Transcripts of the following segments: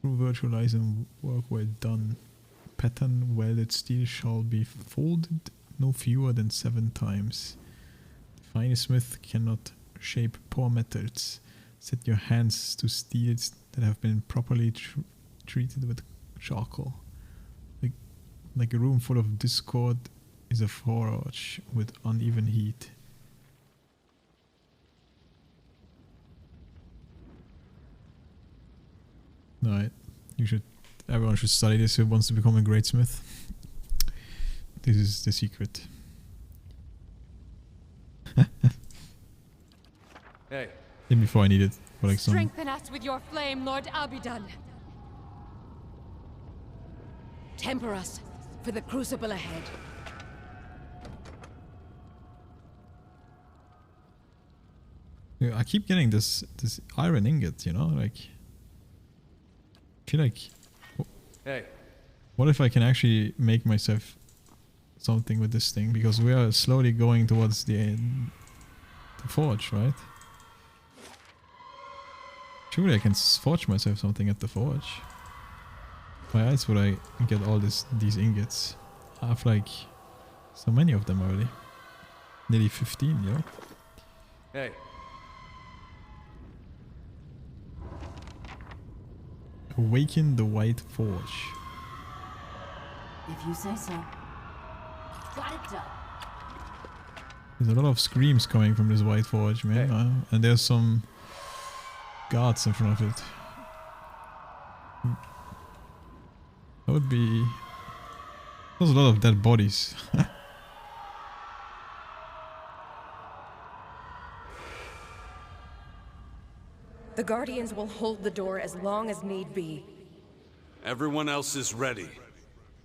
Through virtualizing work well done. Pattern welded steel shall be folded no fewer than 7 times. The finest smith cannot shape poor metals. Set your hands to steels that have been properly treated with charcoal. Like a room full of discord is a forge with uneven heat. Alright, everyone should study this who wants to become a great smith. This is the secret. Hey. Even before I need it, for like some. Strengthen us with your flame, Lord Albidan. Temper us for the crucible ahead. Yeah, I keep getting this iron ingot, you know, like. I feel like. Hey. What if I can actually make myself something with this thing? Because we are slowly going towards the forge, right? Surely I can forge myself something at the forge. Why else would I get all these ingots? I have like so many of them already. Nearly 15, yo. Hey. Awaken the White Forge. If you say so. Got it done. There's a lot of screams coming from this White Forge, man. Hey. And there's some guards in front of it. That would be... There's a lot of dead bodies. The Guardians will hold the door as long as need be. Everyone else is ready.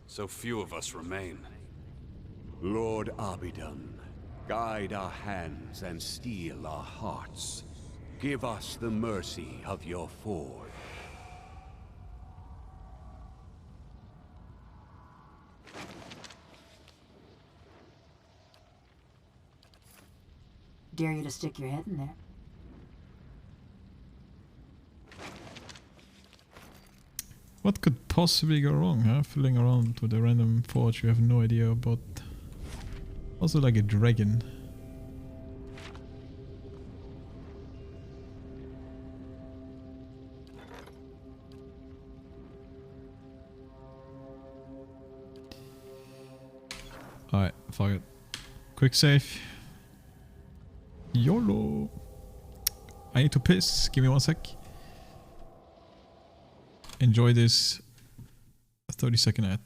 So few of us remain. Lord Abidan, guide our hands and steel our hearts. Give us the mercy of your forge. Dare you to stick your head in there. What could possibly go wrong, huh? Filling around with a random forge you have no idea about. Also like a dragon. Alright, fuck it. Quick save. YOLO! I need to piss. Give me 1 sec. Enjoy this 30-second ad.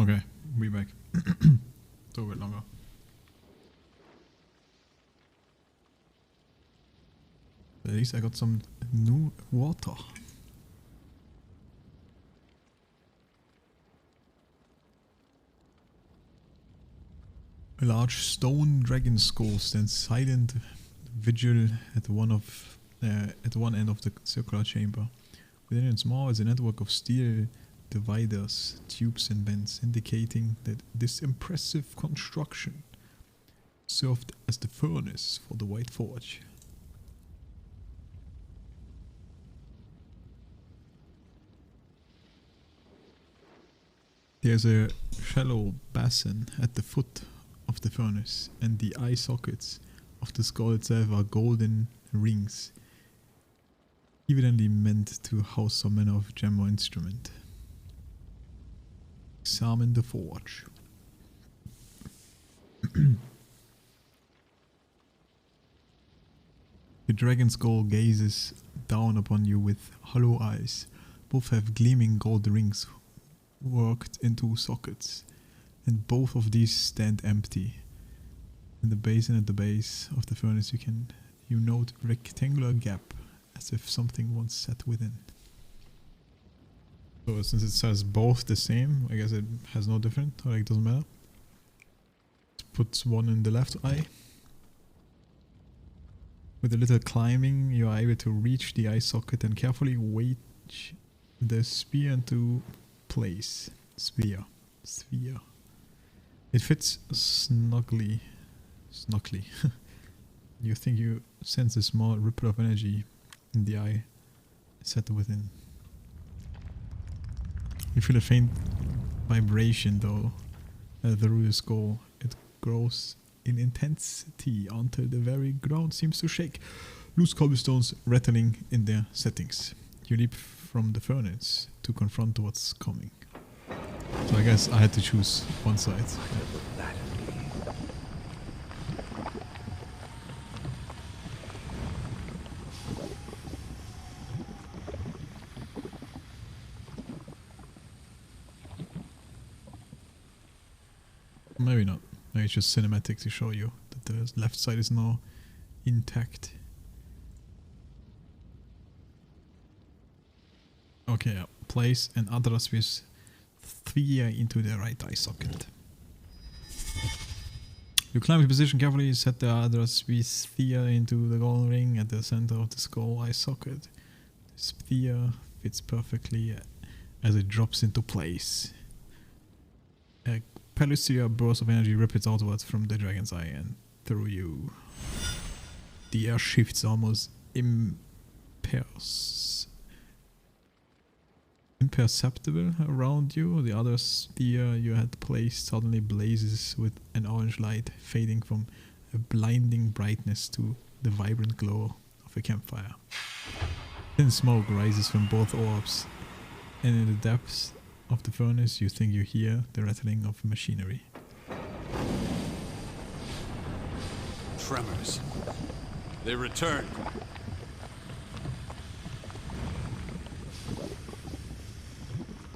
Okay, be back. Took a bit longer. At least I got some new water. A large stone dragon skull stands silent vigil at one end of the circular chamber. Within its maw is a network of steel dividers, tubes and vents, indicating that this impressive construction served as the furnace for the White Forge. There's a shallow basin at the foot of the furnace, and the eye sockets of the skull itself are golden rings, evidently meant to house some manner of gem or instrument. Examine the forge. The dragon skull gazes down upon you with hollow eyes. Both have gleaming gold rings worked into sockets, and both of these stand empty. In the basin at the base of the furnace you note a rectangular gap, as if something once sat within. So since it says both the same, I guess it has no different, or like it doesn't matter. It puts one in the left eye. With a little climbing, you are able to reach the eye socket and carefully wedge the spear into place. Sphere. It fits snugly. You think you sense a small ripple of energy in the eye set within. You feel a faint vibration though through the skull. It grows in intensity until the very ground seems to shake. Loose cobblestones rattling in their settings. You leap from the furnace to confront what's coming. So I guess I had to choose one side. Maybe not. Maybe it's just cinematic to show you that the left side is now intact. Okay, yeah. Place an Adrasvis sphere into the right eye socket. You climb your position carefully, set the Adrasvis sphere into the golden ring at the center of the skull eye socket. The sphere fits perfectly as it drops into place. A Pellucid burst of energy ripples outwards from the dragon's eye and through you. The air shifts almost imperceptible around you. The other sphere you had placed suddenly blazes with an orange light, fading from a blinding brightness to the vibrant glow of a campfire. Thin smoke rises from both orbs, and in the depths of the furnace you think you hear the rattling of machinery. Tremors. They returned.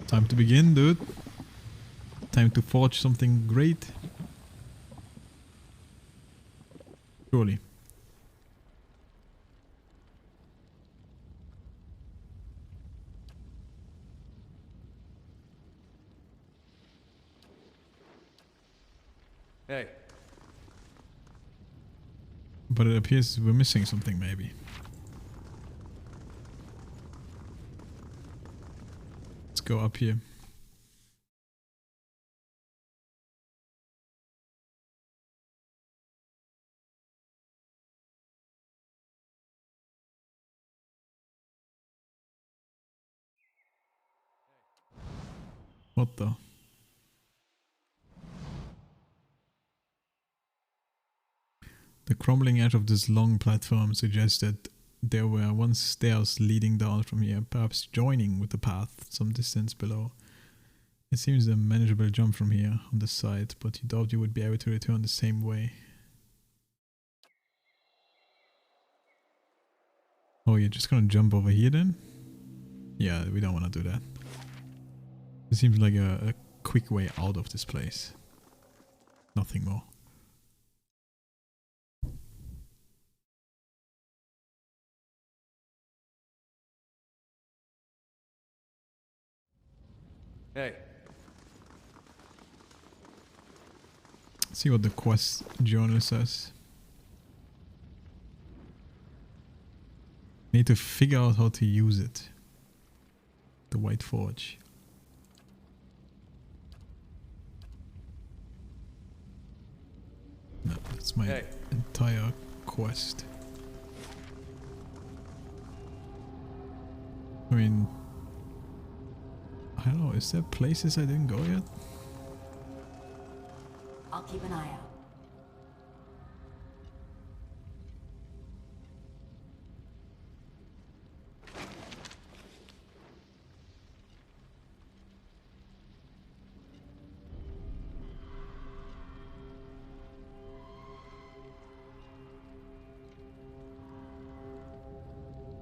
Time to begin, dude. Time to forge something great. Surely. Hey. But it appears we're missing something, maybe. Let's go up here. What the? The crumbling edge of this long platform suggests that there were once stairs leading down from here, perhaps joining with the path some distance below. It seems a manageable jump from here on the side, but you doubt you would be able to return the same way. Oh, you're just gonna jump over here then? Yeah, we don't want to do that. It seems like a quick way out of this place. Nothing more. Hey. See what the quest journal says. Need to figure out how to use it. The White Forge. No, that's my entire quest. I mean, I don't know, is there places I didn't go yet? I'll keep an eye out.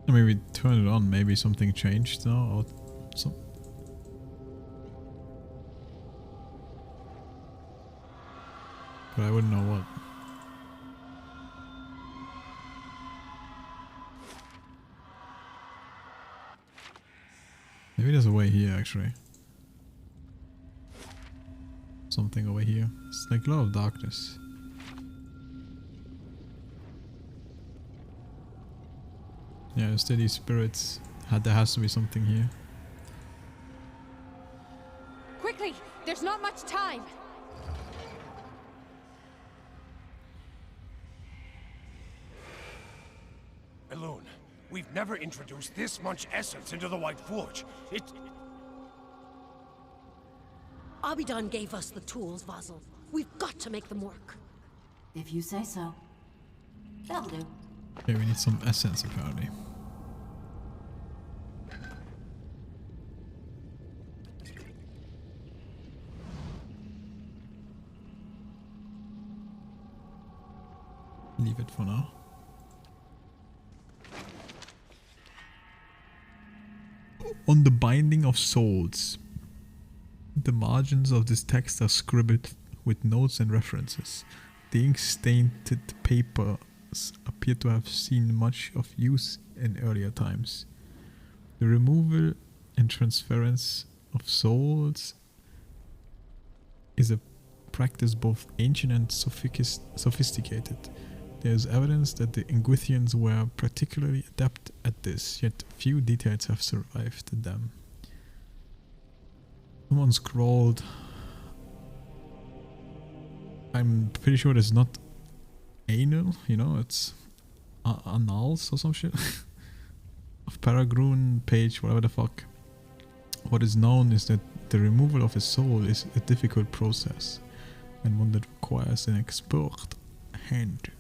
I mean, we turn it on, maybe something changed now or some. But I wouldn't know what. Maybe there's a way here actually. Something over here. It's like a lot of darkness. Yeah, steady spirits. There has to be something here. Quickly! There's not much time! Elune, we've never introduced this much essence into the White Forge. Abidan gave us the tools, Vasil. We've got to make them work. If you say so. That'll do. Okay, we need some essence apparently. Leave it for now. On the binding of souls. The margins of this text are scribbled with notes and references. The ink-stained papers appear to have seen much of use in earlier times. The removal and transference of souls is a practice both ancient and sophisticated. There is evidence that the Ingwithians were particularly adept at this, yet few details have survived them. Someone scrawled. I'm pretty sure it's not anal, you know, it's annals or some shit. Of Paragrun page, whatever the fuck. What is known is that the removal of a soul is a difficult process, and one that requires an expert hand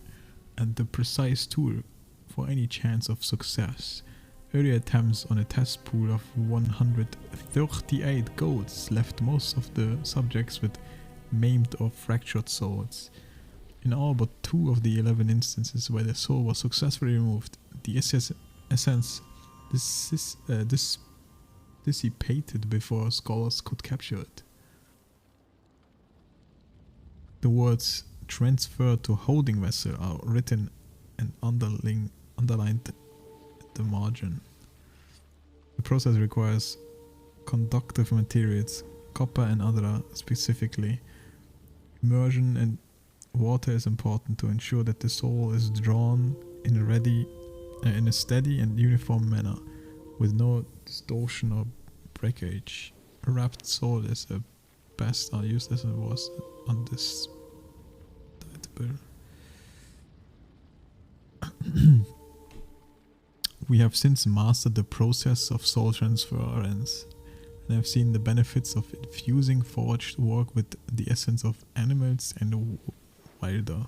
and the precise tool for any chance of success. Earlier attempts on a test pool of 138 goats left most of the subjects with maimed or fractured souls. In all but 2 of the 11 instances where the soul was successfully removed, the essence dissipated before scholars could capture it. The words "transfer to holding vessel" are written and underlined at the margin. The process requires conductive materials, copper and other specifically. Immersion and water is important to ensure that the soul is drawn in a steady and uniform manner, with no distortion or breakage. A wrapped soul is a best used as it was on this title. We have since mastered the process of soul transference and have seen the benefits of infusing forged work with the essence of animals and wilder.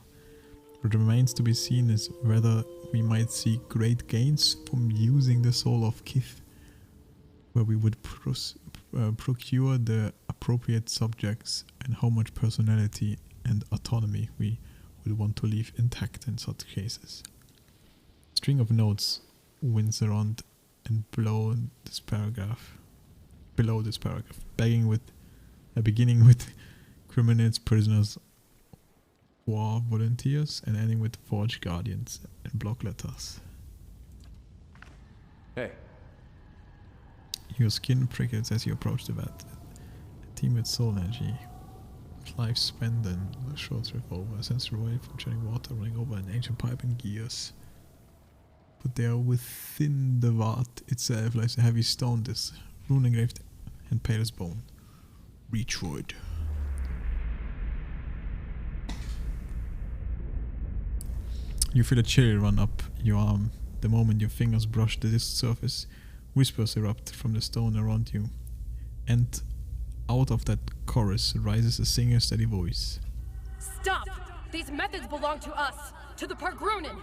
What remains to be seen is whether we might see great gains from using the soul of Kith, where we would procure the appropriate subjects, and how much personality and autonomy we would want to leave intact in such cases. String of notes winds around and below this paragraph, begging with beginning with criminals, prisoners, war volunteers, and ending with forged guardians and block letters. Hey. Your skin prickles as you approach the vat. A team with soul energy. Life spent and the shorts revolver. A sensory wave from churning water running over an ancient pipe and gears. But there within the vat itself lies a heavy stone disc, rune engraved and pale as bone. Reachwood. You feel a chill run up your arm the moment your fingers brush the disc surface. Whispers erupt from the stone around you, and out of that chorus rises a single steady voice. Stop! These methods belong to us, to the Pargrunin!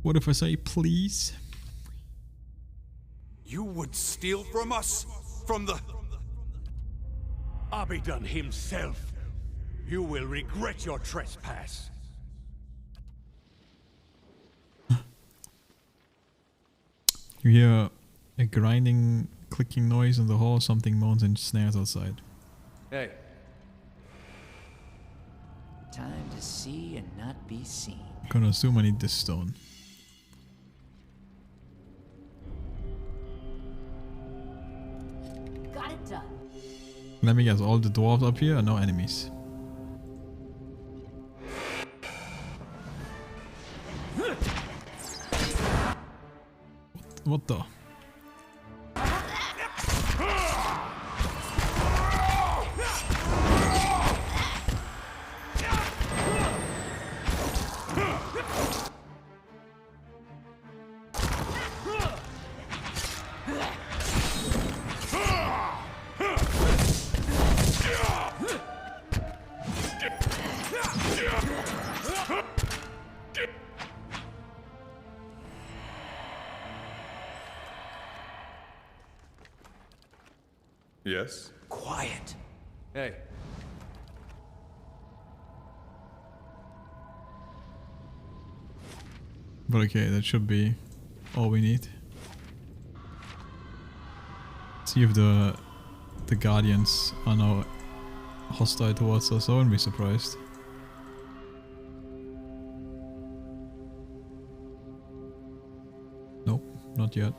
What if I say please? You would steal from us? From the... Abidan himself. You will regret your trespass. You hear a grinding, clicking noise in the hall. Something moans and snares outside. Hey. Time to see and not be seen. Gonna assume I need this stone. Got it done. Let me guess, all the dwarves up here are no enemies. What the? Yes? Quiet. Hey. But okay, that should be all we need. See if the guardians are now hostile towards us. I wouldn't be surprised. Nope, not yet.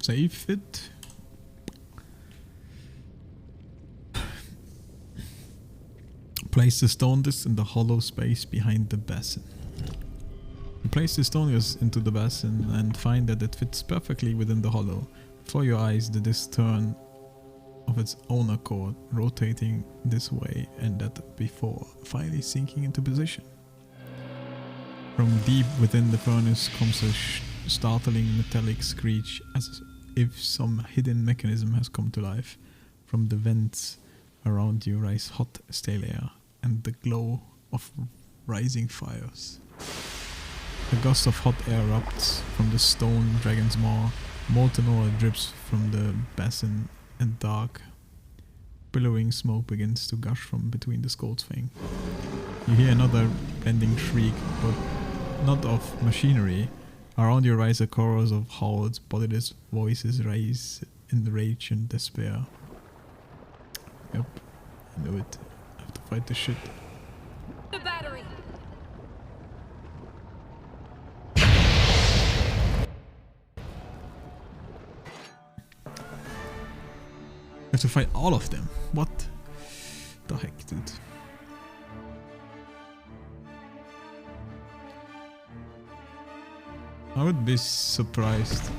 Save it. Place the stone disc in the hollow space behind the basin. You place the stone disc into the basin and find that it fits perfectly within the hollow. Before your eyes, the disc turns of its own accord, rotating this way and that before, finally sinking into position. From deep within the furnace comes a startling metallic screech, as if some hidden mechanism has come to life. From the vents around you rise hot, stale air and the glow of rising fires. A gust of hot air erupts from the stone dragon's maw. Molten ore drips from the basin and dark, billowing smoke begins to gush from between the skull's fang. You hear another blending shriek, but not of machinery. Around you rise a chorus of howls, bodiless voices rise in rage and despair. Yep, I knew it. I have to fight this shit. The battery! I have to fight all of them. What the heck, dude? I would be surprised.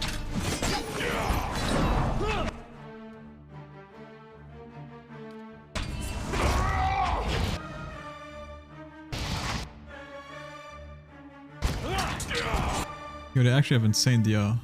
Yo, they actually have insane DR.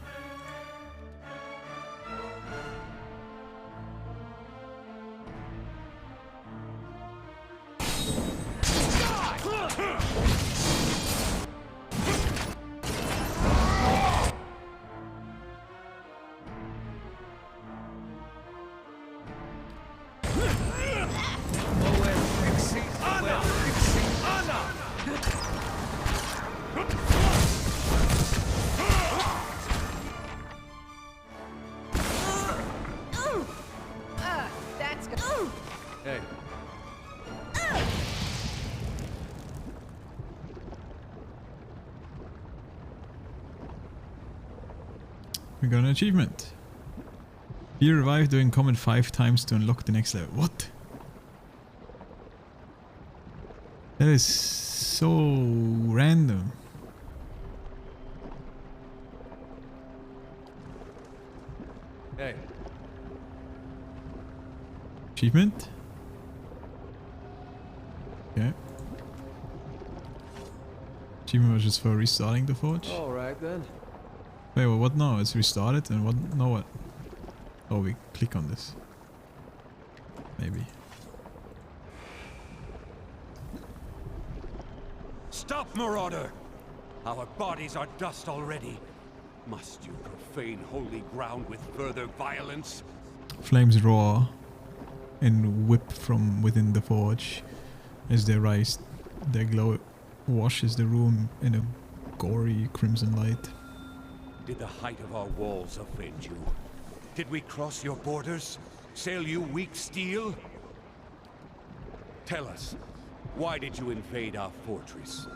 We got an achievement. Be revived during combat 5 times to unlock the next level. What? That is so random. Hey. Achievement? Okay. Achievement was just for restarting the forge. Alright then. Wait, well, what now? It's restarted and what? No, what? Oh, we click on this. Maybe. Stop, Marauder! Our bodies are dust already. Must you profane holy ground with further violence? Flames roar and whip from within the forge as they rise. Their glow washes the room in a gory crimson light. Did the height of our walls offend you? Did we cross your borders? Sail you weak steel? Tell us, why did you invade our fortress?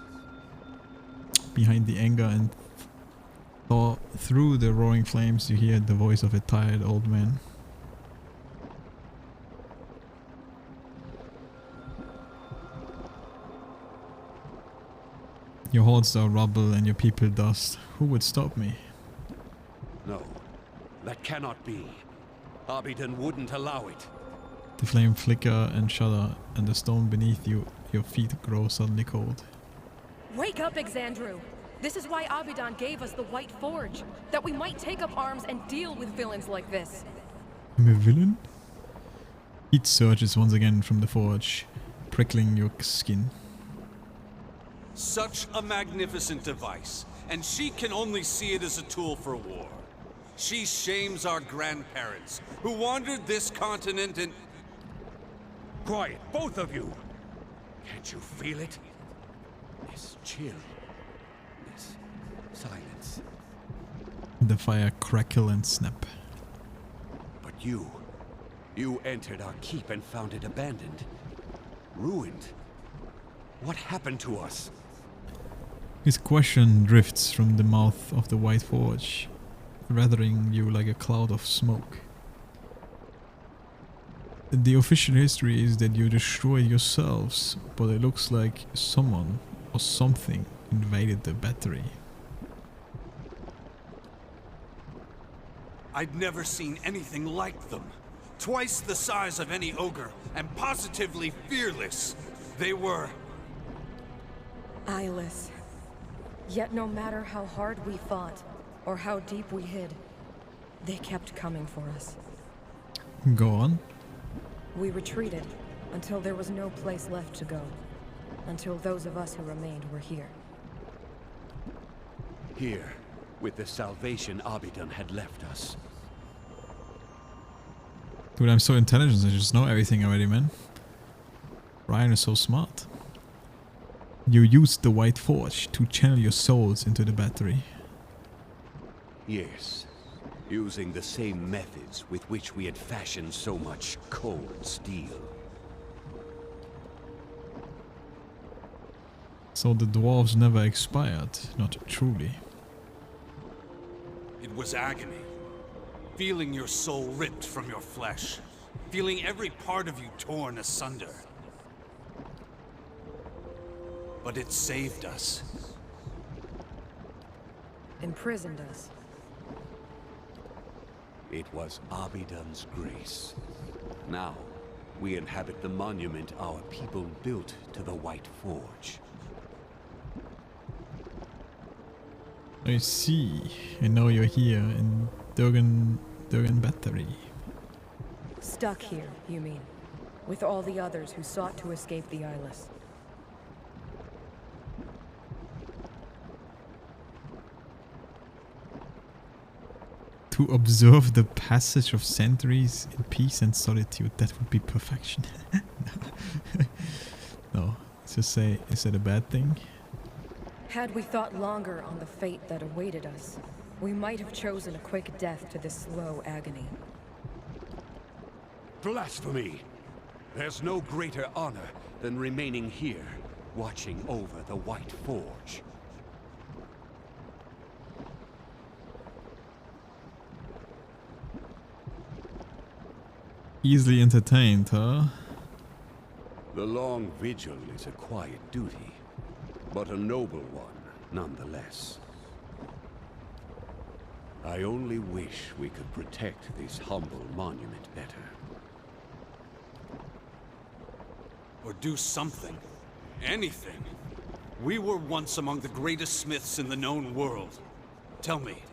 Behind the anger and through the roaring flames, you hear the voice of a tired old man. Your hordes are rubble and your people dust. Who would stop me? No, that cannot be. Abydon wouldn't allow it. The flame flicker and shudder, and the stone beneath you, your feet grow suddenly cold. Wake up, Exandru! This is why Abydon gave us the White Forge, that we might take up arms and deal with villains like this. I'm a villain? Heat surges once again from the forge, prickling your skin. Such a magnificent device, and she can only see it as a tool for war. She shames our grandparents, who wandered this continent and... Quiet, both of you! Can't you feel it? This chill. This silence. The fire crackle and snap. But you entered our keep and found it abandoned. Ruined. What happened to us? His question drifts from the mouth of the White Forge, wrathering you like a cloud of smoke. The official history is that you destroyed yourselves, but it looks like someone or something invaded the battery. I'd never seen anything like them. Twice the size of any ogre, and positively fearless. They were... Eyeless. Yet no matter how hard we fought, or how deep we hid, they kept coming for us. Go on. We retreated until there was no place left to go. Until those of us who remained were here. Here, with the salvation Abydon had left us. Dude, I'm so intelligent, I just know everything already, man. Ryan is so smart. You used the White Forge to channel your souls into the battery. Yes, using the same methods with which we had fashioned so much cold steel. So the dwarves never expired, not truly. It was agony. Feeling your soul ripped from your flesh. Feeling every part of you torn asunder. But it saved us. Imprisoned us. It was Abydon's grace. Now, we inhabit the monument our people built to the White Forge. I see. I know you're here in Durgan Battery. Stuck here, you mean? With all the others who sought to escape the Eyeless. To observe the passage of centuries in peace and solitude, that would be perfection. No, let's just say, is that a bad thing? Had we thought longer on the fate that awaited us, we might have chosen a quick death to this slow agony. Blasphemy! There's no greater honor than remaining here, watching over the White Forge. Easily entertained, huh? The long vigil is a quiet duty, but a noble one nonetheless. I only wish we could protect this humble monument better. Or do something. Anything. We were once among the greatest smiths in the known world. Tell me,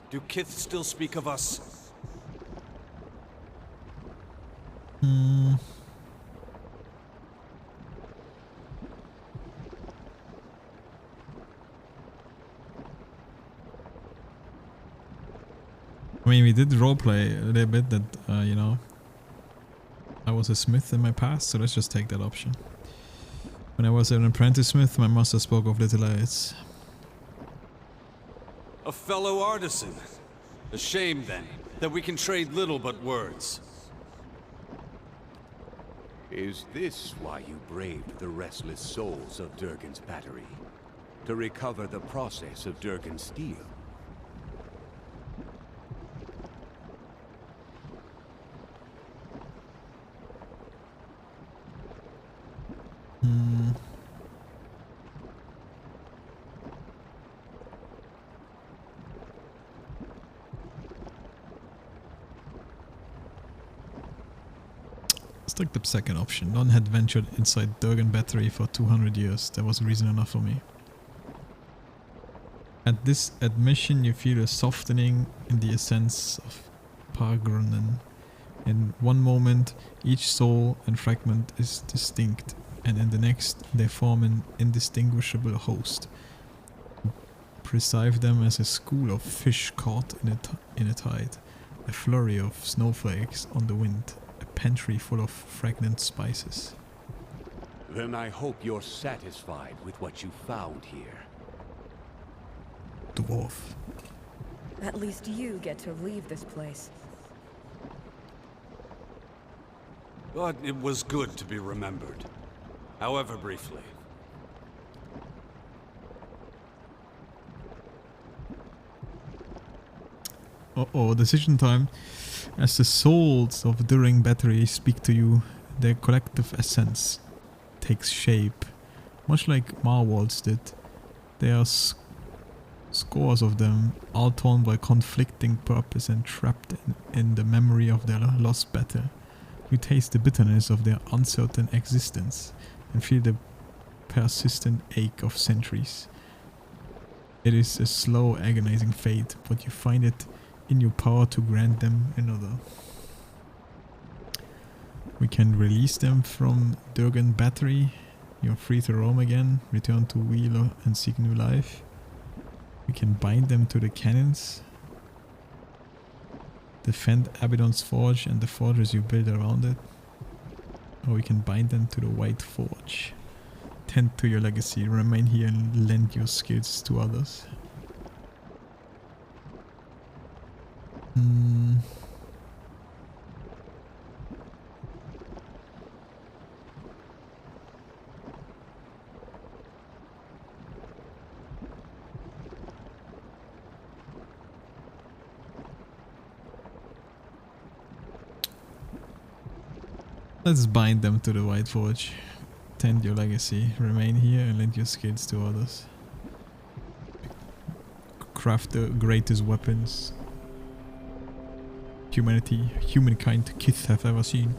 do Kith still speak of us? I mean, we did roleplay a little bit that, you know, I was a smith in my past, so let's just take that option. When I was an apprentice smith, my master spoke of little else. A fellow artisan. A shame, then, that we can trade little but words. Is this why you braved the restless souls of Durgan's battery? To recover the process of Durgan's steel? Let's take the second option. None had ventured inside Durgan Battery for 200 years. That was reason enough for me. At this admission, you feel a softening in the essence of Pargrunnen. In one moment, each soul and fragment is distinct, and in the next, they form an indistinguishable host. Perceive them as a school of fish caught in a tide, a flurry of snowflakes on the wind, a pantry full of fragrant spices. Then I hope you're satisfied with what you found here. Dwarf. At least you get to leave this place. But it was good to be remembered. However briefly. Uh-oh, decision time. As the souls of Durgan Battery speak to you, their collective essence takes shape. Much like Marwald's did. There are scores of them, all torn by conflicting purpose and trapped in the memory of their lost battle. You taste the bitterness of their uncertain existence and feel the persistent ache of centuries. It is a slow, agonizing fate, but you find it in your power to grant them another. We can release them from Durgan Battery. You're free to roam again, return to Wheeler and seek new life. We can bind them to the cannons. Defend Abaddon's Forge and the forges you build around it. Or we can bind them to the White Forge. Tend to your legacy, remain here and lend your skills to others. Let's bind them to the White Forge. Tend your legacy, remain here and lend your skills to others. Craft the greatest weapons humankind Kith have ever seen.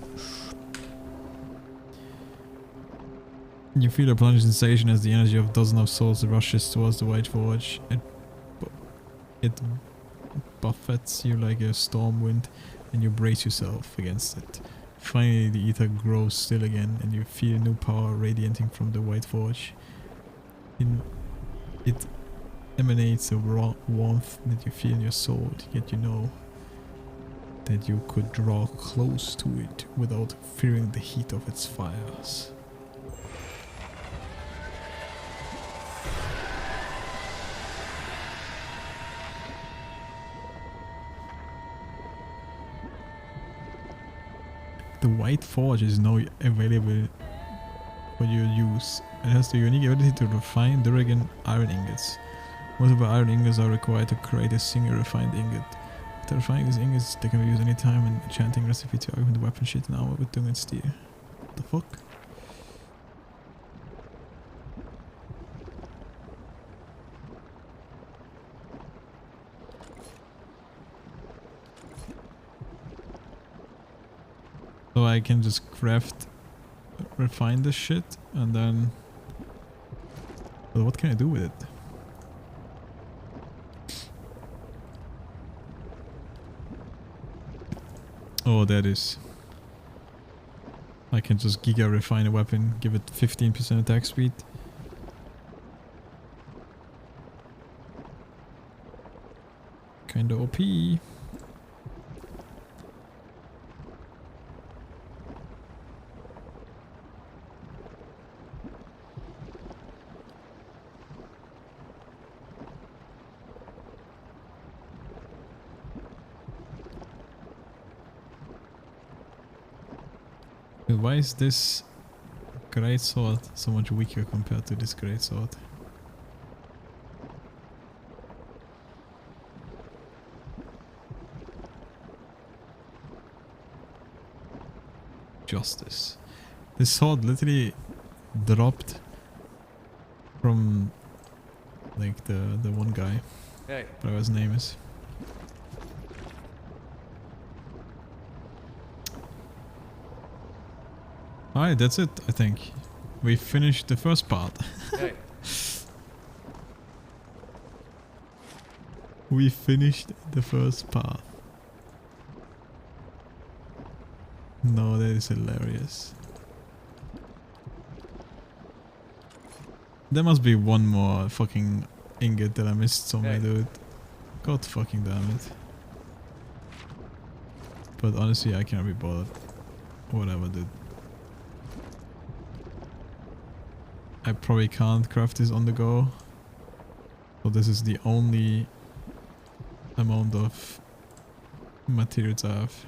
You feel a plunging sensation as the energy of dozens of souls rushes towards the White Forge. It buffets you like a storm wind and you brace yourself against it. Finally, the ether grows still again and you feel new power radiating from the White Forge. It emanates a raw warmth that you feel in your soul, yet you know that you could draw close to it without fearing the heat of its fires. The White Forge is now available for your use. It has the unique ability to refine Durgan iron ingots. Multiple iron ingots are required to create a single refined ingot. Terrifying these ingots, they can be used anytime, and enchanting recipe to augment the weapon sheet and armor with dung and steel. What the fuck? So I can just refine this shit, and then... But what can I do with it? Oh, that is. I can just giga refine a weapon, give it 15% attack speed. Kinda OP. Why is this greatsword so much weaker compared to this greatsword? Justice. This sword literally dropped from like the one guy. Hey. Whatever his name is. Alright, that's it, I think. We finished the first part. Hey. We finished the first part. No, that is hilarious. There must be one more fucking ingot that I missed somewhere, dude. God fucking damn it. But honestly, I cannot be bothered. Whatever, dude. I probably can't craft this on the go. So this is the only amount of materials I have.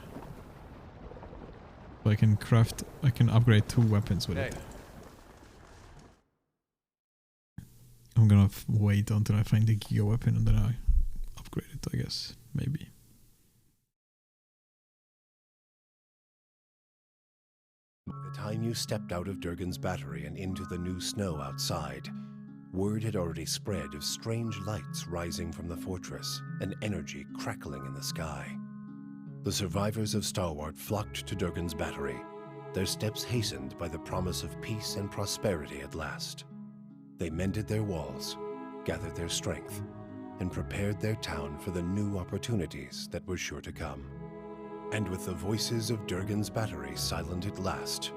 So I can upgrade 2 weapons with it. I'm gonna wait until I find the Giga weapon and then I upgrade it, I guess. Maybe. By the time you stepped out of Durgan's battery and into the new snow outside, word had already spread of strange lights rising from the fortress and energy crackling in the sky. The survivors of Starward flocked to Durgan's battery, their steps hastened by the promise of peace and prosperity at last. They mended their walls, gathered their strength, and prepared their town for the new opportunities that were sure to come. And with the voices of Durgan's battery silent at last,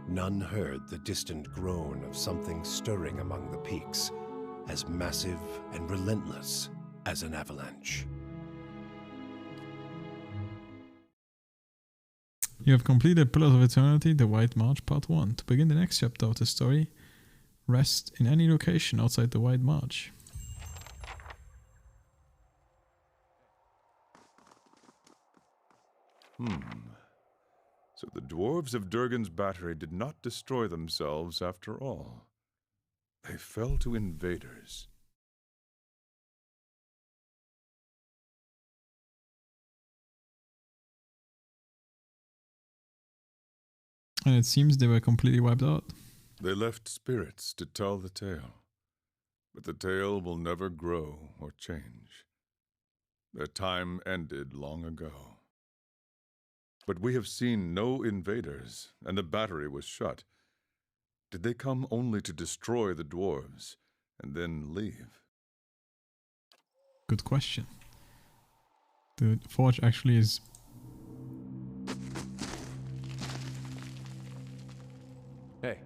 none heard the distant groan of something stirring among the peaks, as massive and relentless as an avalanche. You have completed Pillars of Eternity, The White March Part 1. To begin the next chapter of the story, rest in any location outside the White March. So the dwarves of Durgan's battery did not destroy themselves after all. They fell to invaders. And it seems they were completely wiped out. They left spirits to tell the tale. But the tale will never grow or change. Their time ended long ago. But we have seen no invaders, and the battery was shut. Did they come only to destroy the dwarves, and then leave? Good question. The forge actually is... Hey.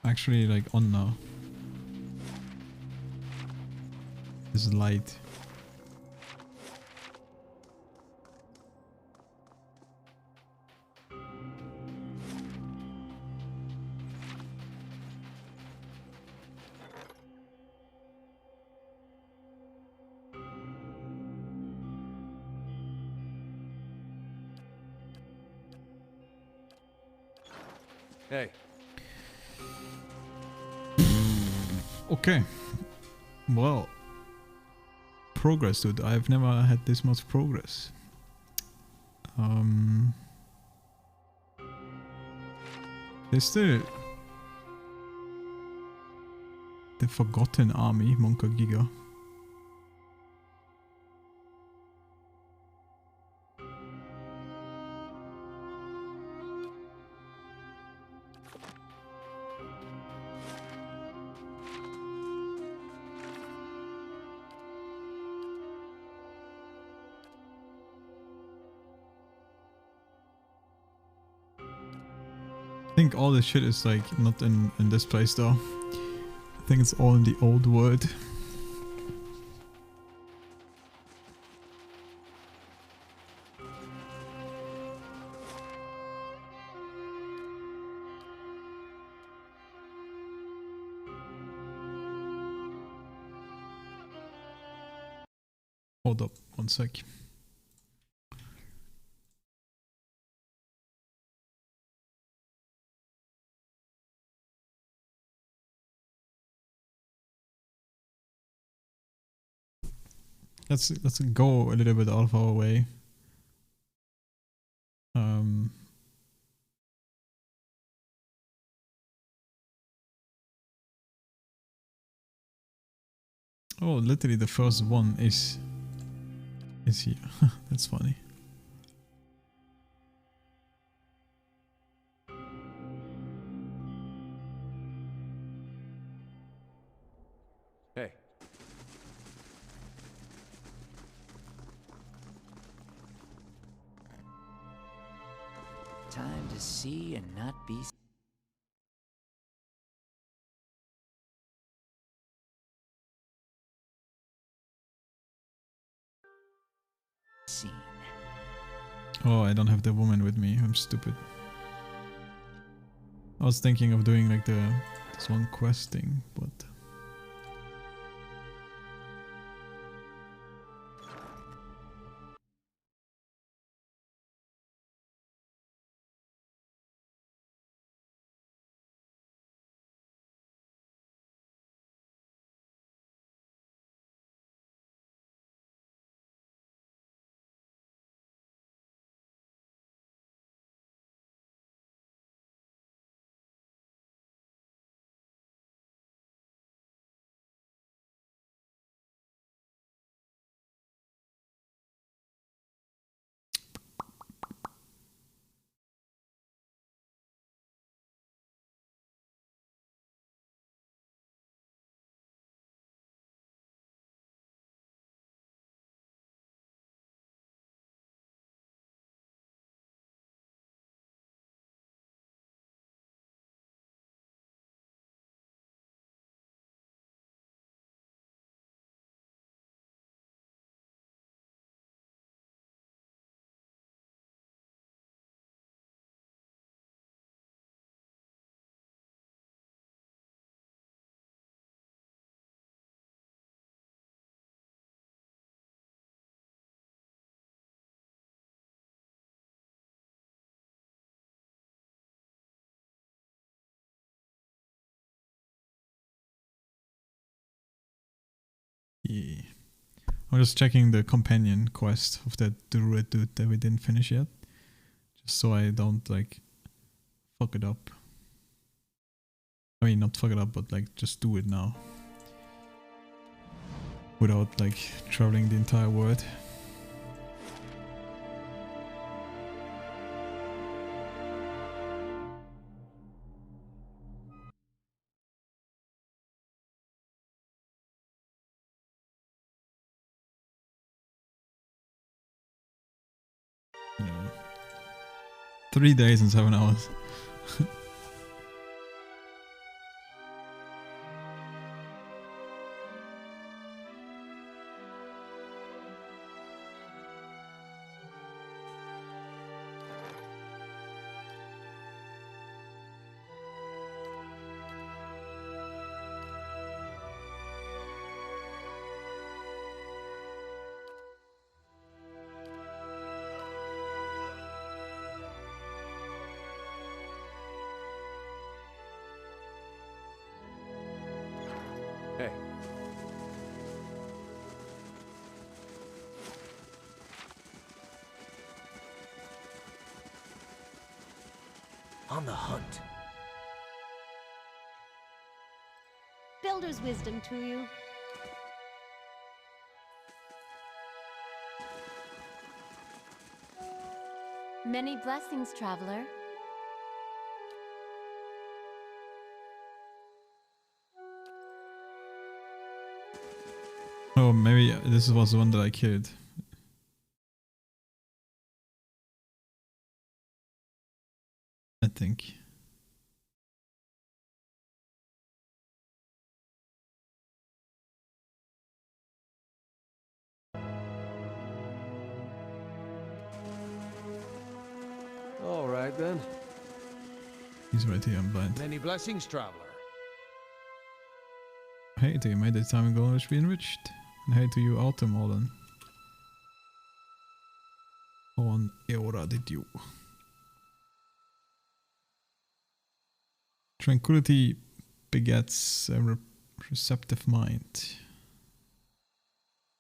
Actually, like, on now. This light. Hey. Okay. Well, progress, dude. I've never had this much progress. There's still the Forgotten Army, Monka Giga. I think all this shit is like not in this place though. I think it's all in the old world. Hold up, one sec. Let's go a little bit out of our way. Oh, literally the first one is here. That's funny. Hey. Time to see and not be seen. Oh, I don't have the woman with me. I'm stupid. I was thinking of doing like this one quest thing, but yeah. I'm just checking the companion quest of that druid dude that we didn't finish yet. Just so I don't like fuck it up. I mean, not fuck it up, but like just do it now. Without like traveling the entire world. Yeah. 3 days and 7 hours. Hey. On the hunt. Builder's wisdom to you. Many blessings, traveler. Oh, maybe this was the one that I killed. I think. All right then. He's right here, I'm blind. Many blessings, traveler. Hey to you, may the time ago be enriched. And hey to you, Autumn Olin. On Eora did you. Tranquility begets a receptive mind.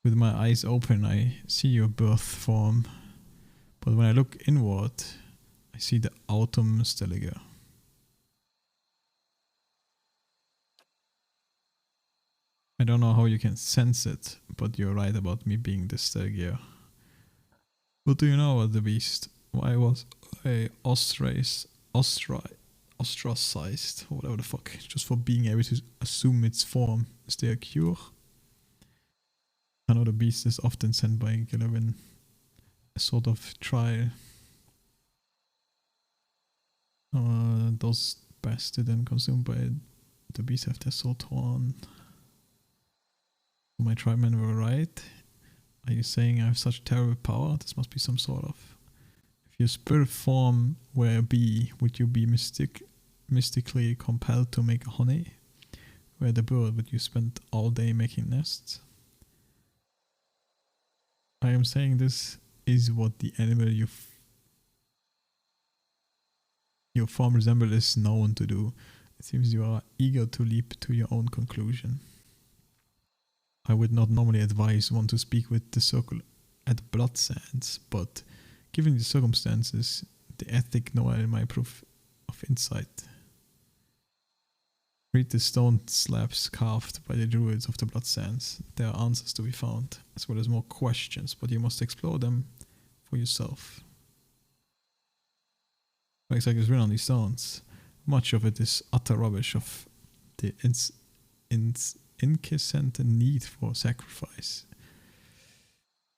With my eyes open, I see your birth form. But when I look inward, I see the Autumn Stelliger. I don't know how you can sense it, but you're right about me being the Stelliger. What do you know about the beast? Why was I ostracized, or whatever the fuck, just for being able to assume its form? Is there a cure? I know the beast is often sent by Gillivan, a sort of trial. Those bastard and consumed by the beast have their soul torn. My tribemen were right. Are you saying I have such terrible power? This must be some sort of... If your spirit form were a bee, would you be mystically compelled to make honey? Were the bird, would you spend all day making nests? I am saying this is what the animal your form resembles is known to do. It seems you are eager to leap to your own conclusion. I would not normally advise one to speak with the circle at Blood Sands, but given the circumstances, the ethic Noel my proof of insight. Read the stone slabs carved by the druids of the Blood Sands. There are answers to be found, as well as more questions, but you must explore them for yourself. Looks like it's written on these stones. Much of it is utter rubbish of the incessant need for sacrifice.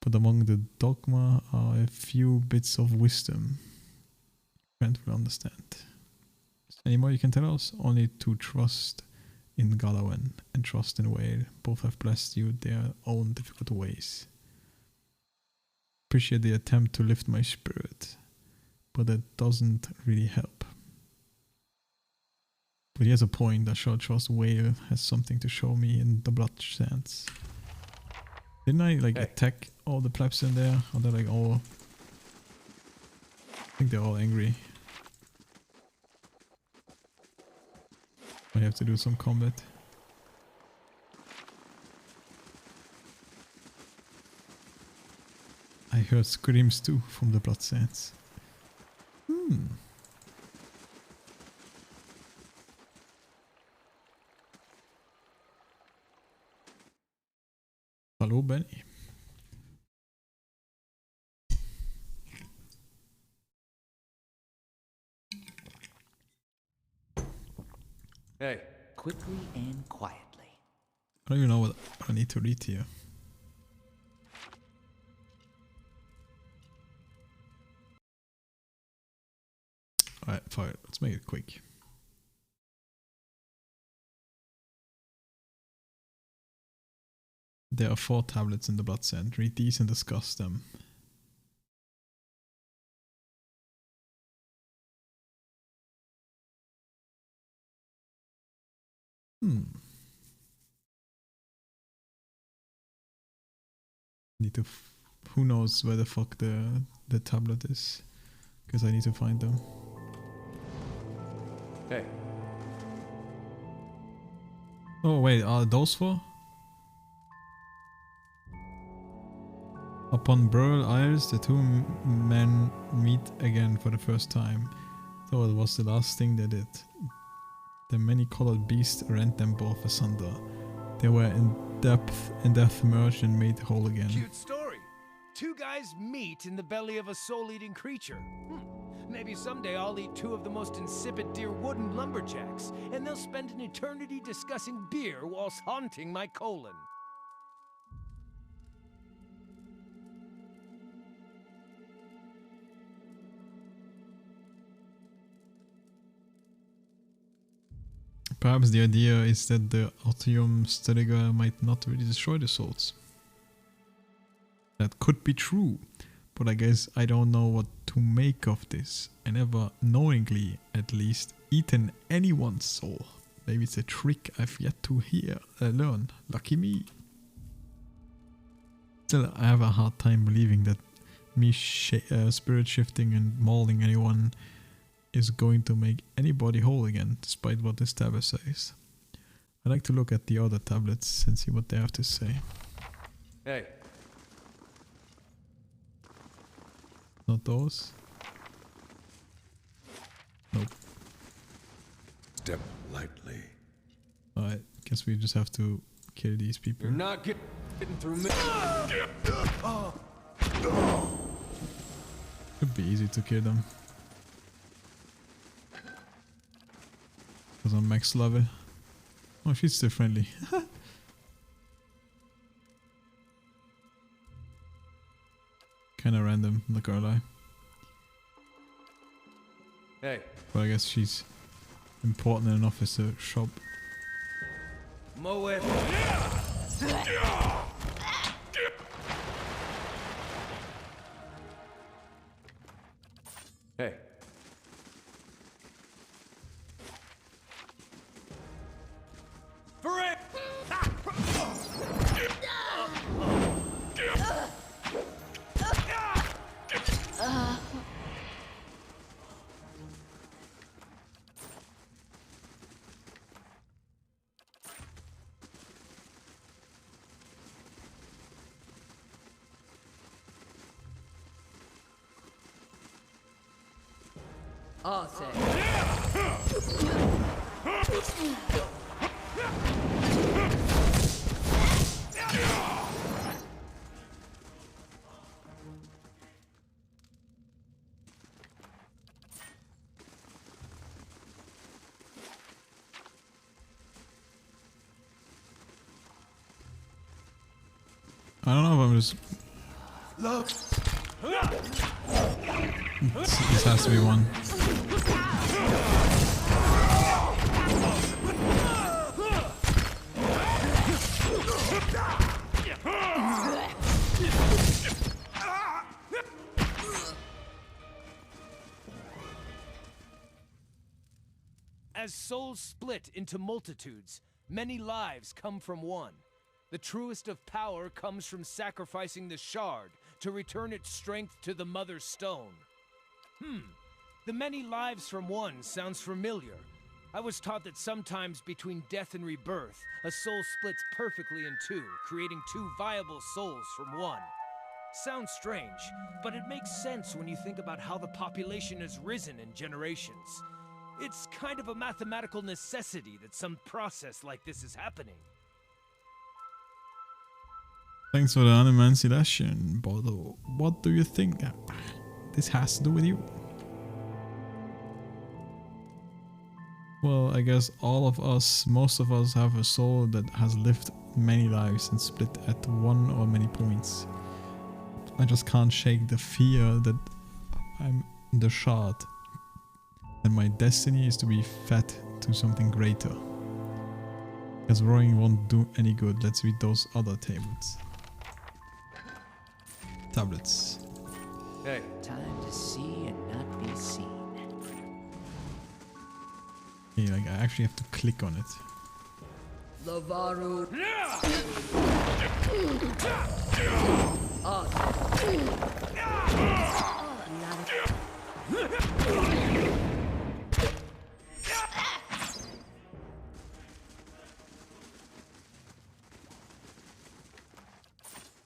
But among the dogma are a few bits of wisdom. Friend will understand. Any more you can tell us? Only to trust in Galawan and trust in Whale. Both have blessed you their own difficult ways. Appreciate the attempt to lift my spirit, but that doesn't really help. But he has a point. I shall trust Whale has something to show me in the Blood Sands. Didn't I attack all the plebs in there? Or they're all... I think they're all angry. I have to do some combat. I heard screams too from the Blood Sands. Hello, Benny. Hey. Quickly and quietly. I don't even know what I need to read here. Alright, fine. Let's make it quick. There are 4 tablets in the Blood Sand. Read these and discuss them. Need to... who knows where the fuck the tablet is. Because I need to find them. Hey. Oh wait, are those 4? Upon Burl Isles, the 2 men meet again for the first time. So it was the last thing they did. The many-colored beast rent them both asunder. They were in death merged and made whole again. Cute story. Two guys meet in the belly of a soul-eating creature. Maybe someday I'll eat two of the most insipid deer wooden lumberjacks, and they'll spend an eternity discussing beer whilst haunting my colon. Perhaps the idea is that the Artium Striga might not really destroy the souls. That could be true, but I guess I don't know what to make of this. I never knowingly, at least, eaten anyone's soul. Maybe it's a trick I've yet to learn. Lucky me. Still, I have a hard time believing that me spirit shifting and mauling anyone is going to make anybody whole again, despite what this tablet says. I'd like to look at the other tablets and see what they have to say. Hey. Not those? Nope. Step lightly. Alright, guess we just have to kill these people. You're not getting through me. Could be easy to kill them. Because I'm max level. Oh, she's still friendly. Kinda random, not gonna lie. Hey. But I guess she's important enough as a shop. Moet. Hey. For it! Arthur. I don't know if I'm just... Look. This has to be one. As souls split into multitudes, many lives come from one. The truest of power comes from sacrificing the shard to return its strength to the Mother Stone. The many lives from one sounds familiar. I was taught that sometimes between death and rebirth, a soul splits perfectly in two, creating two viable souls from one. Sounds strange, but it makes sense when you think about how the population has risen in generations. It's kind of a mathematical necessity that some process like this is happening. Thanks for the animancy lesson, Bodo. What do you think this has to do with you? Well, I guess all of us, most of us have a soul that has lived many lives and split at one or many points. I just can't shake the fear that I'm the shard. And my destiny is to be fed to something greater. Because roaring won't do any good. Let's read those other tablets. Tablets. Hey. Time to see and not be seen. Okay, like I actually have to click on it. Lavaru.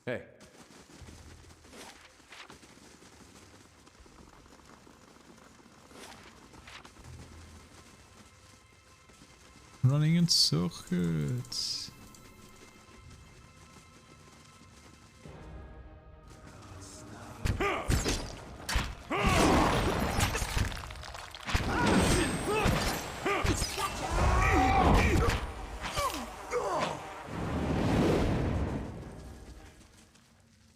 Hey. running in circuits.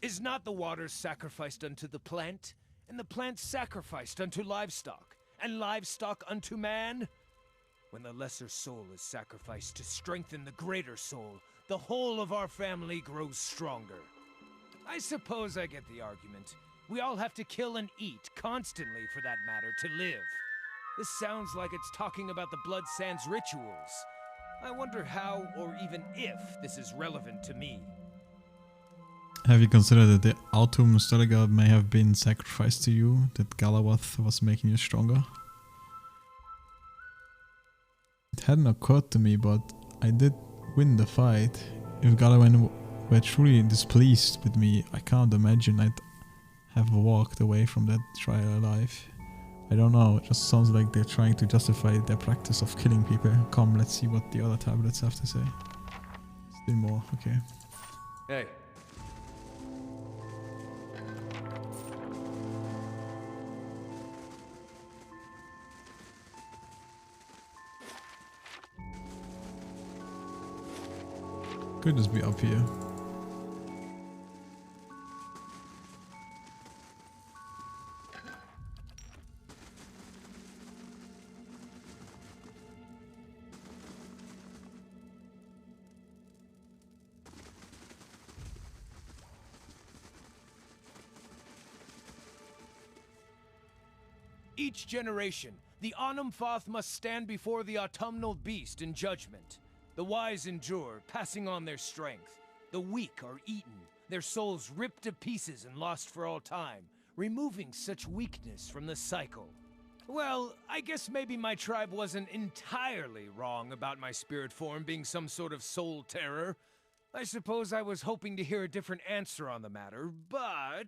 Is not the water sacrificed unto the plant, and the plant sacrificed unto livestock, and livestock unto man? When the lesser soul is sacrificed to strengthen the greater soul, the whole of our family grows stronger. I suppose I get the argument. We all have to kill and eat, constantly for that matter, to live. This sounds like it's talking about the Blood Sands rituals. I wonder how, or even if, this is relevant to me. Have you considered that the Autumn Steliga may have been sacrificed to you? That Galawath was making you stronger? It hadn't occurred to me, but I did win the fight. If Galawen were truly displeased with me, I can't imagine I'd have walked away from that trial alive. I don't know, it just sounds like they're trying to justify their practice of killing people. Come, let's see what the other tablets have to say. Still more, okay. Hey. Could just be up here. Each generation, the Anumfoth must stand before the autumnal beast in judgment. The wise endure, passing on their strength. The weak are eaten, their souls ripped to pieces and lost for all time, removing such weakness from the cycle. Well, I guess maybe my tribe wasn't entirely wrong about my spirit form being some sort of soul terror. I suppose I was hoping to hear a different answer on the matter, but...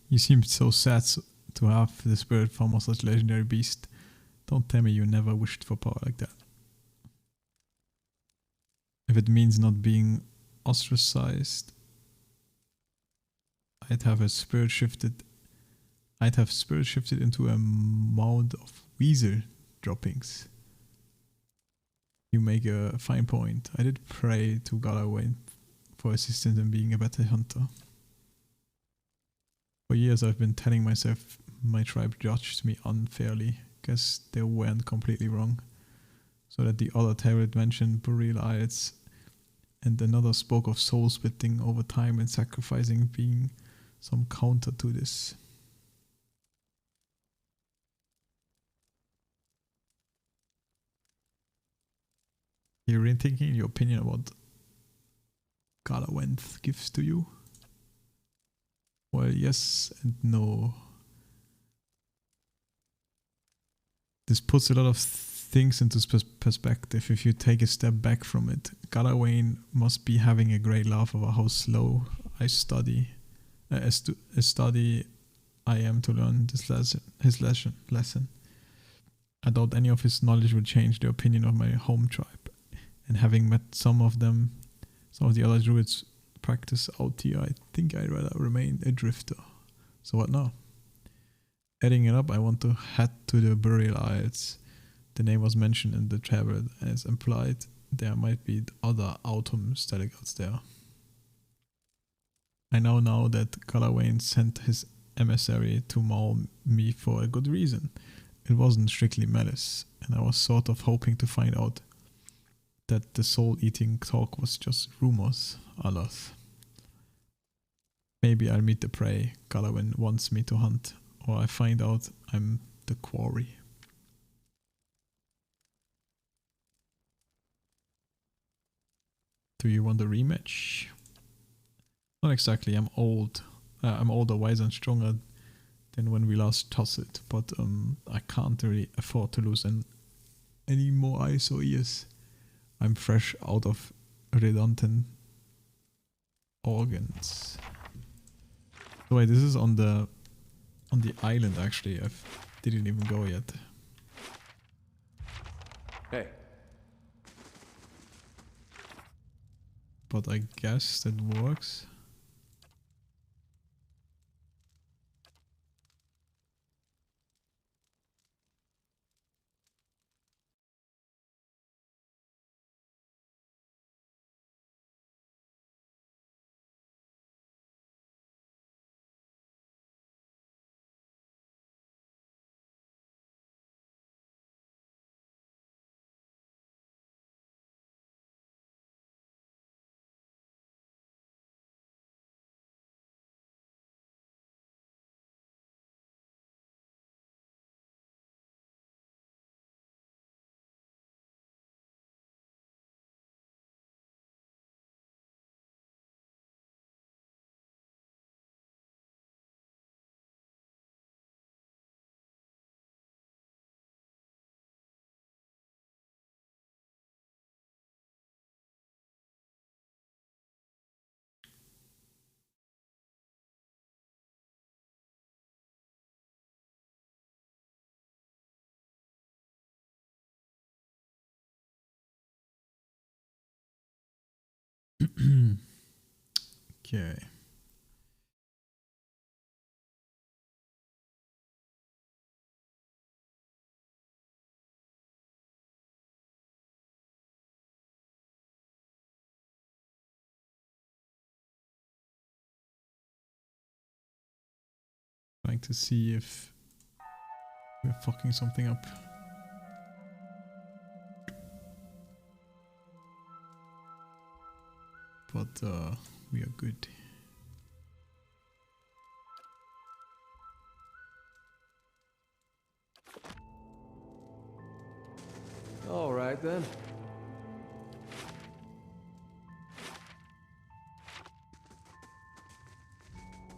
You seem so sad to have the spirit form of such legendary beast. Don't tell me you never wished for power like that. If it means not being ostracized, I'd have spirit shifted into a mound of weasel droppings. You make a fine point. I did pray to Galawain for assistance in being a better hunter. For years I've been telling myself my tribe judged me unfairly. Guess they weren't completely wrong. So that the other tablet mentioned burial idols, and another spoke of soul splitting over time and sacrificing being some counter to this. You're rethinking your opinion about Galawenth gives to you? Well, yes and no. This puts a lot of things into perspective if you take a step back from it. Galawain must be having a great laugh over how slow I study I am to learn his lesson. I doubt any of his knowledge would change the opinion of my home tribe. And having met some of the other druids practice out here, I think I'd rather remain a drifter. So what now? Adding it up, I want to head to the burial idols. The name was mentioned in the tablet, and it's implied there might be other Autumn Steligots there. I now know that Galawain sent his emissary to maul me for a good reason. It wasn't strictly malice, and I was sort of hoping to find out that the soul-eating talk was just rumors, alas. Maybe I'll meet the prey Galawain wants me to hunt, or I find out I'm the quarry. Do you want a rematch? Not exactly, I'm old. I'm older, wiser and stronger than when we last tossed it, but I can't really afford to lose any more eyes or ears. I'm fresh out of redundant organs. So wait, this is on the island actually. I didn't even go yet. Hey. But I guess that works. Okay. Trying to see if we're fucking something up. But we are good. All right then.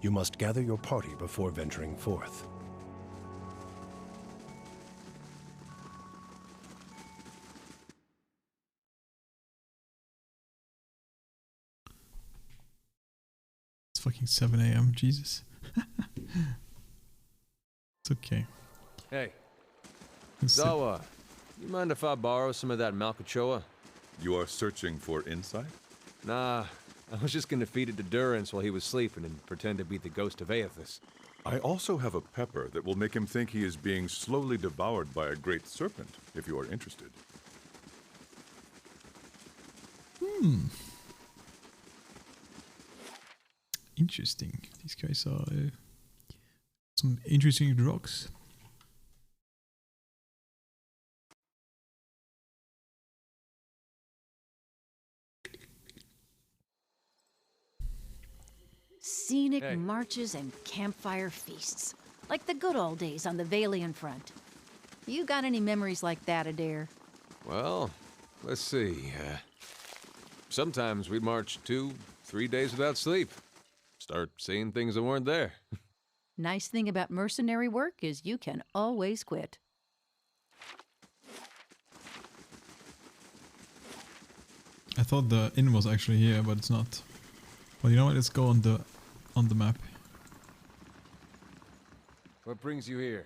You must gather your party before venturing forth. It's fucking 7 AM, Jesus. It's okay. Hey. Zawa, you mind if I borrow some of that Malkachoa? You are searching for insight? Nah, I was just gonna feed it to Durance while he was sleeping and pretend to be the ghost of Aethys. I also have a pepper that will make him think he is being slowly devoured by a great serpent, if you are interested. Interesting. These guys are some interesting drugs. Scenic marches and campfire feasts. Like the good old days on the Valian front. You got any memories like that, Adair? Well, let's see. Sometimes we'd march 2-3 days without sleep. Start seeing things that weren't there. Nice thing about mercenary work is you can always quit. I thought the inn was actually here, but it's not. Well, you know what? Let's go on the map. What brings you here?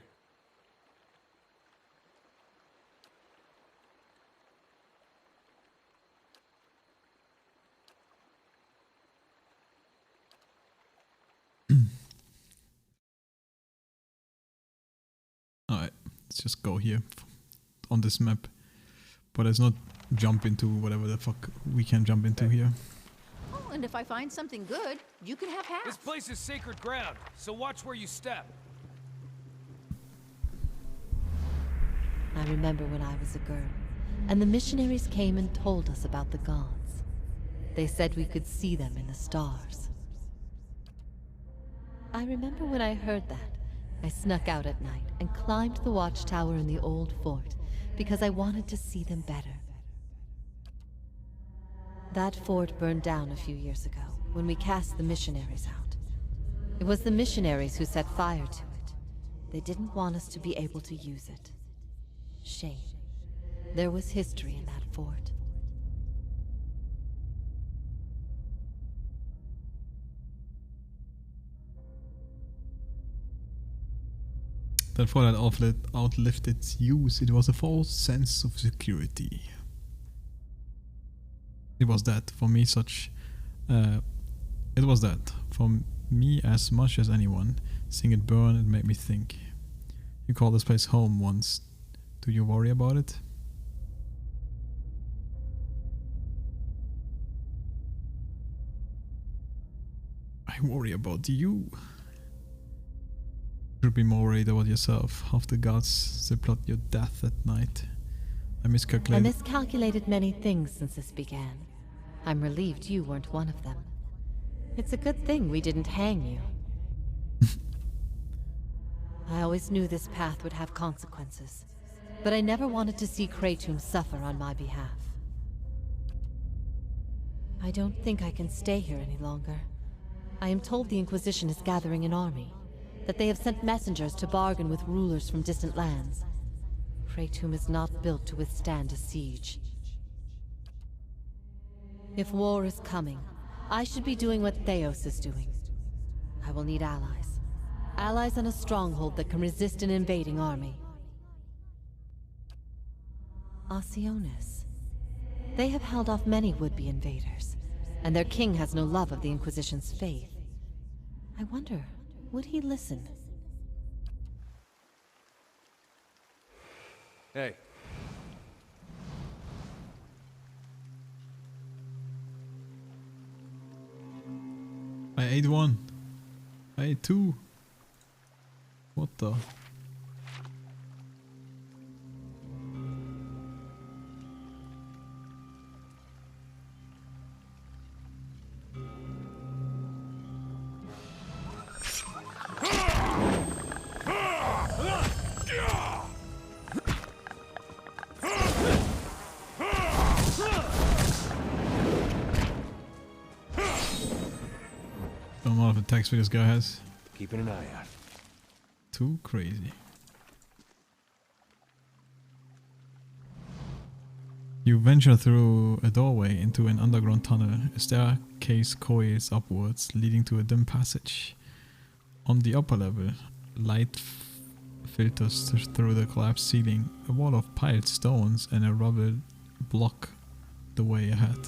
Alright, let's just go here on this map. But let's not jump into whatever the fuck we can jump into here. Oh, and if I find something good, you can have half. This place is sacred ground, so watch where you step. I remember when I was a girl, and the missionaries came and told us about the gods. They said we could see them in the stars. I remember when I heard that, I snuck out at night and climbed the watchtower in the old fort because I wanted to see them better. That fort burned down a few years ago when we cast the missionaries out. It was the missionaries who set fire to it, They didn't want us to be able to use it. Shame. There was history in that fort. That fort had outlived its use. It was a false sense of security. It was that for me it was that for me as much as anyone. Seeing it burn, it made me think. You called this place home once. Do you worry about it? I worry about you. You should be more worried about yourself. Half the gods, they plot your death at night. I miscalculated many things since this began. I'm relieved you weren't one of them. It's a good thing we didn't hang you. I always knew this path would have consequences, but I never wanted to see Kratom suffer on my behalf. I don't think I can stay here any longer. I am told the Inquisition is gathering an army, that they have sent messengers to bargain with rulers from distant lands. Kratom is not built to withstand a siege. If war is coming, I should be doing what Theos is doing. I will need allies. Allies in a stronghold that can resist an invading army. Osionis. They have held off many would-be invaders, and their king has no love of the Inquisition's faith. I wonder, would he listen? Hey. I ate one. I ate two. What the? The amount of attacks this guy has. Keeping an eye out. Too crazy. You venture through a doorway into an underground tunnel. A staircase coils upwards, leading to a dim passage. On the upper level, light filters through the collapsed ceiling. A wall of piled stones and a rubble block the way ahead.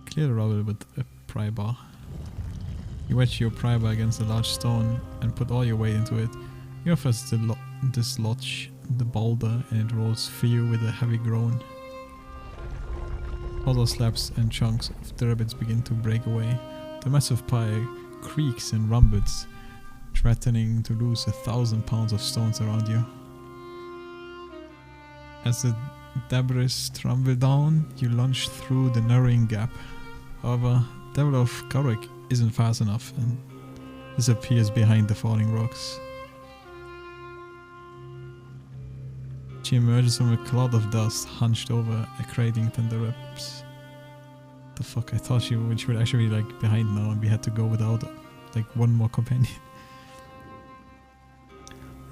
Clear the rubble with a pry bar. You wedge your pry bar against a large stone and put all your weight into it. You first dislodge the boulder and it rolls free with a heavy groan. Other slabs and chunks of the rabbits begin to break away. The massive pile creaks and rumbles, threatening to lose 1,000 pounds of stones around you. As the debris tumble down, you lunge through the narrowing gap. However, Devil of Kharak isn't fast enough and disappears behind the falling rocks. She emerges from a cloud of dust hunched over a crating tender ribs. The fuck, I thought she would actually be like behind now and we had to go without like one more companion.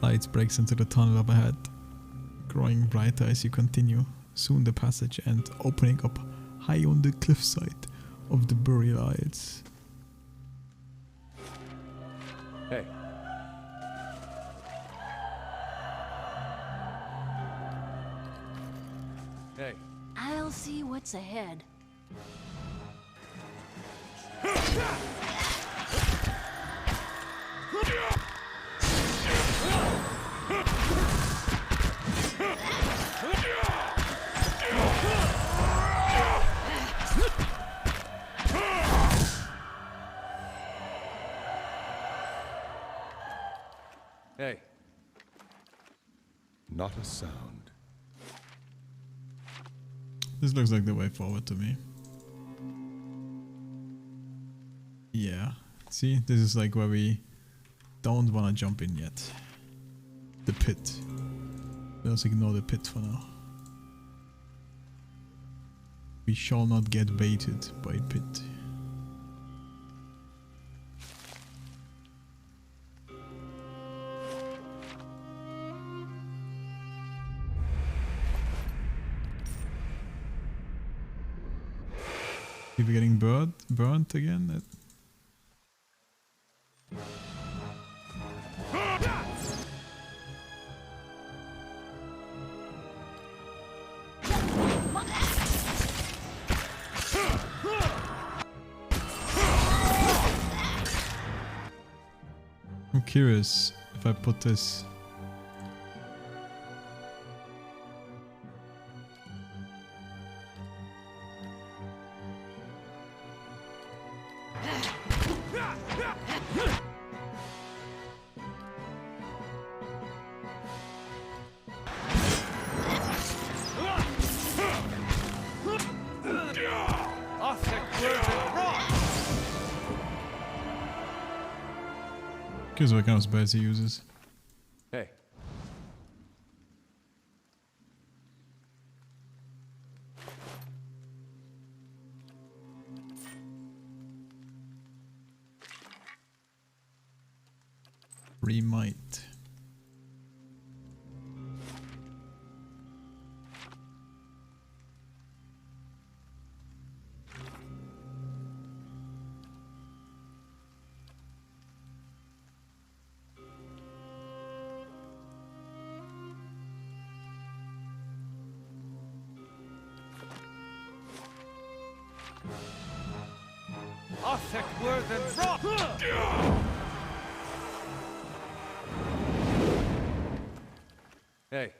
Light breaks into the tunnel up ahead, growing brighter as you continue. Soon the passage ends, opening up high on the cliffside of the Burial Isles. Hey. Hey. I'll see what's ahead. Hey. Not a sound. This looks like the way forward to me. Yeah. See, this is like where we don't want to jump in yet. The pit. Let's ignore the pit for now. We shall not get baited by pit. People getting burnt again? I'm curious if I put this. Curious what kind of spells he uses. Hey. Remight. Hey.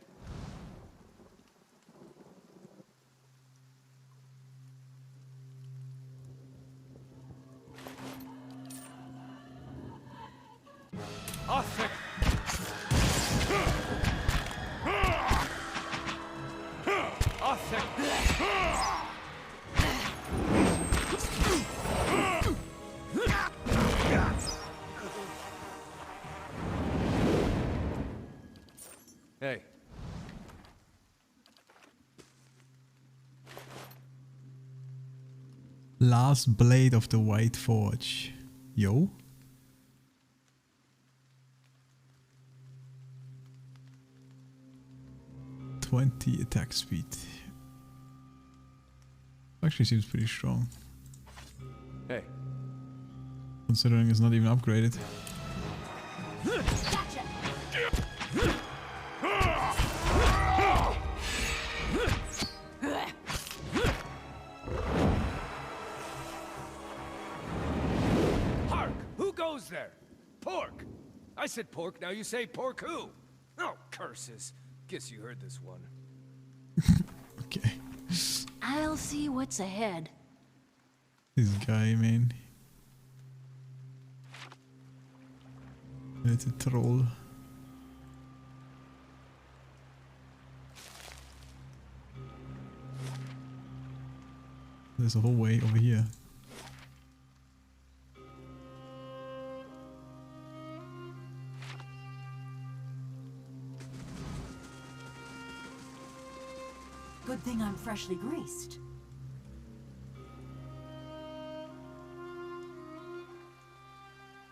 Hey. Last blade of the White Forge. Yo. .20 attack speed. Actually seems pretty strong. Hey. Considering it's not even upgraded. Hark! Who goes there? Pork! I said pork, now you say pork who? Oh, curses. Guess you heard this one. Okay. I'll see what's ahead. This guy, man. It's a troll. There's a whole way over here. Good thing I'm freshly greased.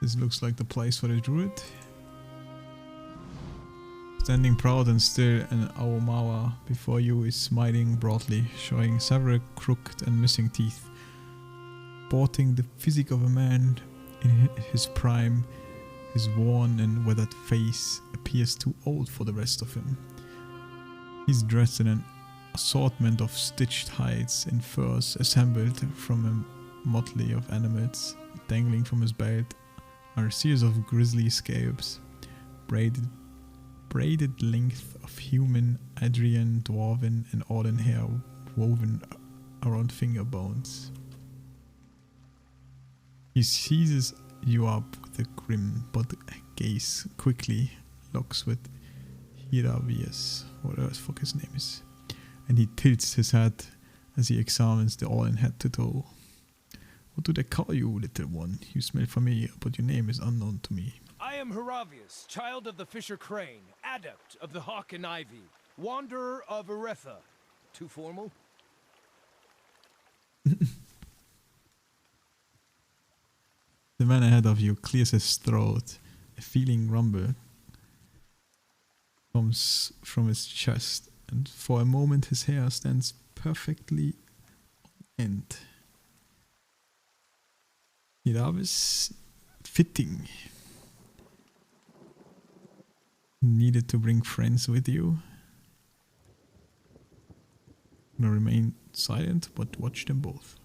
This looks like the place for the druid. Standing proud and still, an Aomawa before you is smiling broadly, showing several crooked and missing teeth. Sporting the physique of a man in his prime, his worn and weathered face appears too old for the rest of him. He's dressed in an assortment of stitched hides and furs assembled from a motley of animals. Dangling from his belt are a series of grisly scalps, braided length of human, Adrian, dwarven and Orlan hair woven around finger bones. He seizes you up with a grim but gaze quickly locks with Hiravius, whatever the fuck his name is, and he tilts his head as he examines the Orlan head to toe. What do they call you, little one? You smell familiar, but your name is unknown to me. I am Hiravius, child of the Fisher Crane, adept of the Hawk and Ivy, wanderer of Eretha. Too formal? The man ahead of you clears his throat. A feeling rumble comes from his chest, and for a moment his hair stands perfectly on end. Hiravis fitting. Needed to bring friends with you. Gonna remain silent, but watch them both.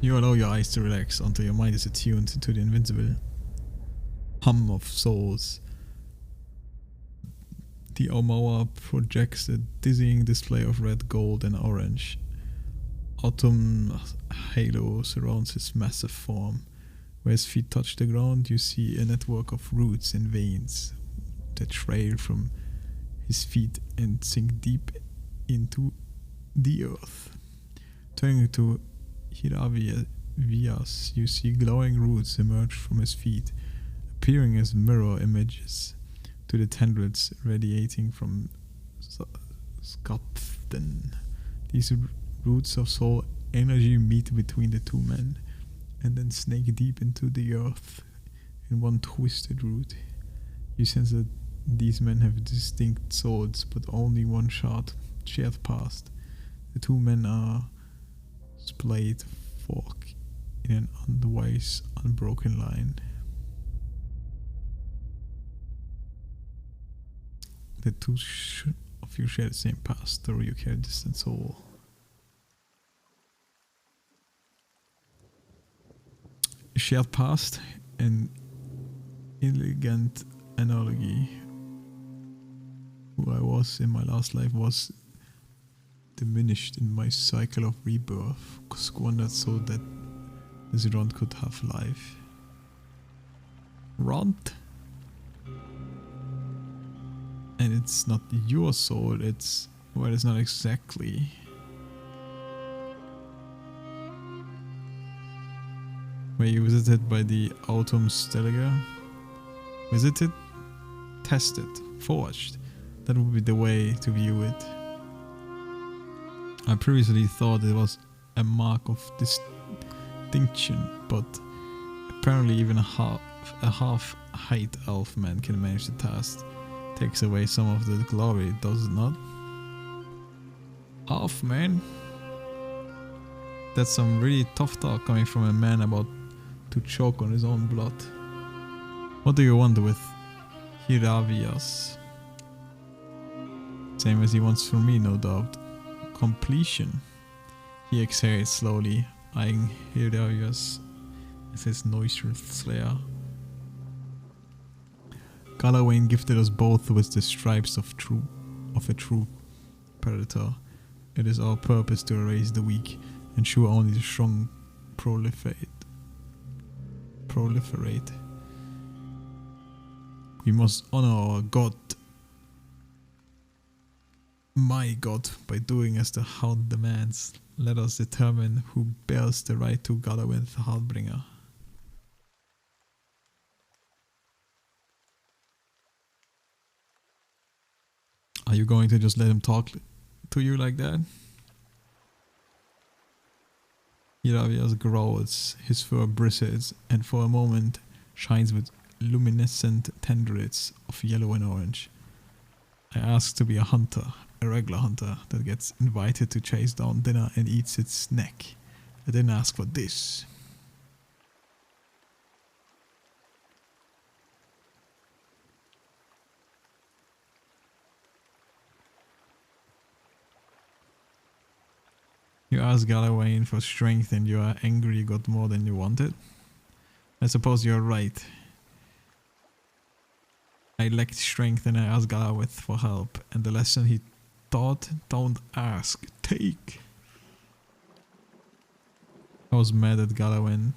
You allow your eyes to relax until your mind is attuned to the invincible hum of souls. The Omoa projects a dizzying display of red, gold, and orange. Autumn halo surrounds his massive form. Where his feet touch the ground, you see a network of roots and veins that trail from his feet and sink deep into the earth. Turning to Hiravias, you see glowing roots emerge from his feet, appearing as mirror images to the tendrils radiating from Skapten. These roots of soul energy meet between the two men, and then snake deep into the earth in one twisted root. You sense that these men have distinct souls, but only one shared past. The two men are splayed fork in an otherwise unbroken line. The two of you share the same past, though you carry a distant soul. A shared past, an elegant analogy. Who I was in my last life was diminished in my cycle of rebirth, squandered so that this Rond could have life. Rond? And it's not your soul, it's... well, it's not exactly. Were you visited by the Autumn Stelliger? Visited? Tested? Forged? That would be the way to view it. I previously thought it was a mark of distinction, but apparently even a half-height elf man can manage the task. Takes away some of the glory, does it not? Half man? That's some really tough talk coming from a man about to choke on his own blood. What do you want with Hiravias? Same as he wants from me, no doubt. Completion. He exhales slowly, eyeing Hiravias as his noisy slayer. Galawain gifted us both with the stripes of a true predator. It is our purpose to erase the weak, ensure only the strong proliferate. We must honor our god, my god, by doing as the Hound demands. Let us determine who bears the right to Galawain's Heartbringer. Are you going to just let him talk to you like that? Hiravias growls, his fur bristles, and for a moment shines with luminescent tendrils of yellow and orange. I ask to be a hunter, a regular hunter that gets invited to chase down dinner and eats its neck. I didn't ask for this. You asked Galawain for strength and you are angry you got more than you wanted? I suppose you're right. I lacked strength and I asked Galawain for help, and the lesson he taught, don't ask, take. I was mad at Galawain.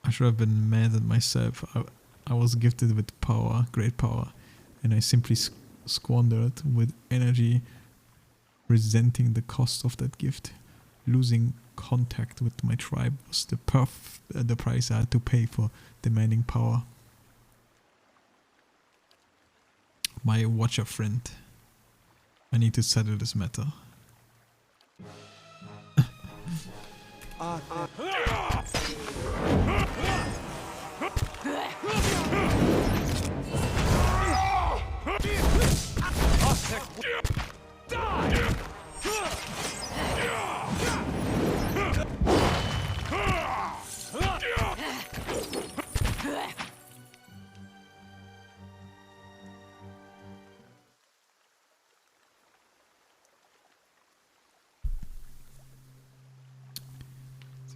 I should have been mad at myself. I was gifted with power, great power, and I simply squandered with energy, resenting the cost of that gift. Losing contact with my tribe was the price I had to pay for demanding power. My watcher friend, I need to settle this matter.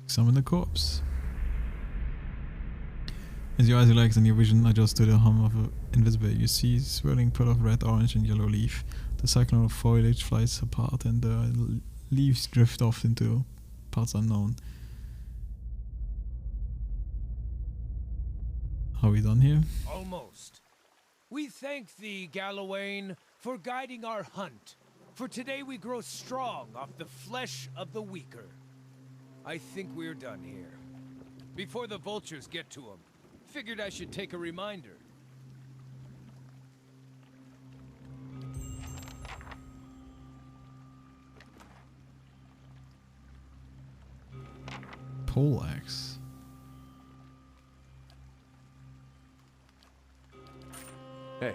Summon the corpse. As your eyes relax and your vision adjusts to the hum of invisible, you see swirling puddle of red, orange, and yellow leaf. The cyclone of foliage flies apart, and the leaves drift off into parts unknown. Are we done here? Almost. We thank thee, Galawain, for guiding our hunt. For today we grow strong off the flesh of the weaker. I think we're done here. Before the vultures get to him, figured I should take a reminder. Poleaxe. Hey.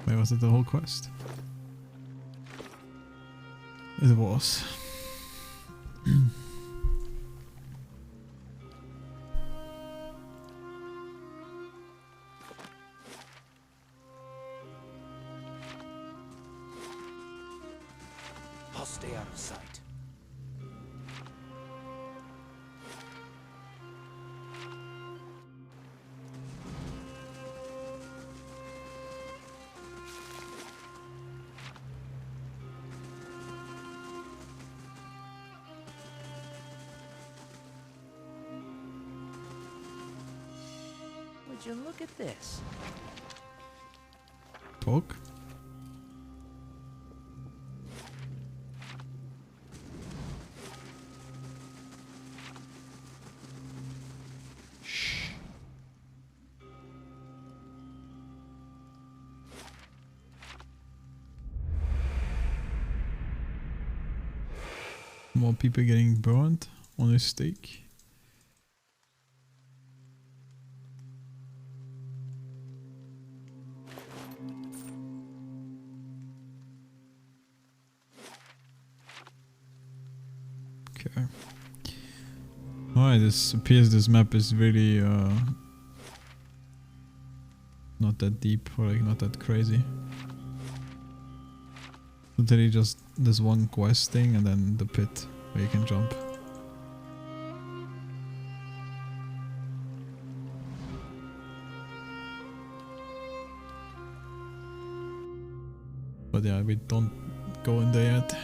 Wait, was it the whole quest? It was. I'll stay out of sight. Would you look at this? Talk? More people getting burned on a stake. Okay. Alright, this appears this map is really not that deep or like not that crazy. Literally just this one quest thing and then the pit where you can jump. But yeah, we don't go in there yet.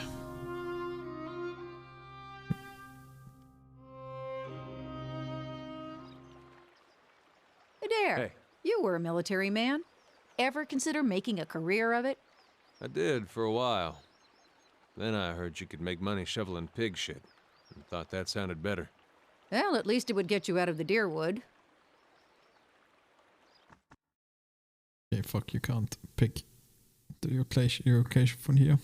Hey there. Hey. You were a military man. Ever consider making a career of it? I did for a while. Then I heard you could make money shoveling pig shit, and thought that sounded better. Well, at least it would get you out of the deerwood. Okay, fuck, you can't pick your location from here.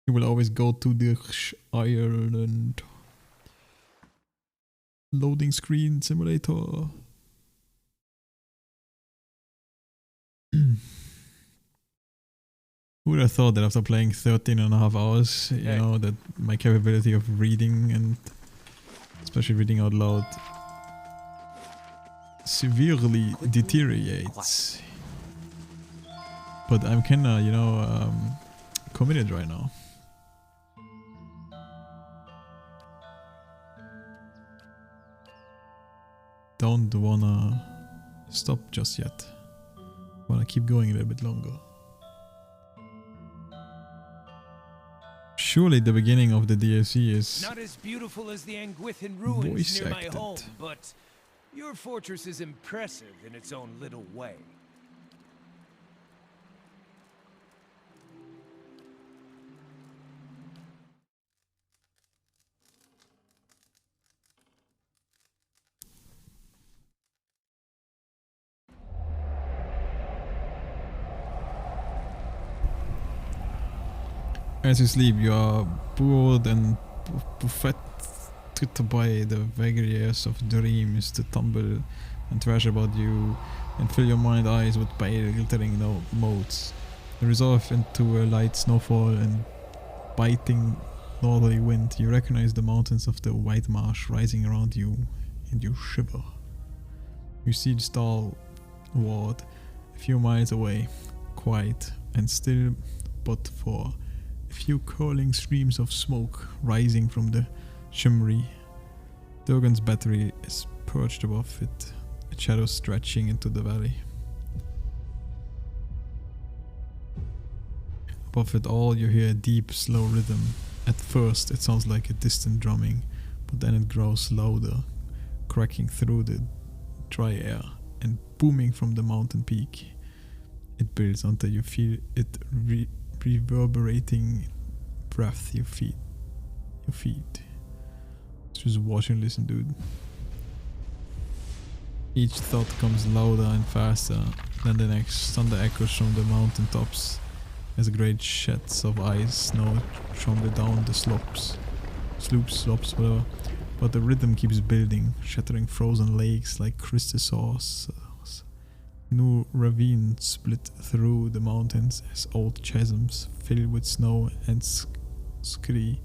You will always go to the Ireland loading screen simulator. Who would have thought that after playing 13.5 hours, you know, that my capability of reading and especially reading out loud severely deteriorates. But I'm kinda, you know, committed right now. Don't wanna stop just yet. Wanna keep going a little bit longer. Surely the beginning of the DLC is not as beautiful as the Anguithin ruins near my home, but your fortress is impressive in its own little way. As you sleep, you are bored and buffeted by the vagaries of dreams that tumble and thrash about you and fill your mind eyes with pale glittering motes. Resolve into a light snowfall and biting northerly wind, you recognize the mountains of the White Marsh rising around you, and you shiver. You see the stalwart a few miles away, quiet and still, but for a few curling streams of smoke rising from the shimmery. Durgan's battery is perched above it, its shadow stretching into the valley. Above it all you hear a deep, slow rhythm. At first it sounds like a distant drumming, but then it grows louder, cracking through the dry air and booming from the mountain peak. It builds until you feel it reverberating breath your feet. Just watch and listen, dude. Each thought comes louder and faster than the next. Thunder echoes from the mountain tops as great sheds of ice snow trundle down the slopes, whatever. But the rhythm keeps building, shattering frozen lakes like crystal. New ravines split through the mountains as old chasms fill with snow and scree.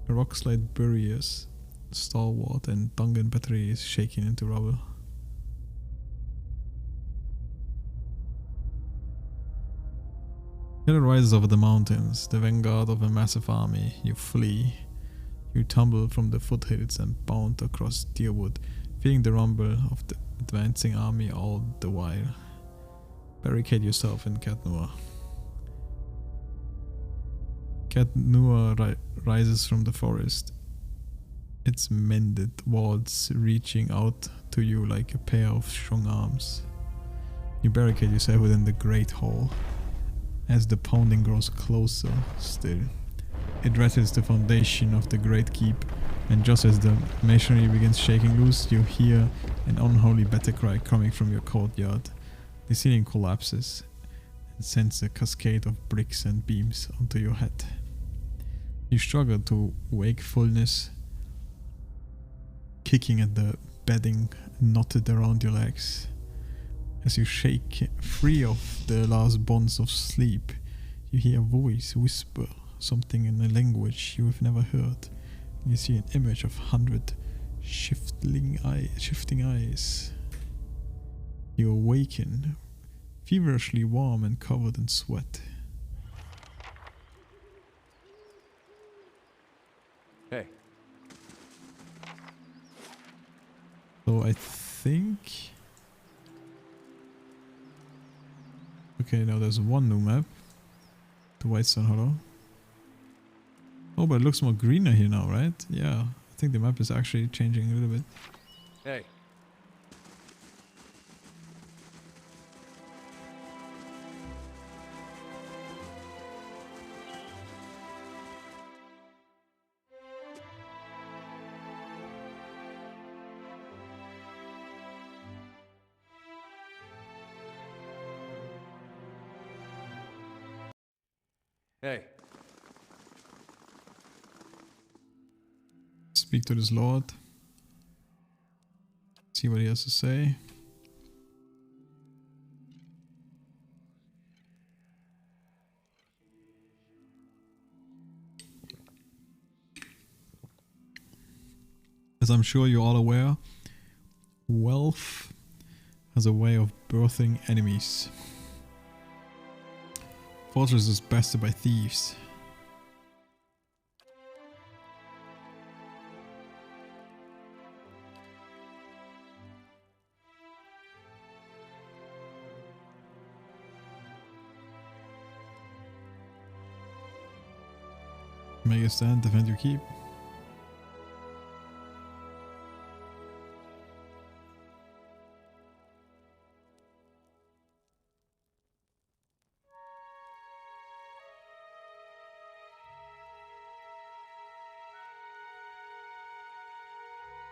A rockslide barriers stalwart and Dungan battery is shaken into rubble. It rises over the mountains, the vanguard of a massive army. You flee. You tumble from the foothills and bound across Deerwood, feeling the rumble of the advancing army all the while. Barricade yourself in Cat Noir. Cat Noir rises from the forest, its mended walls reaching out to you like a pair of strong arms. You barricade yourself within the great hall. As the pounding grows closer still, it rattles the foundation of the great keep, and just as the masonry begins shaking loose, you hear an unholy battle cry coming from your courtyard. The ceiling collapses and sends a cascade of bricks and beams onto your head. You struggle to wakefulness, kicking at the bedding knotted around your legs. As you shake free of the last bonds of sleep, you hear a voice whisper something in a language you have never heard. You see an image of 100 shifting eyes. You awaken, feverishly warm and covered in sweat. Hey. So I think... Okay, now there's one new map. The Whitestone Hollow. Oh, but it looks more greener here now, right? Yeah, I think the map is actually changing a little bit. Hey. Hey. Speak to this lord. See what he has to say. As I'm sure you're all aware, wealth has a way of birthing enemies. Fortress is bested by thieves. Make a stand, defend your keep.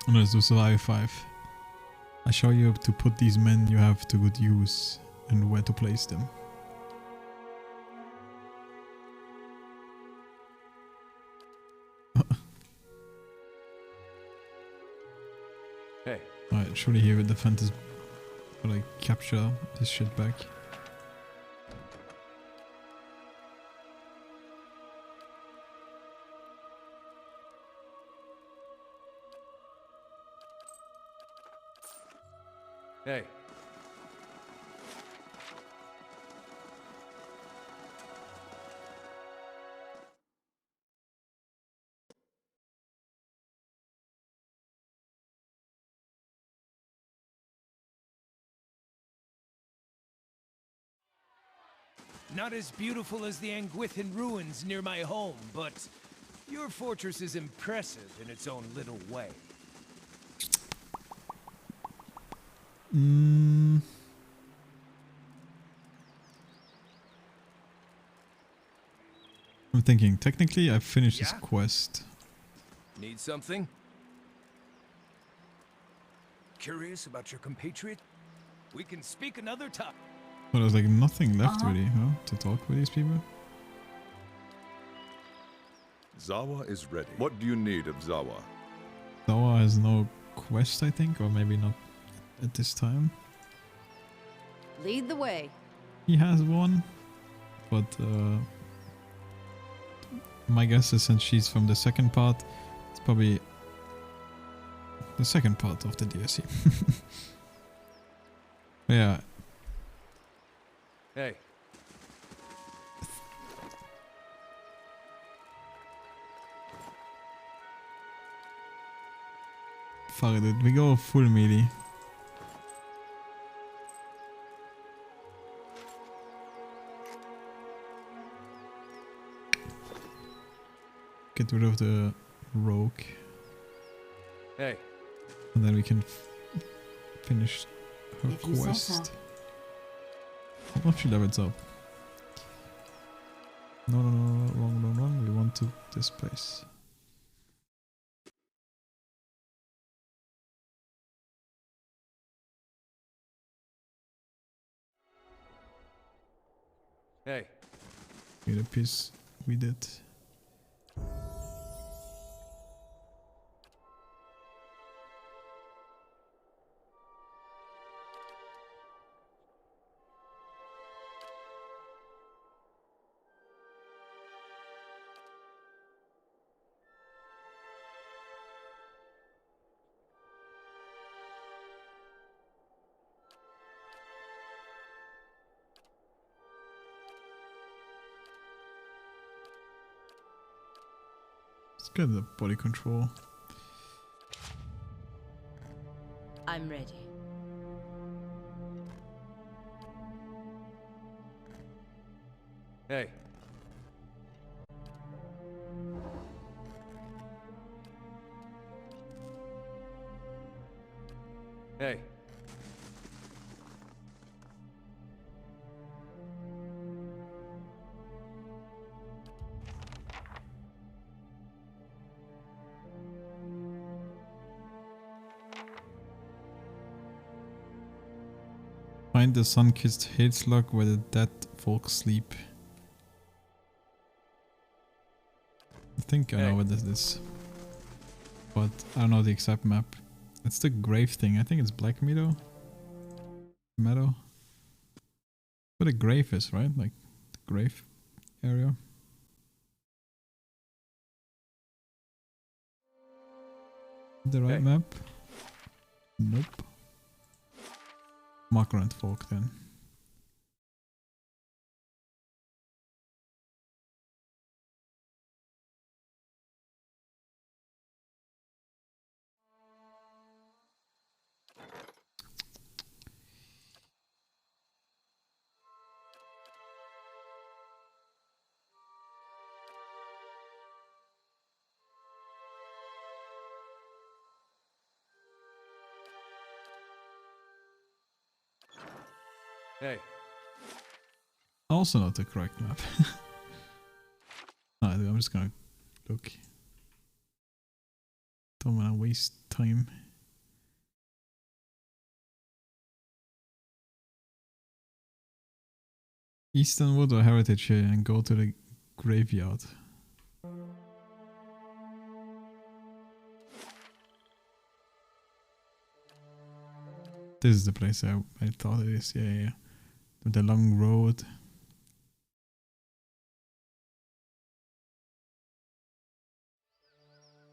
And let's do Survive 5. I show you to put these men you have to good use and where to place them. Hey. Alright, surely he will defend his... Or like capture his shit back. Hey. Not as beautiful as the Anguithin ruins near my home, but your fortress is impressive in its own little way. I'm thinking, technically I've finished this quest. Need something? Curious about your compatriot? We can speak another time. But there's like nothing left really, huh? To talk with these people. Zawa is ready. What do you need of Zawa? Zawa has no quest, I think, or maybe not at this time. Lead the way. He has one, but my guess is since she's from the second part, it's probably the second part of the DLC. Yeah. Hey. Fuck it, dude. We go full melee. Get rid of the rogue. Hey. And then we can finish her If you say quest. so. How much she levels up? No, wrong. We want to this place. Hey. Made a piece we did. Let's get the body control. I'm ready. Hey. Hey. Find the sun-kissed Hazelog where the dead folk sleep. I think I know what this is. But I don't know the exact map. It's the grave thing. I think it's Black Meadow. Meadow. Where the grave is, right? Like the grave area. The right map? Nope. Makrant folk then. Hey. Also not the correct map. No, I'm just gonna look. Don't wanna waste time. Easternwood or Heritage here and go to the graveyard. This is the place I thought it is, yeah. With the long road.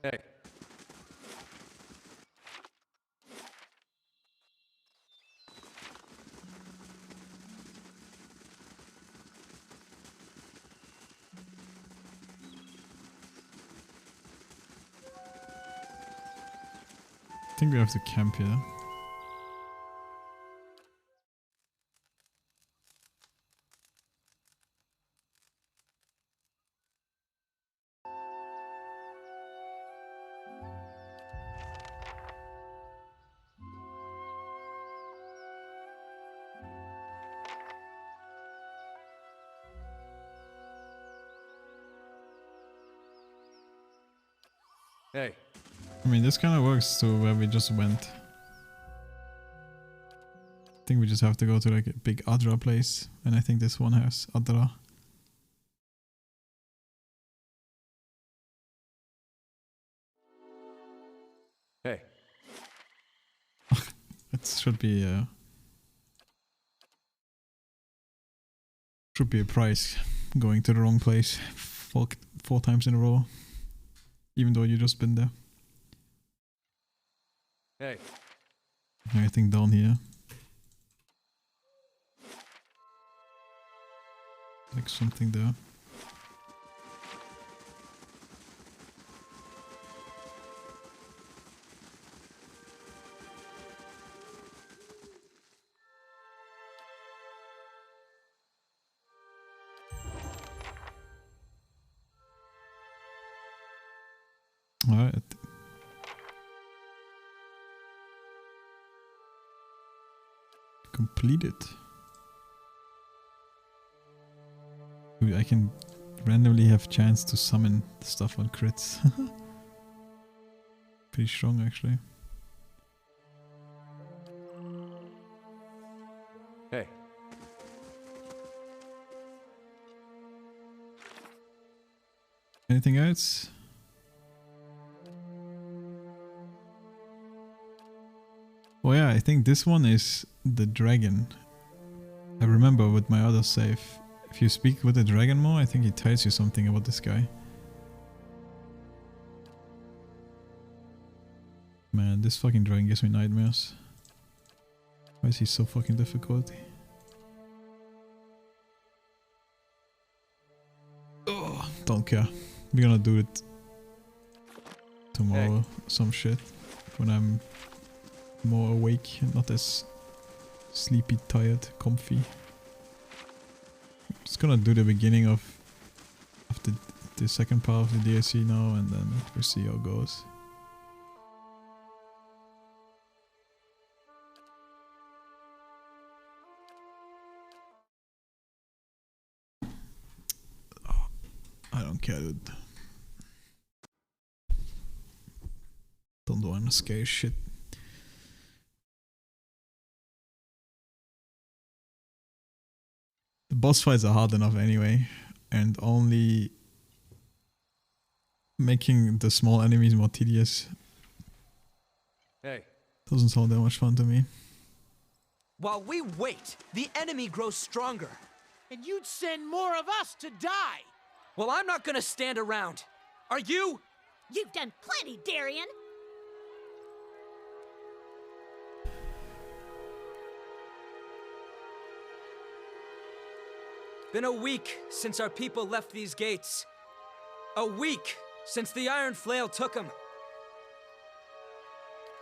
Hey. I think we have to camp here. Hey. I mean, this kind of works to where we just went. I think we just have to go to like a big Adra place, and I think this one has Adra. Hey. It should be a prize going to the wrong place 4 times in a row, even though you just been there. Hey. I think down here. Like something there. Alright. Completed. Dude, I can randomly have chance to summon stuff on crits. Pretty strong actually. Hey. Anything else? Oh yeah, I think this one is the dragon. I remember with my other save, if you speak with the dragon more, I think he tells you something about this guy. Man, this fucking dragon gives me nightmares. Why is he so fucking difficult? Oh, don't care. We're gonna do it tomorrow, some shit, when I'm more awake and not as sleepy, tired, comfy. Just gonna do the beginning of the second part of the DLC now, and then we'll see how it goes. Oh, I don't care, dude. Don't do any scary shit. The boss fights are hard enough anyway, and only making the small enemies more tedious doesn't sound that much fun to me. While we wait, the enemy grows stronger. And you'd send more of us to die! Well, I'm not gonna stand around. Are you? You've done plenty, Darian! Been a week since our people left these gates. A week since the Iron Flail took them.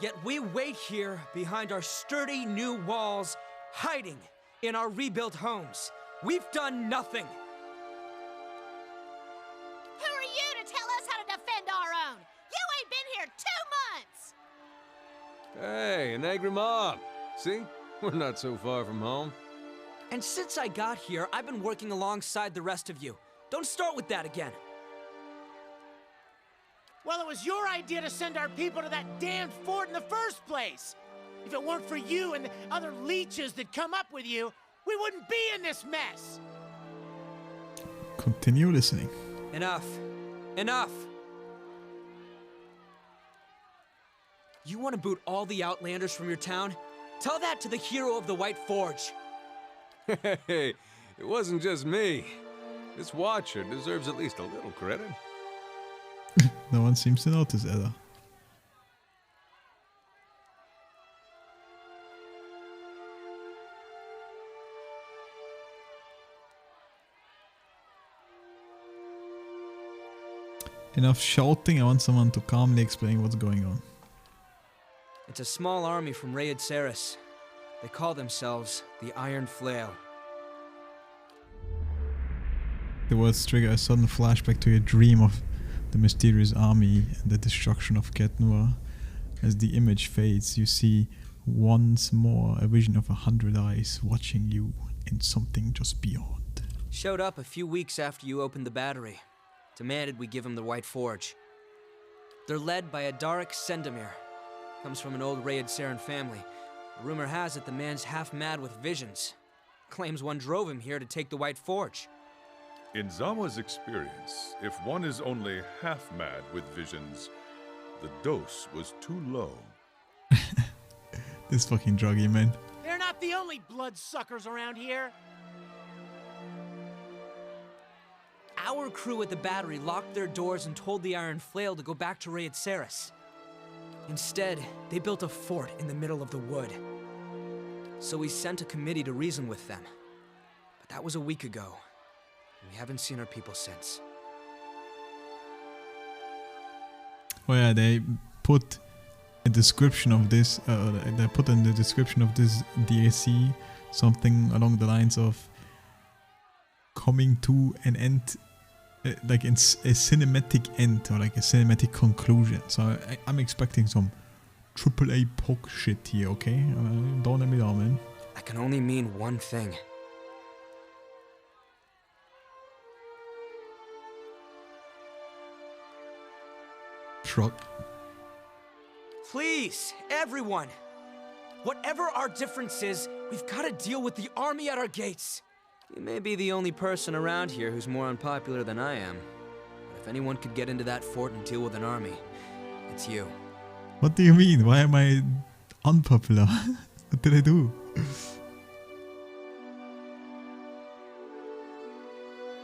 Yet we wait here behind our sturdy new walls, hiding in our rebuilt homes. We've done nothing. Who are you to tell us how to defend our own? You ain't been here 2 months! Hey, an angry mob. See? We're not so far from home. And since I got here, I've been working alongside the rest of you. Don't start with that again. Well, it was your idea to send our people to that damned fort in the first place. If it weren't for you and the other leeches that come up with you, we wouldn't be in this mess. Continue listening. Enough. Enough. You want to boot all the Outlanders from your town? Tell that to the hero of the White Forge. Hey, it wasn't just me. This Watcher deserves at least a little credit. No one seems to notice, Edda. Enough shouting, I want someone to calmly explain what's going on. It's a small army from Rayed Saris. They call themselves the Iron Flail. The words trigger a sudden flashback to your dream of the mysterious army and the destruction of Ket Noir. As the image fades, you see once more a vision of 100 eyes watching you in something just beyond. Showed up a few weeks after you opened the battery. Demanded we give him the White Forge. They're led by Adarik Sendamir. Comes from an old Rayed Saren family. Rumor has it the man's half mad with visions. Claims one drove him here to take the White Forge. In Zawa's experience, if one is only half mad with visions, the dose was too low. This fucking druggy, man. They're not the only bloodsuckers around here. Our crew at the battery locked their doors and told the Iron Flail to go back to Rayed Saris. Instead, they built a fort in the middle of the wood. So we sent a committee to reason with them. But that was a week ago. And we haven't seen our people since. Oh yeah, they put a description of this, they put in the description of this DLC something along the lines of coming to an end, like it's a cinematic end or like a cinematic conclusion. So I'm expecting some AAA poke shit here, okay? Don't let me down, man. That can only mean one thing. Shrug. Please, everyone! Whatever our difference is, we've got to deal with the army at our gates. You may be the only person around here who's more unpopular than I am. But if anyone could get into that fort and deal with an army, it's you. What do you mean? Why am I unpopular? What did I do?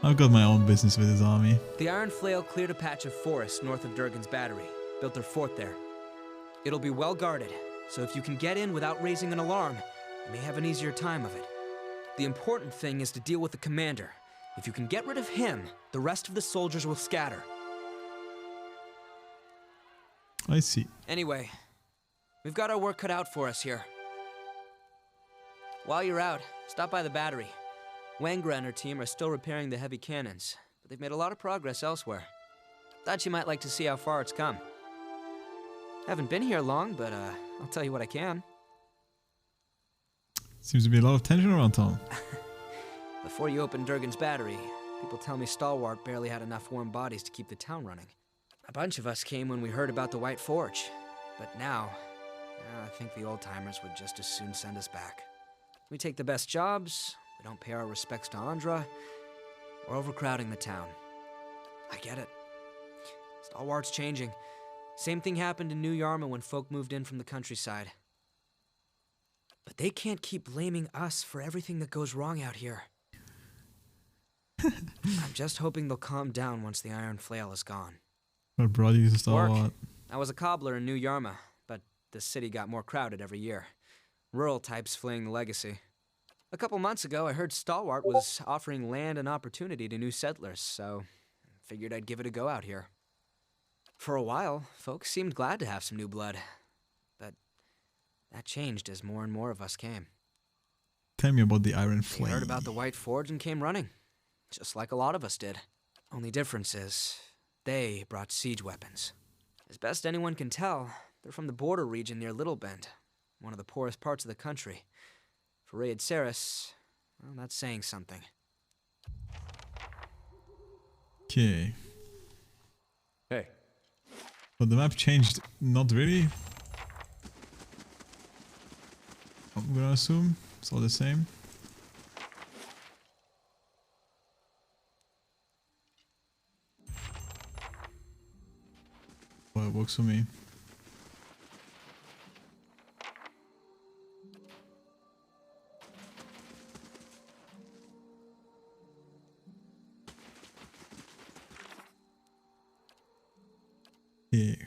I've got my own business with this army. The Iron Flail cleared a patch of forest north of Durgan's battery, built their fort there. It'll be well guarded, so if you can get in without raising an alarm, you may have an easier time of it. The important thing is to deal with the commander. If you can get rid of him, the rest of the soldiers will scatter. I see. Anyway, we've got our work cut out for us here. While you're out, stop by the battery. Wengra and her team are still repairing the heavy cannons, but they've made a lot of progress elsewhere. Thought you might like to see how far it's come. Haven't been here long, but I'll tell you what I can. Seems to be a lot of tension around town. Before you opened Durgan's battery, people tell me Stalwart barely had enough warm bodies to keep the town running. A bunch of us came when we heard about the White Forge, but now, I think the old-timers would just as soon send us back. We take the best jobs, we don't pay our respects to Andra, we're overcrowding the town. I get it. Stalwart's changing. Same thing happened in New Yarma when folk moved in from the countryside. But they can't keep blaming us for everything that goes wrong out here. I'm just hoping they'll calm down once the Iron Flail is gone. What brought you to Stalwart? I was a cobbler in New Yarma, but the city got more crowded every year. Rural types fleeing the legacy. A couple months ago, I heard Stalwart was offering land and opportunity to new settlers, so I figured I'd give it a go out here. For a while, folks seemed glad to have some new blood, but that changed as more and more of us came. Tell me about the Iron Flame. We heard about the White Forge and came running, just like a lot of us did. Only difference is, they brought siege weapons. As best anyone can tell, they're from the border region near Little Bend, one of the poorest parts of the country. For Rayed Saris, well, that's saying something. Okay. Hey. But the map changed, not really. I'm gonna assume it's all the same. Well, it works for me. Okay.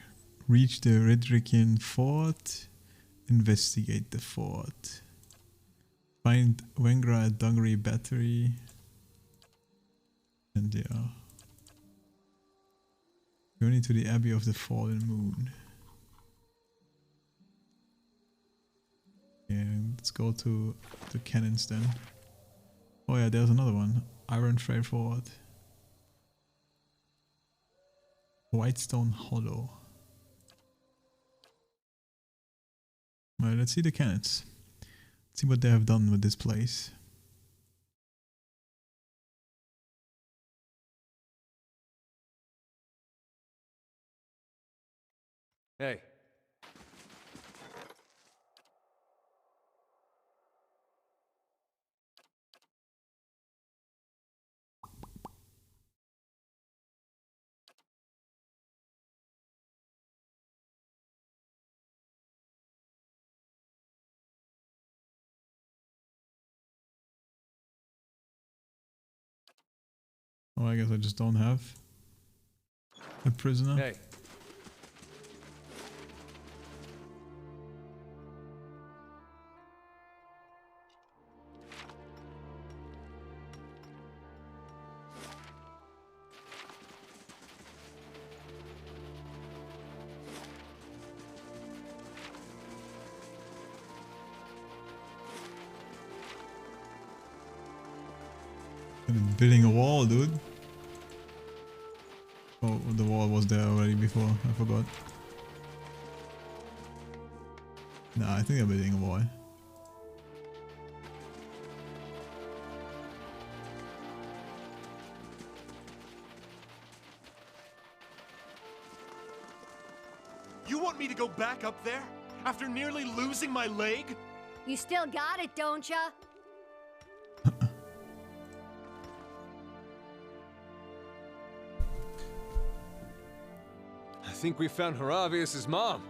Reach the Redrickian fort. Investigate the fort. Find Wengra at Dungaree Battery. And yeah. Journey to the Abbey of the Fallen Moon. Yeah, let's go to the cannons then. Oh yeah, there's another one. Iron Trail Fort. Whitestone Hollow. Alright, let's see the cannons. Let's see what they have done with this place. Hey. Oh, I guess I just don't have a prisoner. Hey. Building a wall, dude. Oh, the wall was there already before. I forgot. Nah, I think they're building a wall. You want me to go back up there? After nearly losing my leg? You still got it, don't ya? I think we found Haravius' mom.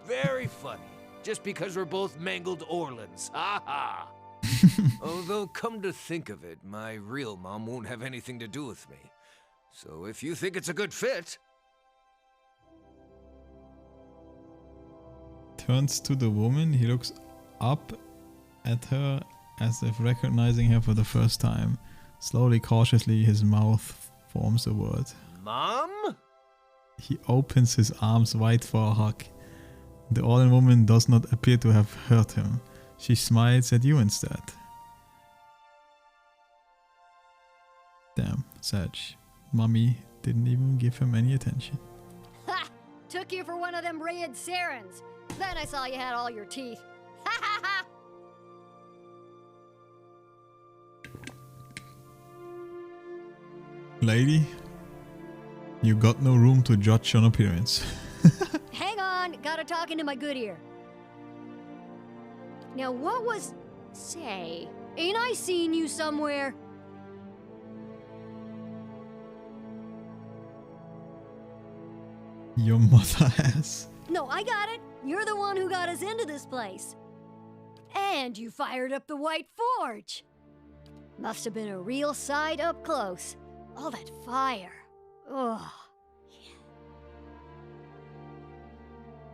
Very funny. Just because we're both mangled Orlans. Ha ha! Although, come to think of it, my real mom won't have anything to do with me. So if you think it's a good fit... Turns to the woman. He looks up at her as if recognizing her for the first time. Slowly, cautiously, his mouth forms a word. Mom? He opens his arms wide for a hug. The Orlan woman does not appear to have hurt him. She smiles at you instead. Damn, Sag. Mummy didn't even give him any attention. Ha! Took you for one of them Rayid Sarens. Then I saw you had all your teeth. Ha ha ha! Lady, you got no room to judge on appearance. Hang on, gotta talk into my good ear. Now what was... Say, ain't I seen you somewhere? Your mother has. No, I got it. You're the one who got us into this place. And you fired up the White Forge. Must have been a real sight up close. All that fire. Ugh.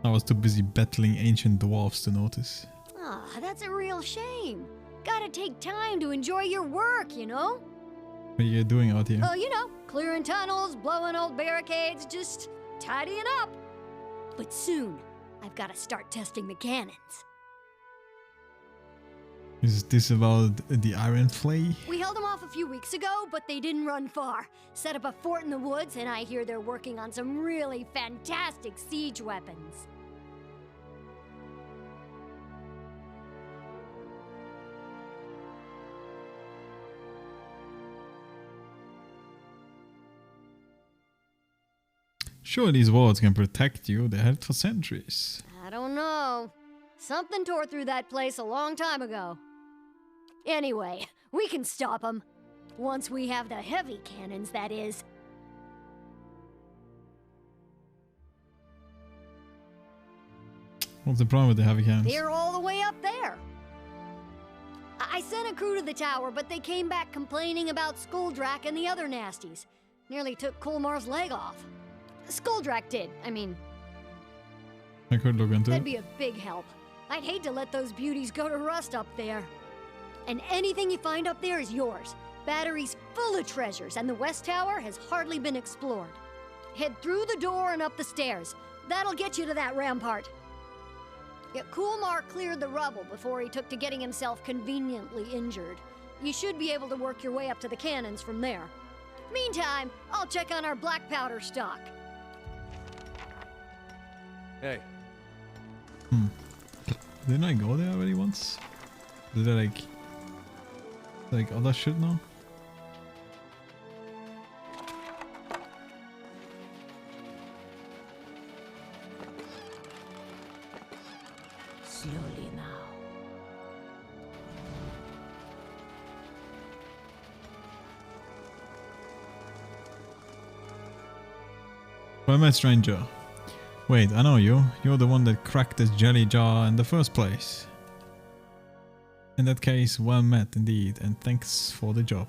I was too busy battling ancient dwarves to notice. Ah, that's a real shame. Gotta take time to enjoy your work, you know? What are you doing out here? Oh, you know, clearing tunnels, blowing old barricades, just tidying up. But soon, I've gotta start testing the cannons. Is this about the Iron Flay? We held them off a few weeks ago, but they didn't run far. Set up a fort in the woods, and I hear they're working on some really fantastic siege weapons. Sure, these walls can protect you. They held for centuries. I don't know. Something tore through that place a long time ago. Anyway, we can stop them. Once we have the heavy cannons, that is. What's the problem with the heavy cannons? They're all the way up there. I sent a crew to the tower, but they came back complaining about Skuldrak and the other nasties. Nearly took Kulmar's leg off. Skuldrak did, I mean. I could look into That'd it. be a big help. I'd hate to let those beauties go to rust up there. And anything you find up there is yours. Battery's full of treasures, and the West Tower has hardly been explored. Head through the door and up the stairs. That'll get you to that rampart. Yeah, Kulmar cleared the rubble before he took to getting himself conveniently injured. You should be able to work your way up to the cannons from there. Meantime, I'll check on our black powder stock. Hey. Didn't I go there already once? Did I like other shit now? Well met, stranger. Wait, I know you. You're the one that cracked this jelly jar in the first place. In that case, well met indeed, and thanks for the job.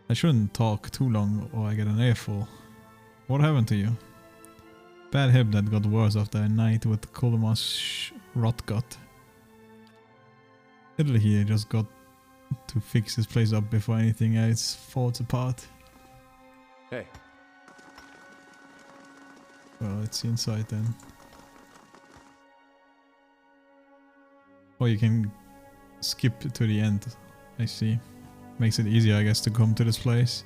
I shouldn't talk too long or I get an earful. What happened to you? Bad hip that got worse after a night with Kolomar's rot gut. Little here just got to fix this place up before anything else falls apart. Hey. Well, let's see inside then. Or you can skip to the end, I see. Makes it easier, I guess, to come to this place.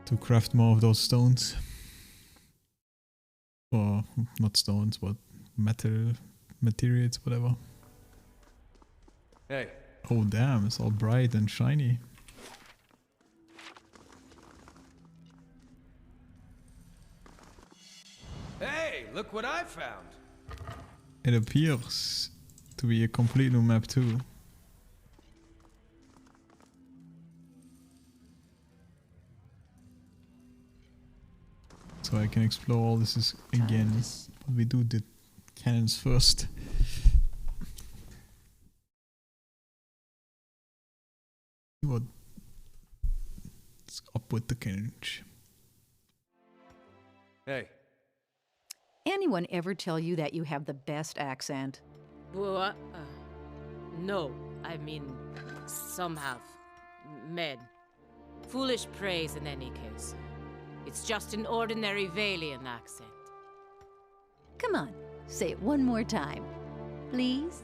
To craft more of those stones. Or, not stones, but materials, whatever. Hey. Oh damn, it's all bright and shiny. Hey, look what I found. It appears to be a complete new map too. So I can explore all this again, but we do the cannons first. What's up with the cannons? Hey. Anyone ever tell you that you have the best accent? What? No. I mean, some have. Men. Foolish praise in any case. It's just an ordinary Valian accent. Come on, say it one more time. Please?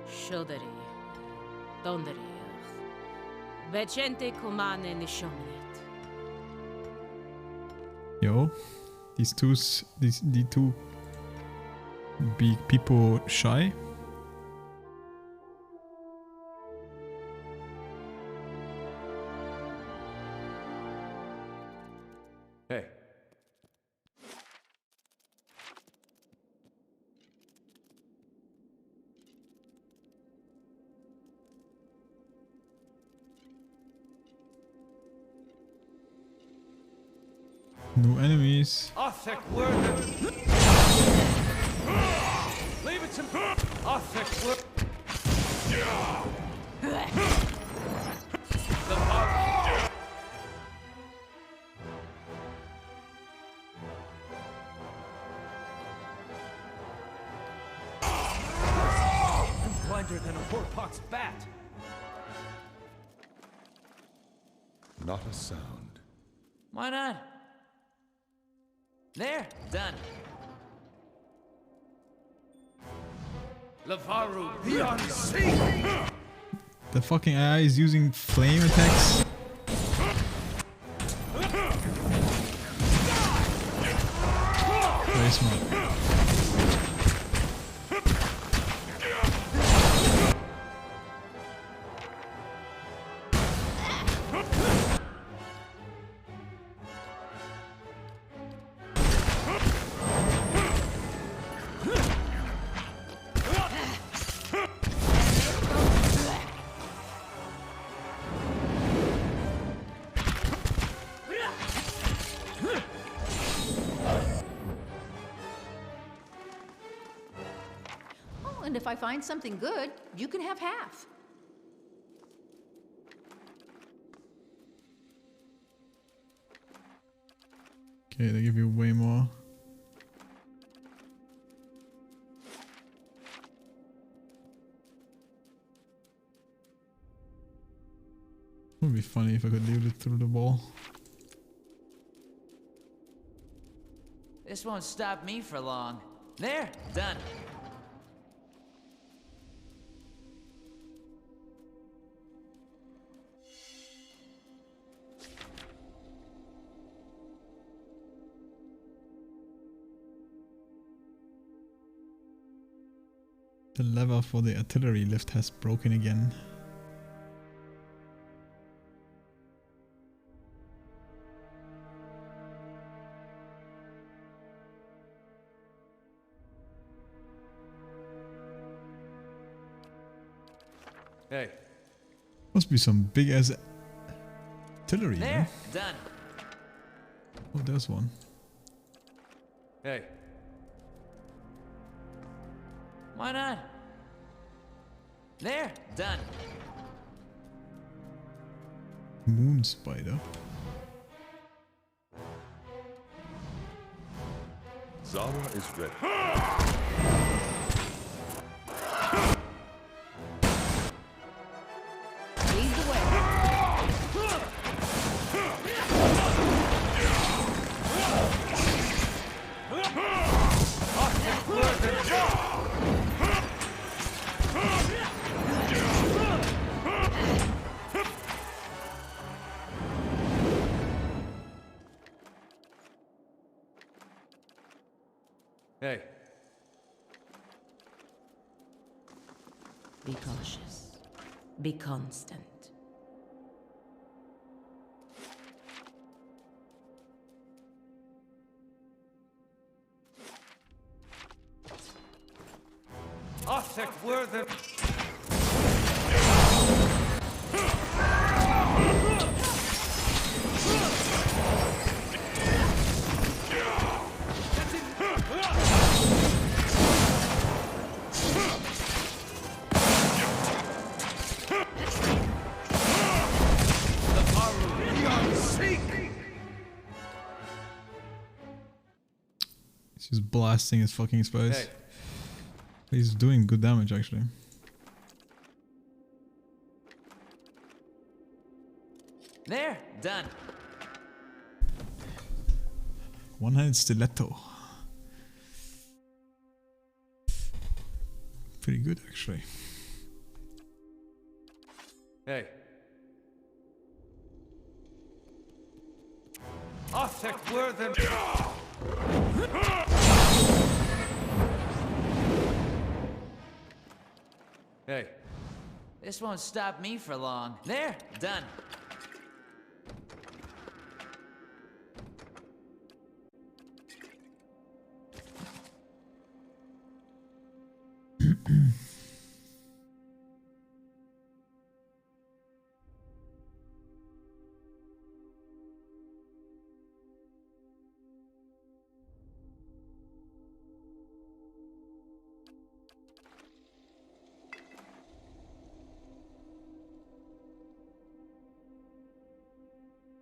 Shodari. Dondari. Becente comane nishomnet. Yo, the two big people shy. Hey. No enemies. Othek word. Leave it to Othek word. The power. I'm blinder than a horpox bat. Not a sound. Why not? There, done. Lavaru, beyond sea. The fucking AI is using flame attacks. Very smart. And if I find something good, you can have half. Okay, they give you way more. It would be funny if I could leave it through the wall. This won't stop me for long. There, done. The lever for the artillery lift has broken again. Hey. Must be some big ass artillery. There, No? done. Oh, there's one. Hey. Why not? There, done. Moon spider. Zara is ready. Lead the way. Hey. Be cautious. Be constant. Othek were the... He's blasting his fucking spies. Hey. He's doing good damage actually. There, done. One-handed stiletto. Pretty good actually. Hey. Othek were the... Hey. This won't stop me for long. There, done.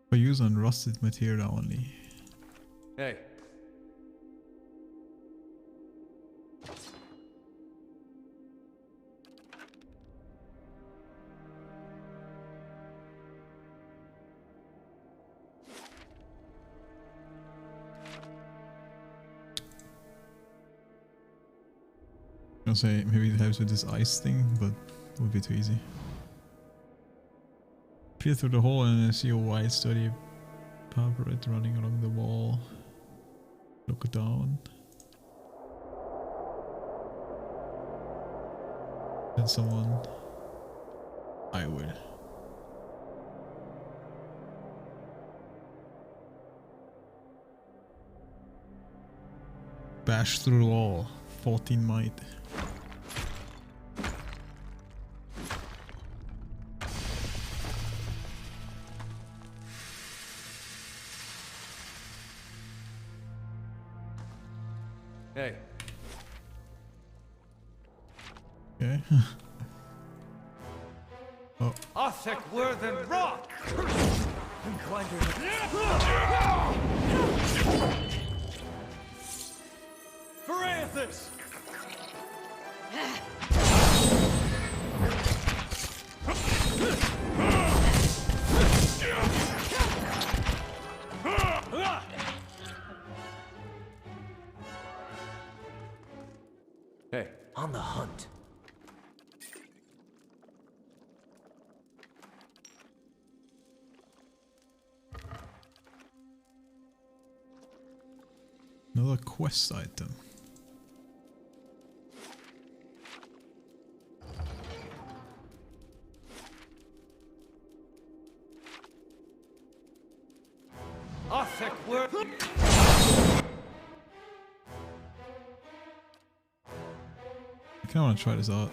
For use on rusted material only. Hey. I'll say maybe it helps with this ice thing, but it would be too easy. Peer through the hole and I see a white sturdy parapet running along the wall. Look down. And someone... I will. Bash through the wall. 14 might. Hey. Okay. Oh. Othek were the rock! Pharaothus! Hey. On the hunt. Another quest item. Othek were... I kinda wanna try this out.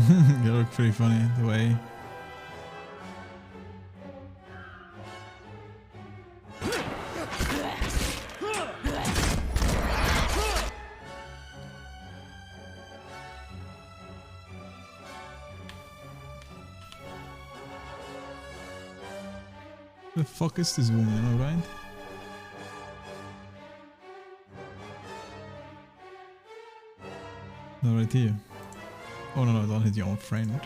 They look pretty funny the way. The fuck is this woman, alright? No, right here. Oh no, don't hit your own friend.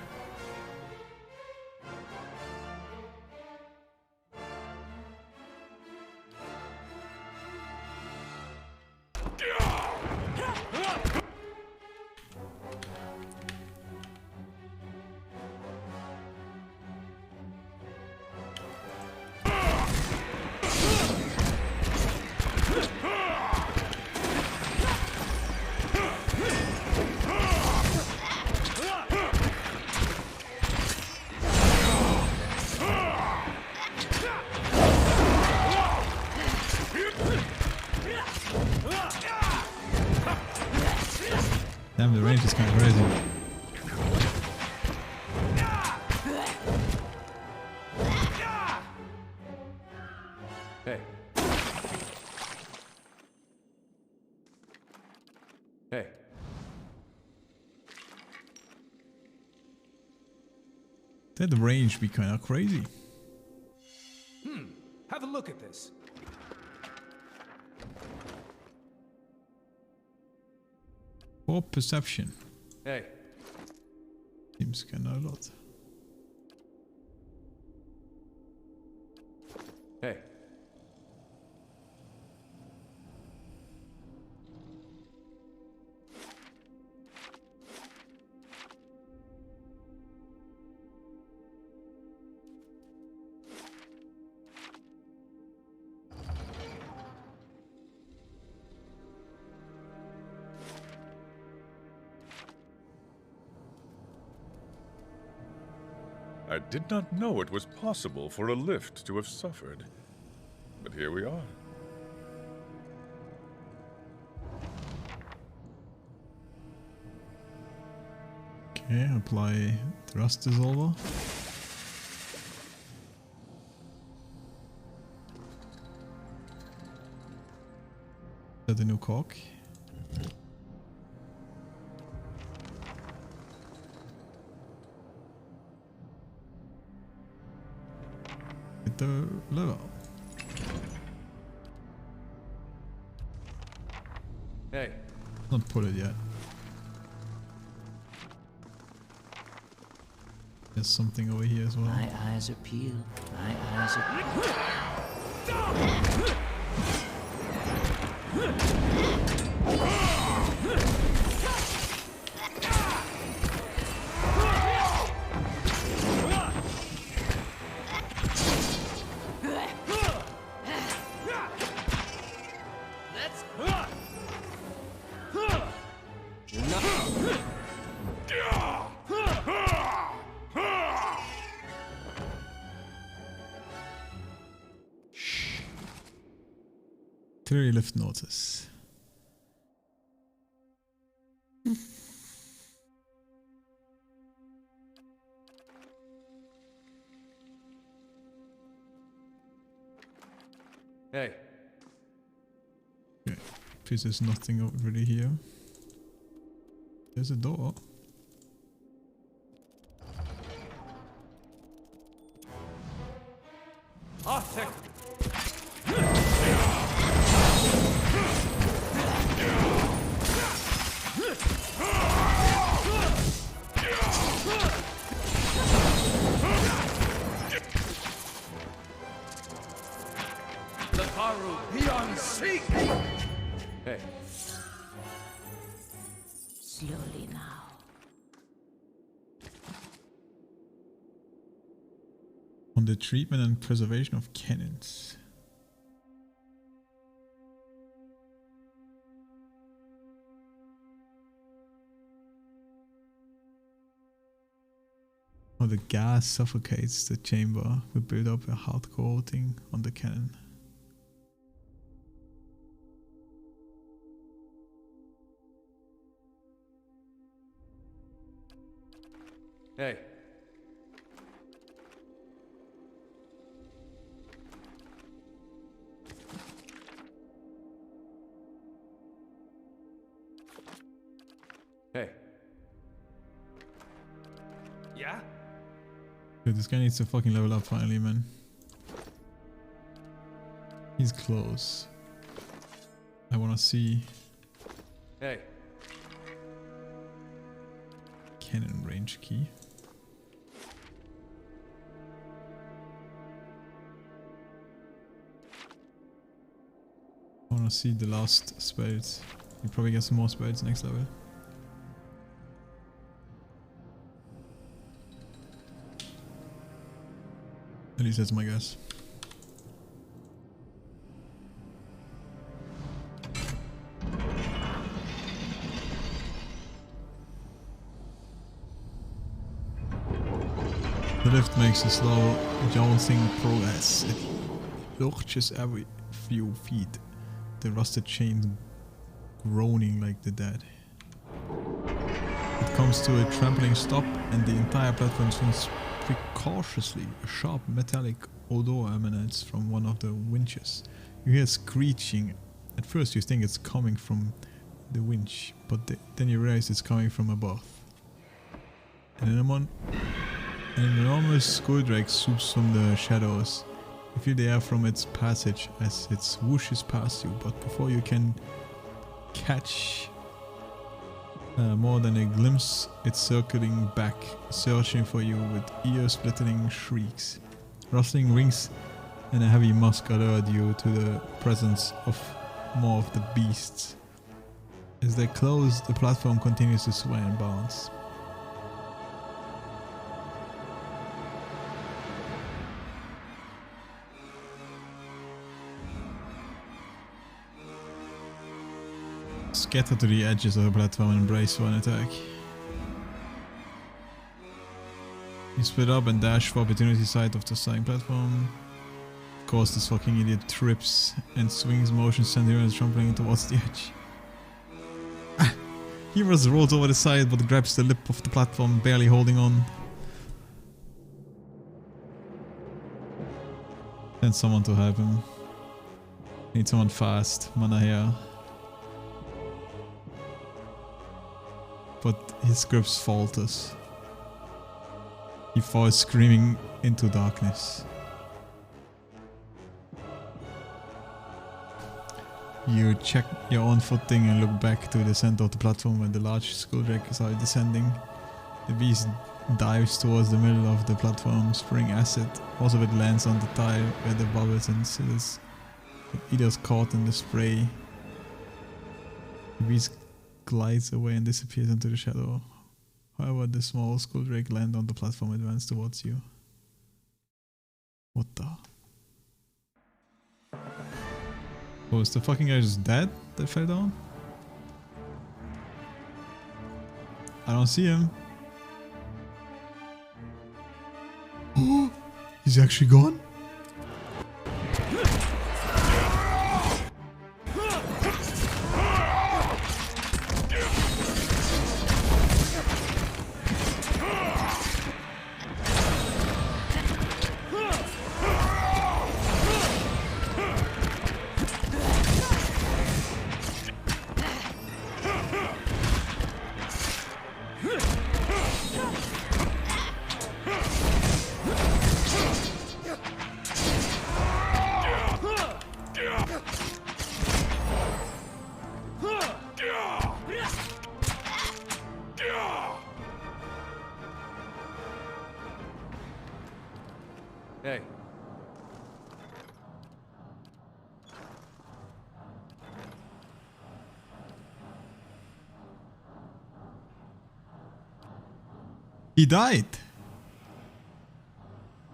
Damn, the range is kind of crazy. Hey. Hey. That range be kind of crazy. Have a look at this. Or perception. Hey. Seems kind of a lot. Hey. I did not know it was possible for a lift to have suffered. But here we are. Okay, apply thrust dissolver. Set a new cork. Hit the lever. Hey. Not pull it yet. There's something over here as well. My eyes are peeled. My eyes are Clearly left notice. Hey. Okay. Because there's nothing over here. There's a door. Arctic. Beyond seek! Hey. Slowly now. On the treatment and preservation of cannons. Oh, the gas suffocates the chamber. We build up a hard coating on the cannon. Hey. Hey. Yeah? Dude, this guy needs to fucking level up finally, man. He's close. I wanna see. Hey. Cannon range key. I wanna see the last spells. You probably get some more spells next level. At least that's my guess. The lift makes a slow, jolting progress. It lurches every few feet, the rusted chains groaning like the dead. It comes to a trampling stop and the entire platform swings precautiously. A sharp metallic odor emanates from one of the winches. You hear screeching. At first you think it's coming from the winch, but then you realize it's coming from above. An enormous skulldrake swoops from the shadows. You feel the air from its passage as it swooshes past you, but before you can catch more than a glimpse, it's circling back, searching for you with ear-splitting shrieks. Rustling rings and a heavy musk alert you to the presence of more of the beasts. As they close, the platform continues to sway and bounce. Scatter to the edges of the platform and brace for an attack. You split up and dash for opportunity side of the side platform. Of course, this fucking idiot trips and swings motion center and trampling towards the edge. Heroes rolls over the side but grabs the lip of the platform, barely holding on. Send someone to help him. Need someone fast, mana here. But his grip falters. He falls screaming into darkness. You check your own footing and look back to the center of the platform where the large skulldrake is descending. The beast dives towards the middle of the platform, spraying acid. Most of it lands on the tile where the bubbles and sizzles. Either's caught in the spray. The beast glides away and disappears into the shadow. However, the small skulldrake lands on the platform and advances towards you. What the? Oh, is the fucking guy just dead that fell down? I don't see him. Oh, he's actually gone? Hey. He died.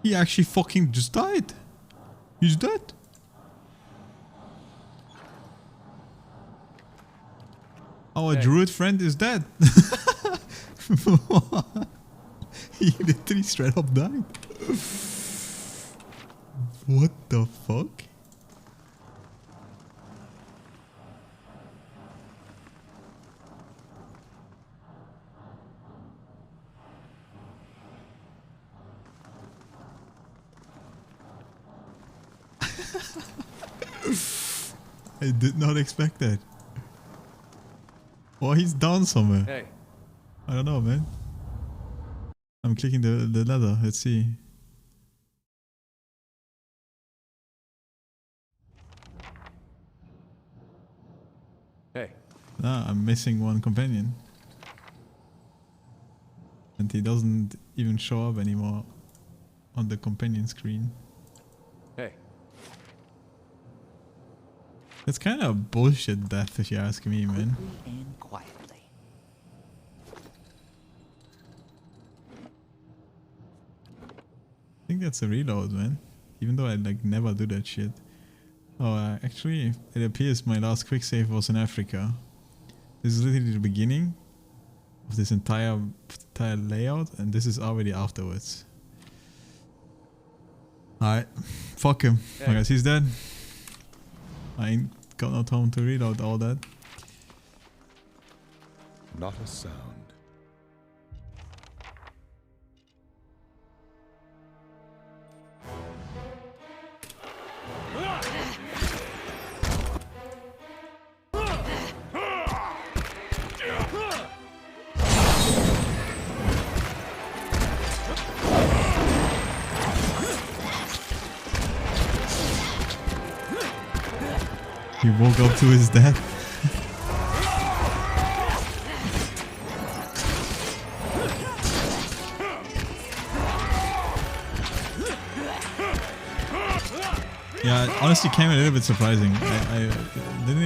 He actually fucking just died. He's dead. Our druid friend is dead. He literally straight up died. What the fuck? I did not expect that. Oh, he's down somewhere. Hey. I don't know, man. I'm clicking the ladder. Let's see. Hey. Ah, I'm missing one companion. And he doesn't even show up anymore on the companion screen. Hey. It's kind of bullshit death if you ask me, man. And quietly. I think that's a reload, man. Even though I like never do that shit. Oh, actually, it appears my last quick save was in Africa. This is literally the beginning of this entire layout, and this is already afterwards. Alright, fuck him. Hey. I guess he's dead. I ain't got no time to reload all that. Not a sound. He woke up to his death. Yeah, it honestly came a little bit surprising. I didn't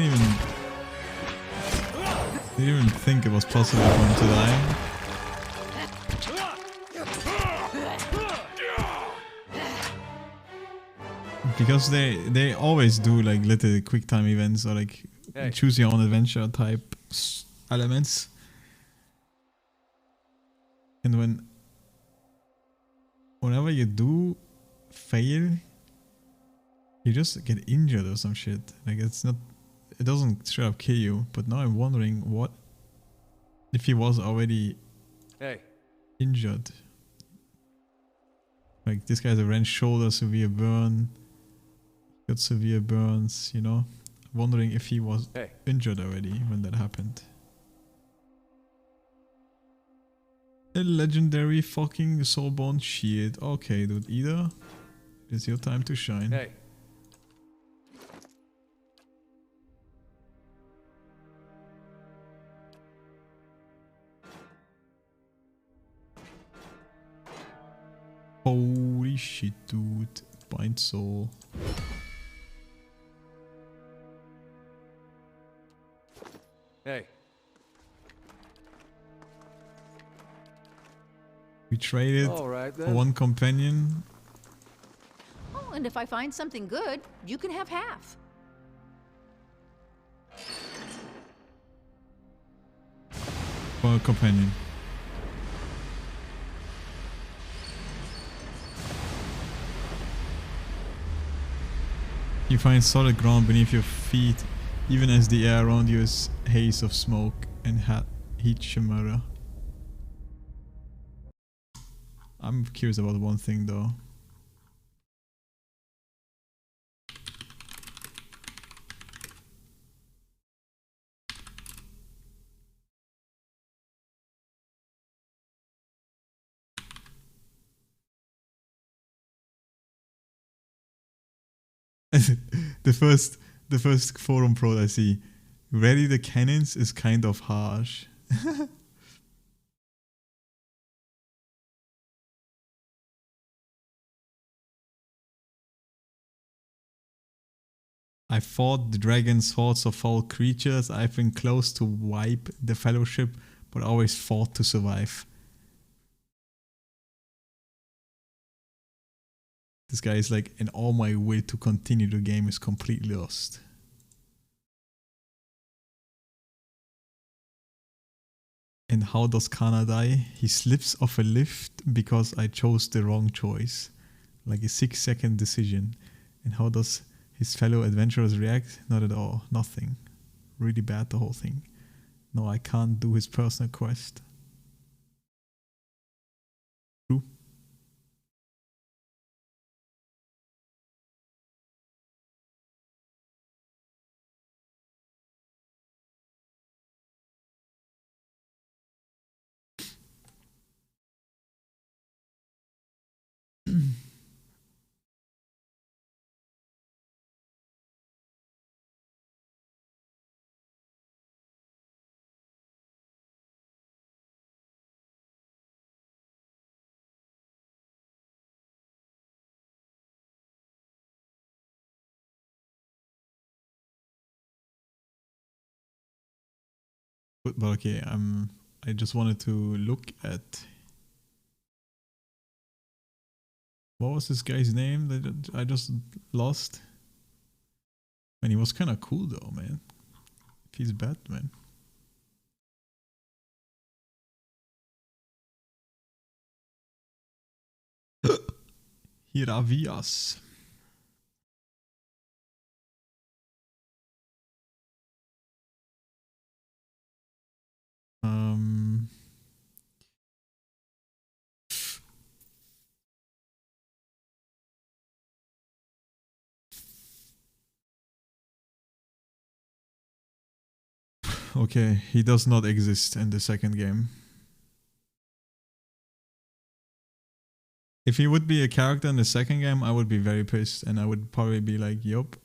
even think it was possible for him to die. Because they always do like little quick time events or like choose your own adventure type elements. And whenever you do fail, you just get injured or some shit. Like it doesn't straight up kill you. But now I'm wondering what if he was already injured. Like this guy's a wrenched shoulder, severe burn. Got severe burns, you know. Wondering if he was injured already when that happened. A legendary fucking soulborn shield. Okay, dude, either it's your time to shine. Hey. Holy shit, dude. Bind soul. Hey. We traded All right, for then. one companion. Oh, and if I find something good, you can have half. For a companion. You find solid ground beneath your feet, even as the air around you is haze of smoke and heat chimera. I'm curious about one thing though. the first forum pro I see. Ready the cannons is kind of harsh. I fought the dragon's hordes of foul creatures. I've been close to wipe the fellowship, but always fought to survive. This guy is like, and all my will to continue the game is completely lost. And how does Kana die? He slips off a lift because I chose the wrong choice. Like a 6-second decision. And how does his fellow adventurers react? Not at all. Nothing. Really bad, the whole thing. No, I can't do his personal quest. True. But okay, I just wanted to look at what was this guy's name that I just lost? And he was kind of cool though, man. If he's Batman. Hiravias. Okay, he does not exist in the second game. If he would be a character in the second game, I would be very pissed and I would probably be like, yup,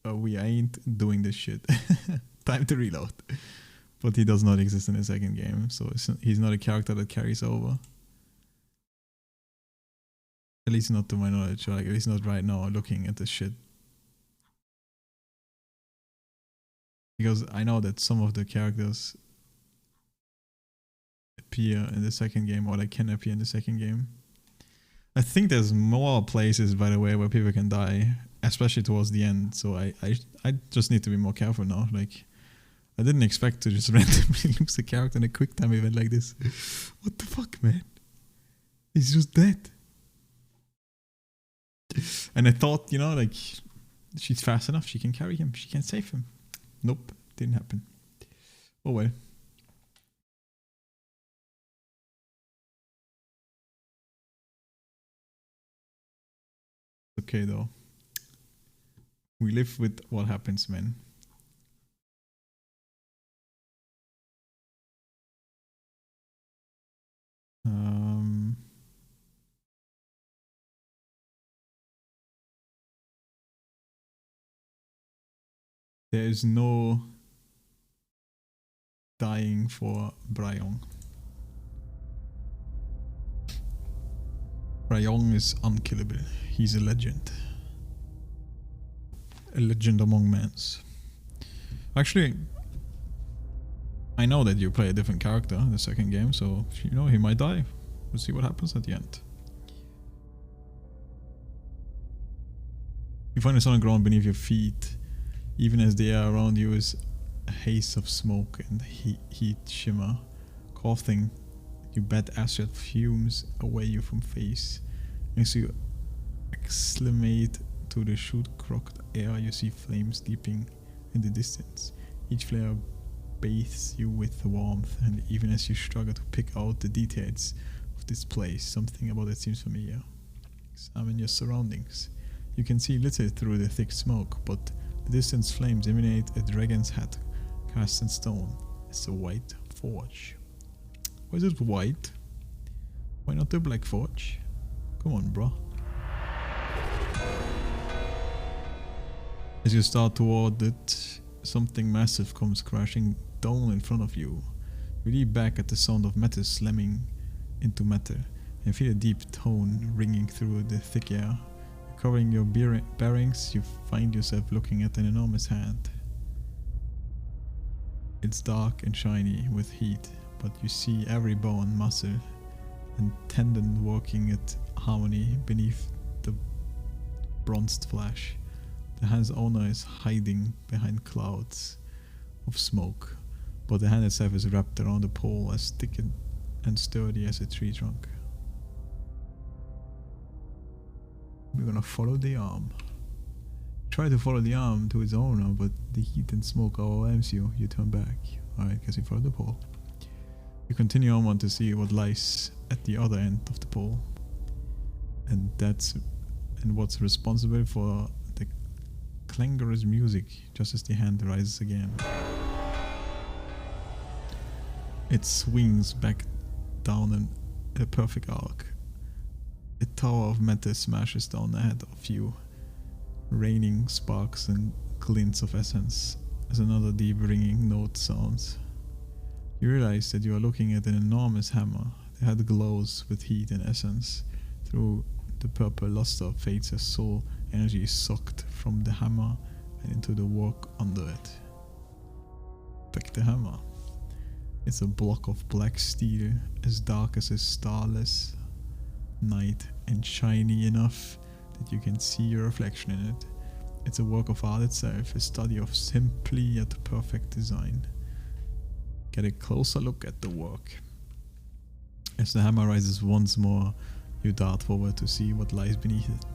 we ain't doing this shit. Time to reload. But he does not exist in the second game, so he's not a character that carries over. At least not to my knowledge, or like at least not right now looking at this shit. Because I know that some of the characters appear in the second game, or they can appear in the second game. I think there's more places, by the way, where people can die, especially towards the end. So I just need to be more careful now. Like, I didn't expect to just randomly lose a character in a quick time event like this. What the fuck, man? He's just dead. And I thought, you know, like, she's fast enough, she can carry him, she can save him. Nope, didn't happen. Oh well. Okay though. We live with what happens, man. There is no dying for Brajong. Brajong is unkillable. He's a legend. A legend among men. Actually, I know that you play a different character in the second game, so you know he might die. We'll see what happens at the end. You find the sun on the ground beneath your feet. Even as the air around you is a haze of smoke and heat shimmer, coughing, you bat acid fumes away you from face. As you acclimate to the shoot-crocked air, you see flames leaping in the distance. Each flare bathes you with warmth, and even as you struggle to pick out the details of this place, something about it seems familiar. Examine your surroundings. You can see little through the thick smoke, but the distant flames emanate a dragon's head cast in stone. It's a white forge. Why is it white? Why not the black forge? Come on, bro. As you start toward it, something massive comes crashing down in front of you. You leap back at the sound of metal slamming into metal and feel a deep tone ringing through the thick air. Covering your bearings, you find yourself looking at an enormous hand. It's dark and shiny with heat, but you see every bone, muscle, and tendon working at harmony beneath the bronzed flesh. The hand's owner is hiding behind clouds of smoke, but the hand itself is wrapped around a pole as thick and sturdy as a tree trunk. We're gonna follow the arm. Try to follow the arm to its owner, but the heat and smoke overwhelms you. You turn back. Alright, guess you follow the pole. You continue onward to see what lies at the other end of the pole. And what's responsible for the clangorous music just as the hand rises again. It swings back down in a perfect arc. A tower of metal smashes down ahead of you, raining sparks and glints of essence as another deep ringing note sounds. You realize that you are looking at an enormous hammer. The head glows with heat and essence. Through the purple luster fades as soul energy is sucked from the hammer and into the work under it. Pick the hammer. It's a block of black steel, as dark as a starless night and shiny enough that you can see your reflection in it. It's a work of art itself, a study of simply yet perfect design. Get a closer look at the work. As the hammer rises once more, you dart forward to see what lies beneath it.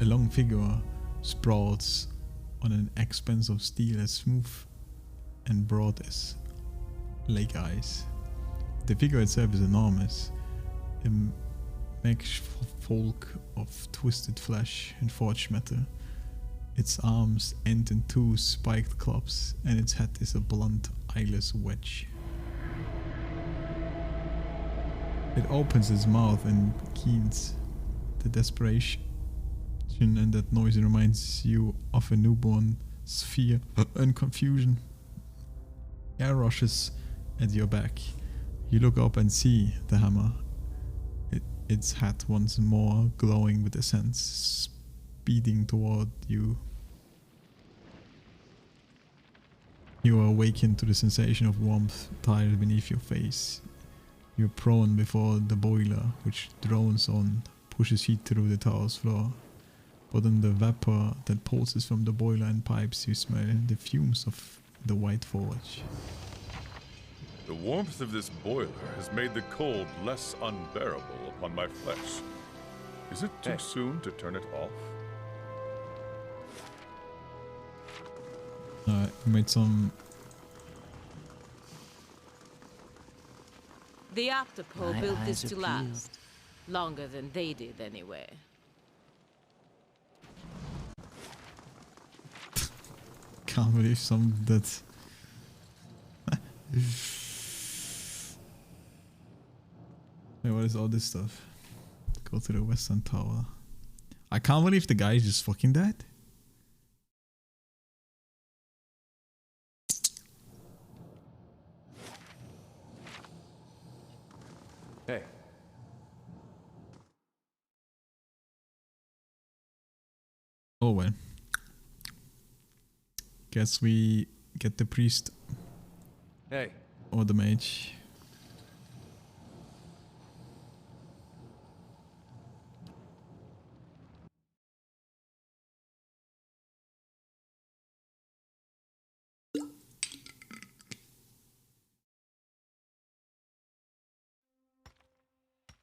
A long figure sprawls on an expanse of steel as smooth and broad as lake ice. The figure itself is enormous, a mesh folk of twisted flesh and forged metal. Its arms end in two spiked clubs, and its head is a blunt, eyeless wedge. It opens its mouth and keens. The desperation and that noise reminds you of a newborn sphere and confusion. Air rushes at your back. You look up and see the hammer, its head once more glowing with essence, speeding toward you. You are awakened to the sensation of warmth tiled beneath your face. You're prone before the boiler, which drones on, pushes heat through the tower's floor. But in the vapor that pulses from the boiler and pipes, you smell the fumes of the White Forge. The warmth of this boiler has made the cold less unbearable upon my flesh. Is it too soon to turn it off? We made some... The Octopo built this to last. Longer than they did, anyway. Can't believe some that... Wait, what is all this stuff? Go to the Western Tower. I can't believe the guy is just fucking dead. Hey. Oh well. Guess we get the priest. Hey. Or the mage.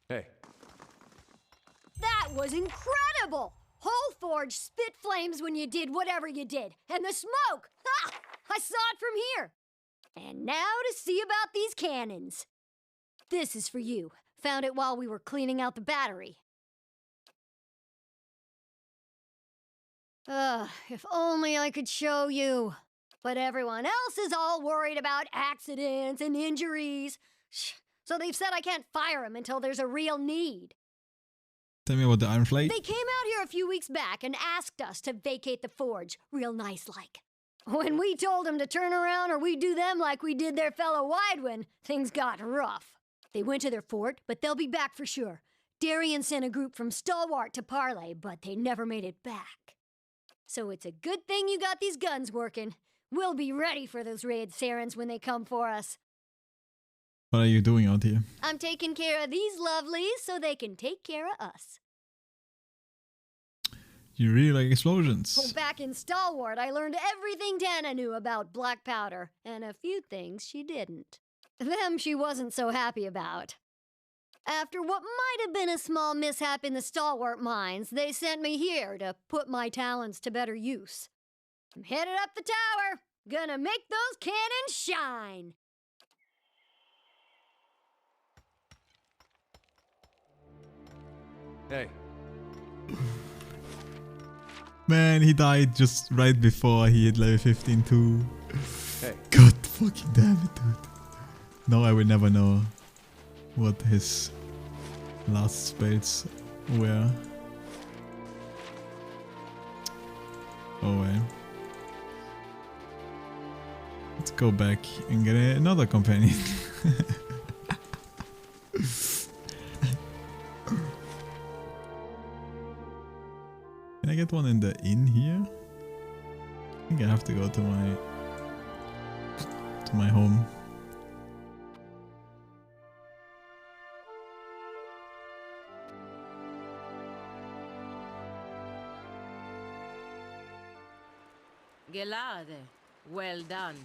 Hey. That was incredible! Whole Forge spit flames when you did whatever you did. And the smoke! Ha! I saw it from here. And now to see about these cannons. This is for you. Found it while we were cleaning out the battery. If only I could show you. But everyone else is all worried about accidents and injuries. So they've said I can't fire them until there's a real need. Tell me about the Iron Flake. They came out here a few weeks back and asked us to vacate the forge, real nice-like. When we told them to turn around or we'd do them like we did their fellow Widewind, things got rough. They went to their fort, but they'll be back for sure. Darien sent a group from Stalwart to parley, but they never made it back. So it's a good thing you got these guns working. We'll be ready for those Raid Sarens when they come for us. What are you doing out here? I'm taking care of these lovelies so they can take care of us. You really like explosions. Well, back in Stalwart, I learned everything Dana knew about black powder, and a few things she didn't. Them she wasn't so happy about. After what might have been a small mishap in the Stalwart mines, they sent me here to put my talents to better use. I'm headed up the tower, gonna make those cannons shine. Hey. Man, he died just right before he hit level 15 too. Hey. God fucking damn it, dude. No, I will never know what his last spells were. Oh well. Let's go back and get another companion. Can I get one in the inn here? I think I have to go to my home. Gelade, well done.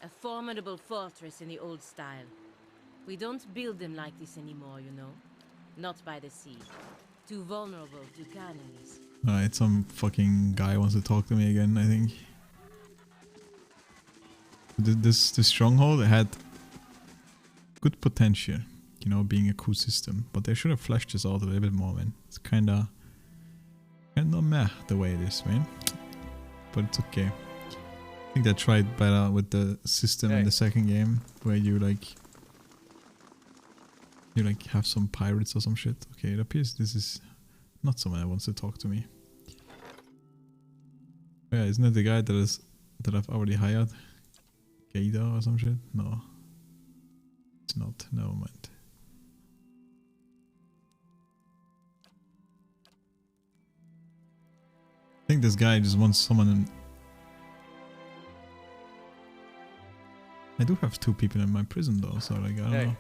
A formidable fortress in the old style. We don't build them like this anymore, you know. Not by the sea. Too vulnerable to cannons. Alright, some fucking guy wants to talk to me again, I think. This stronghold had good potential, you know, being a cool system. But they should have fleshed this out a little bit more, man. It's kinda meh the way it is, man. But it's okay. I think they tried better with the system in the second game, where you have some pirates or some shit. Okay, it appears this is not someone that wants to talk to me. Yeah, isn't it the guy that I've already hired? Gator or some shit? No. It's not. Never mind. I think this guy just wants someone in... I do have 2 people in my prison though, so like, I don't know.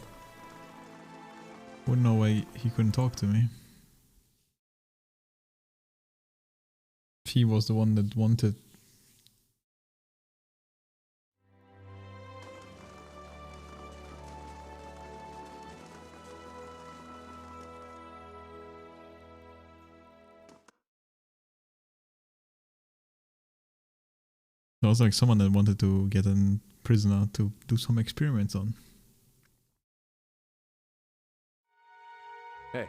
Wouldn't know why he couldn't talk to me. If he was the one that wanted... It was like someone that wanted to get a prisoner to do some experiments on. Hey.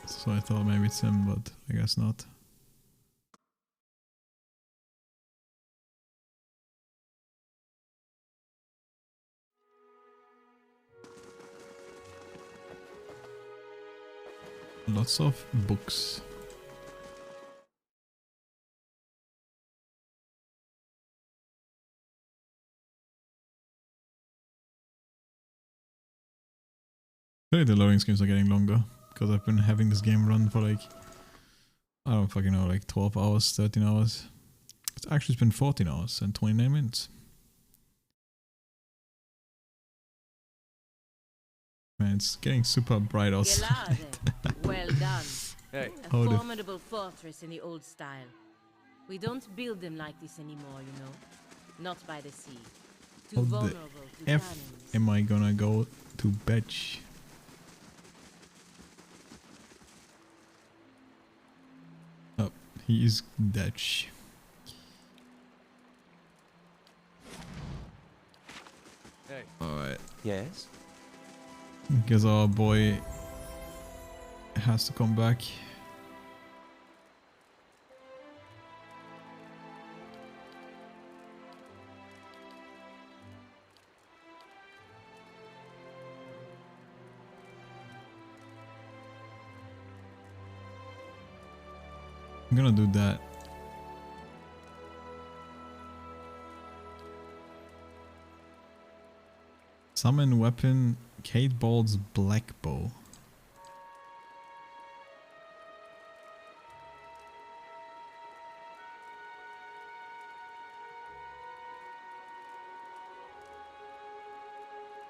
So I thought maybe it's him, but I guess not. Lots of books. Really, the loading screens are getting longer because I've been having this game run for like, I don't fucking know, like 12 hours, 13 hours. It's actually been 14 hours and 29 minutes. Man, it's getting super bright outside. Well done. Hey. A formidable fortress in the old style. We don't build them like this anymore, you know. Not by the sea. Too How the vulnerable to F cannons. am I gonna go to Betch? Oh, he is Dutch. Hey. Alright. Yes? Guess our boy has to come back. I'm gonna do that. Summon weapon Kate Bald's black bow.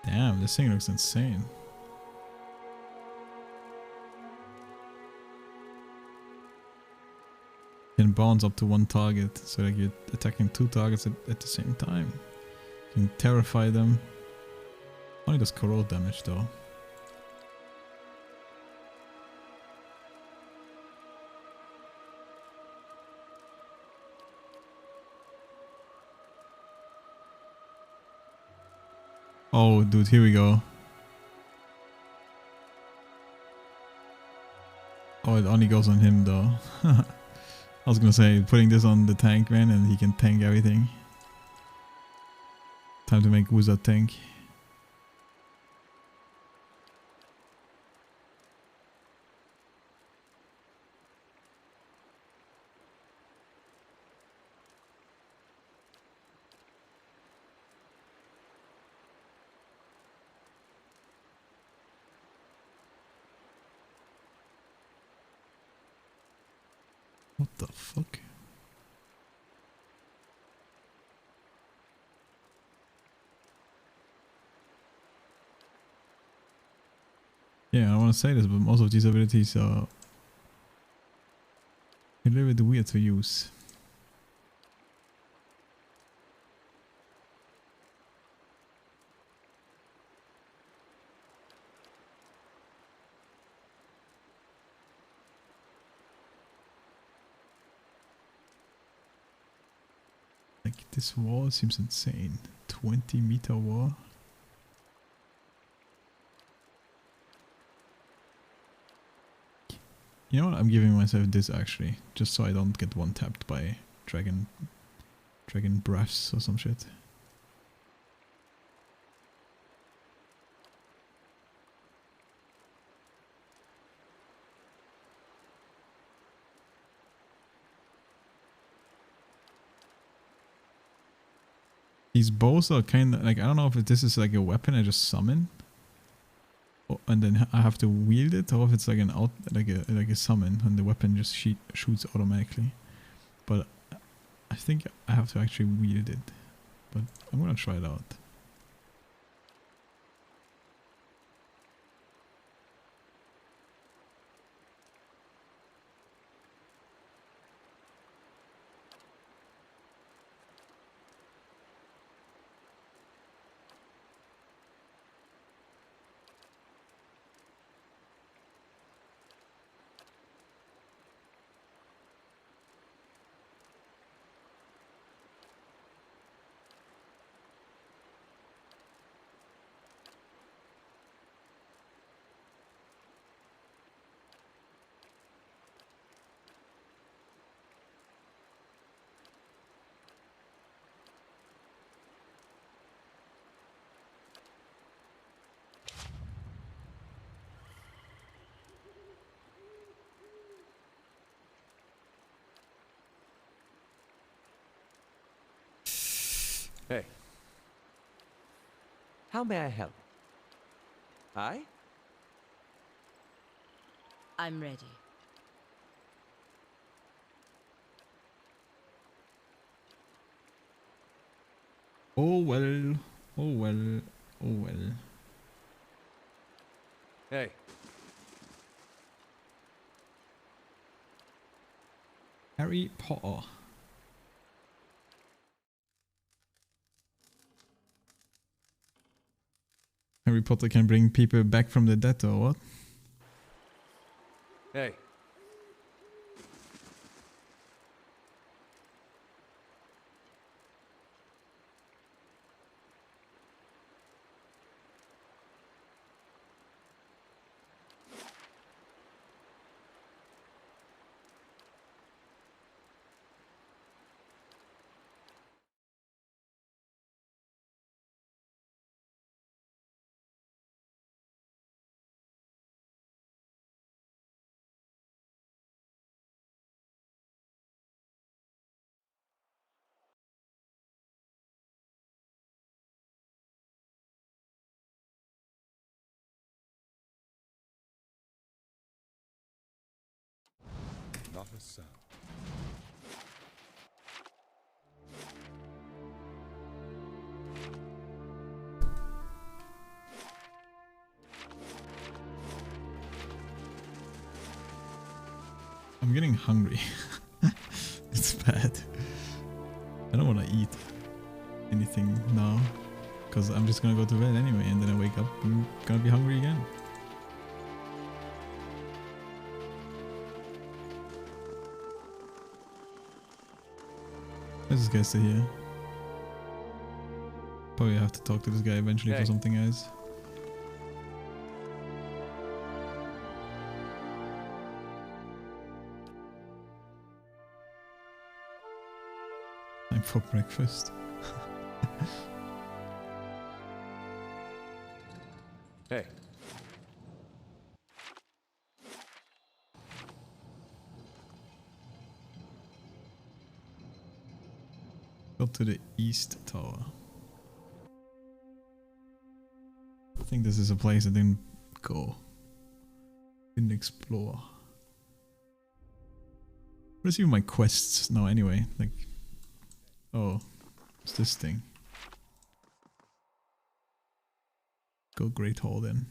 Damn, this thing looks insane. Can bounce up to one target, so like you're attacking 2 targets at the same time. You can terrify them. Only does corrode damage though. Oh dude, here we go. Oh, it only goes on him though. I was gonna say, putting this on the tank man and he can tank everything. Time to make Wizard tank. fuck? Yeah, I want to say this, but most of these abilities are a little bit weird to use. Like, this wall seems insane. 20-meter wall. You know what? I'm giving myself this actually, just so I don't get one tapped by dragon breaths or some shit. These bows are kind of like, I don't know if this is like a weapon I just summon, and then I have to wield it, or if it's like like a summon and the weapon just shoots automatically. But I think I have to actually wield it. But I'm gonna try it out. Hey. How may I help? Aye? I'm ready. Oh well, oh well, oh well. Hey. Harry Potter. Harry Potter can bring people back from the dead, or what? Hey. Not a sound. I'm getting hungry. It's bad. I don't want to eat anything now, because I'm just gonna go to bed anyway, and then I wake up and I'm gonna be hungry again. Let's just guys stay here. Probably have to talk to this guy eventually for something, guys. Time for breakfast. Hey. Go to the East Tower. I think this is a place I didn't go. Didn't explore. What is even my quests now anyway? Like, oh, it's this thing. Go Great Hall then.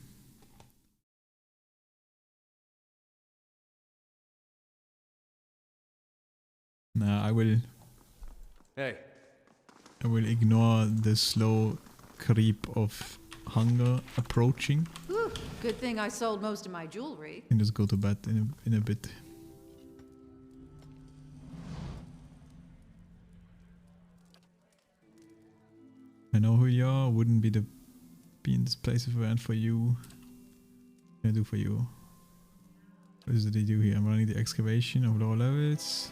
Nah, I will ignore the slow creep of hunger approaching. Whew, good thing I sold most of my jewelry. And just go to bed in a bit. I know who you are. Wouldn't be in this place if it weren't for you. What can I do for you? What is it they do here? I'm running the excavation of lower levels.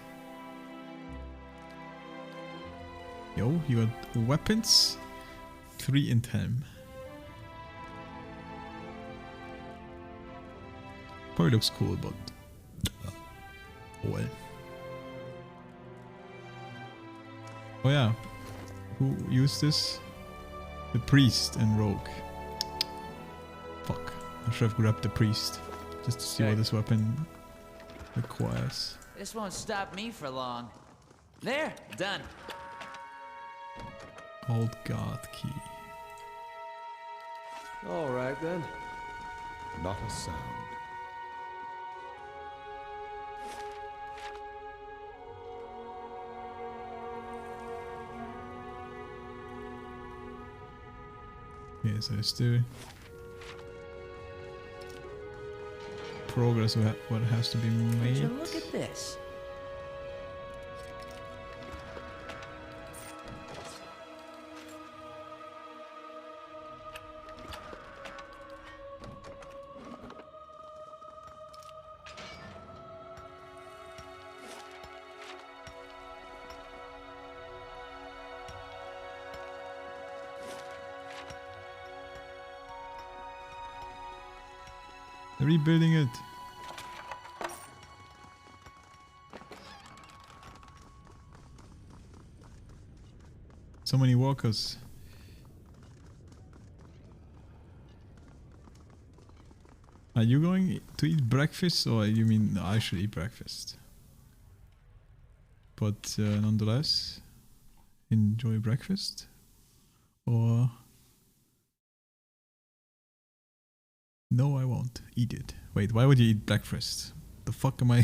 Yo, you got weapons. 3 in 10. Probably looks cool, but oh well. Oh yeah, who used this? The priest and rogue. Fuck, I should have grabbed the priest just to see what this weapon requires. This won't stop me for long. There, done. Old guard key. All right then. Not a sound. Okay, so there's still progress what has to be made. Would you look at this? Rebuilding it. So many walkers. Are you going to eat breakfast, or you mean I should eat breakfast? But nonetheless, enjoy breakfast. Or no, I won't eat it. Wait, why would you eat breakfast? The fuck am I?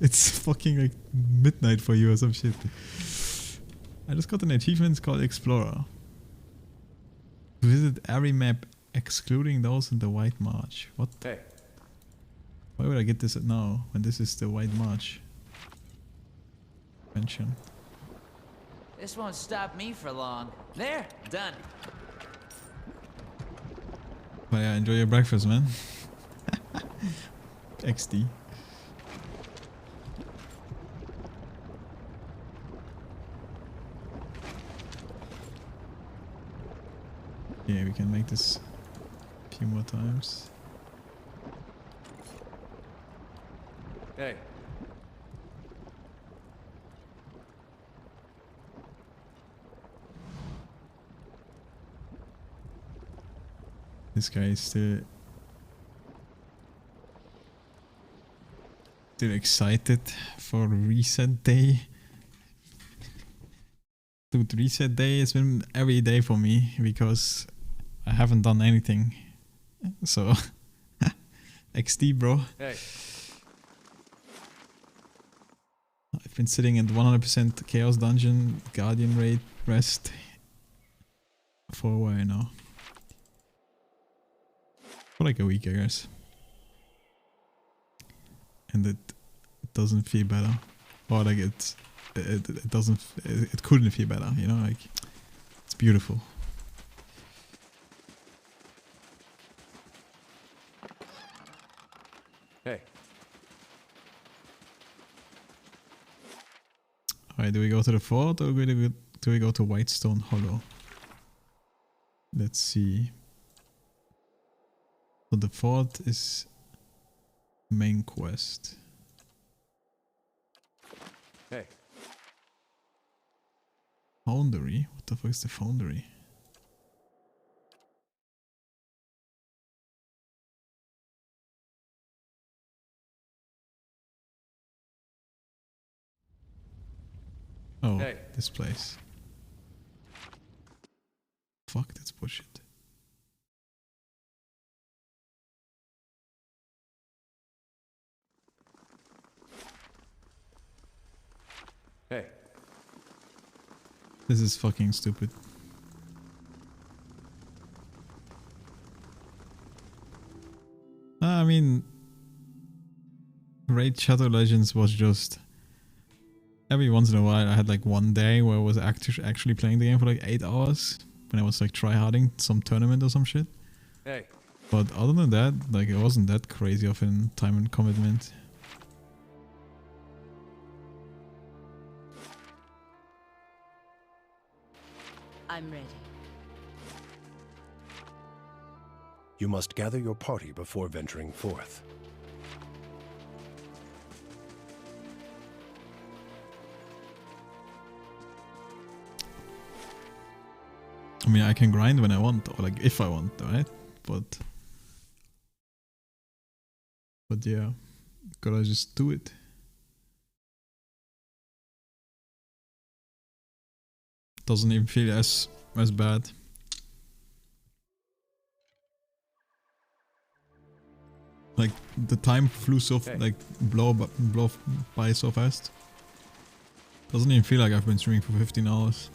It's fucking like midnight for you or some shit. I just got an achievement called Explorer. Visit every map excluding those in the White March. What? Hey. Why would I get this now when this is the White March? Mention. This won't stop me for long. There, done. But yeah, enjoy your breakfast, man. XD. Yeah, we can make this a few more times. Hey. This guy is still excited for reset day. Dude, reset day has been every day for me because I haven't done anything. So XD, bro. Hey. I've been sitting at 100% Chaos Dungeon, Guardian Raid, Rest for a while now. For like a week, I guess. And it doesn't feel better. Or like it doesn't, it couldn't feel better, you know, like it's beautiful. Hey. Alright, do we go to the fort or do we go to Whitestone Hollow? Let's see. So the fort is main quest. Hey. Foundry? What the fuck is the foundry? Oh, Hey. this place. Fuck, that's bullshit. Hey. This is fucking stupid. I mean, Raid Shadow Legends was just every once in a while. I had like one day where I was actually playing the game for like 8 hours when I was like tryharding some tournament or some shit. Hey. But other than that, like it wasn't that crazy of a time and commitment. I'm ready. You must gather your party before venturing forth. I mean, I can grind when I want, or like if I want, right? But yeah, gotta just do it. Doesn't even feel as bad. Like the time flew so like blow by so fast. Doesn't even feel like I've been streaming for 15 hours.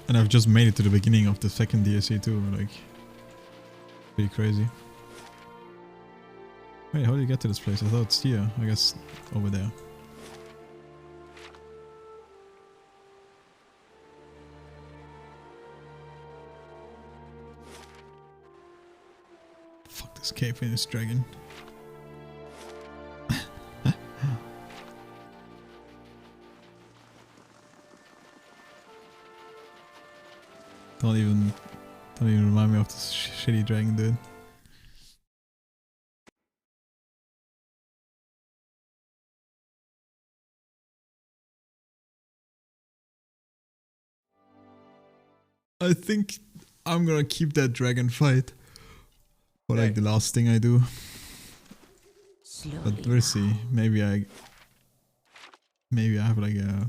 And I've just made it to the beginning of the second DLC too, like pretty crazy. Wait, how do you get to this place? I thought it's here, I guess over there. Fuck this cave in this dragon. Don't even remind me of this shitty dragon, dude. I think I'm gonna keep that dragon fight for like the last thing I do. But we'll see. Maybe I have like a